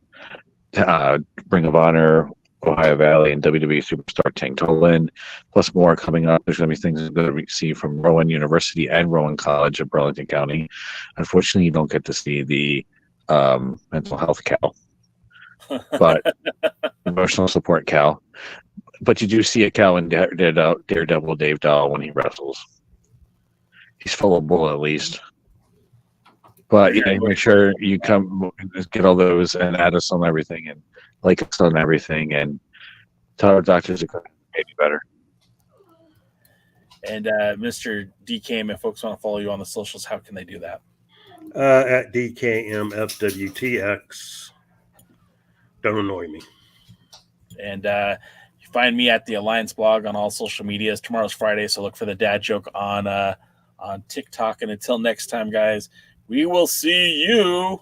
Ring of Honor, Ohio Valley, and WWE Superstar Tank Toland, plus more coming up. There's going to be things that we see from Rowan University and Rowan College of Burlington County. Unfortunately, you don't get to see the mental health Cal, but emotional support Cal. But you do see a Cal in Daredevil Dave Dahl when he wrestles. He's full of bull, at least. But yeah, make sure you come get all those and add us on everything and like us on everything and tell our doctors it could maybe better. And Mr. DKM, if folks want to follow you on the socials, how can they do that? At DKMFWTX. Don't annoy me. And you find me at the Alliance blog on all social medias. Tomorrow's Friday, so look for the dad joke on TikTok. And until next time, guys, we will see you.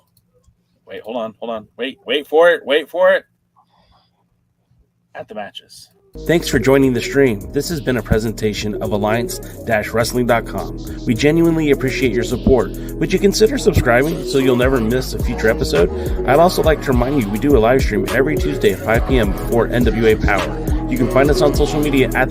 Wait, hold on. Wait for it. At the matches. Thanks for joining the stream. This has been a presentation of Alliance-Wrestling.com. We genuinely appreciate your support. Would you consider subscribing so you'll never miss a future episode? I'd also like to remind you we do a live stream every Tuesday at 5 p.m. before NWA Power. You can find us on social media at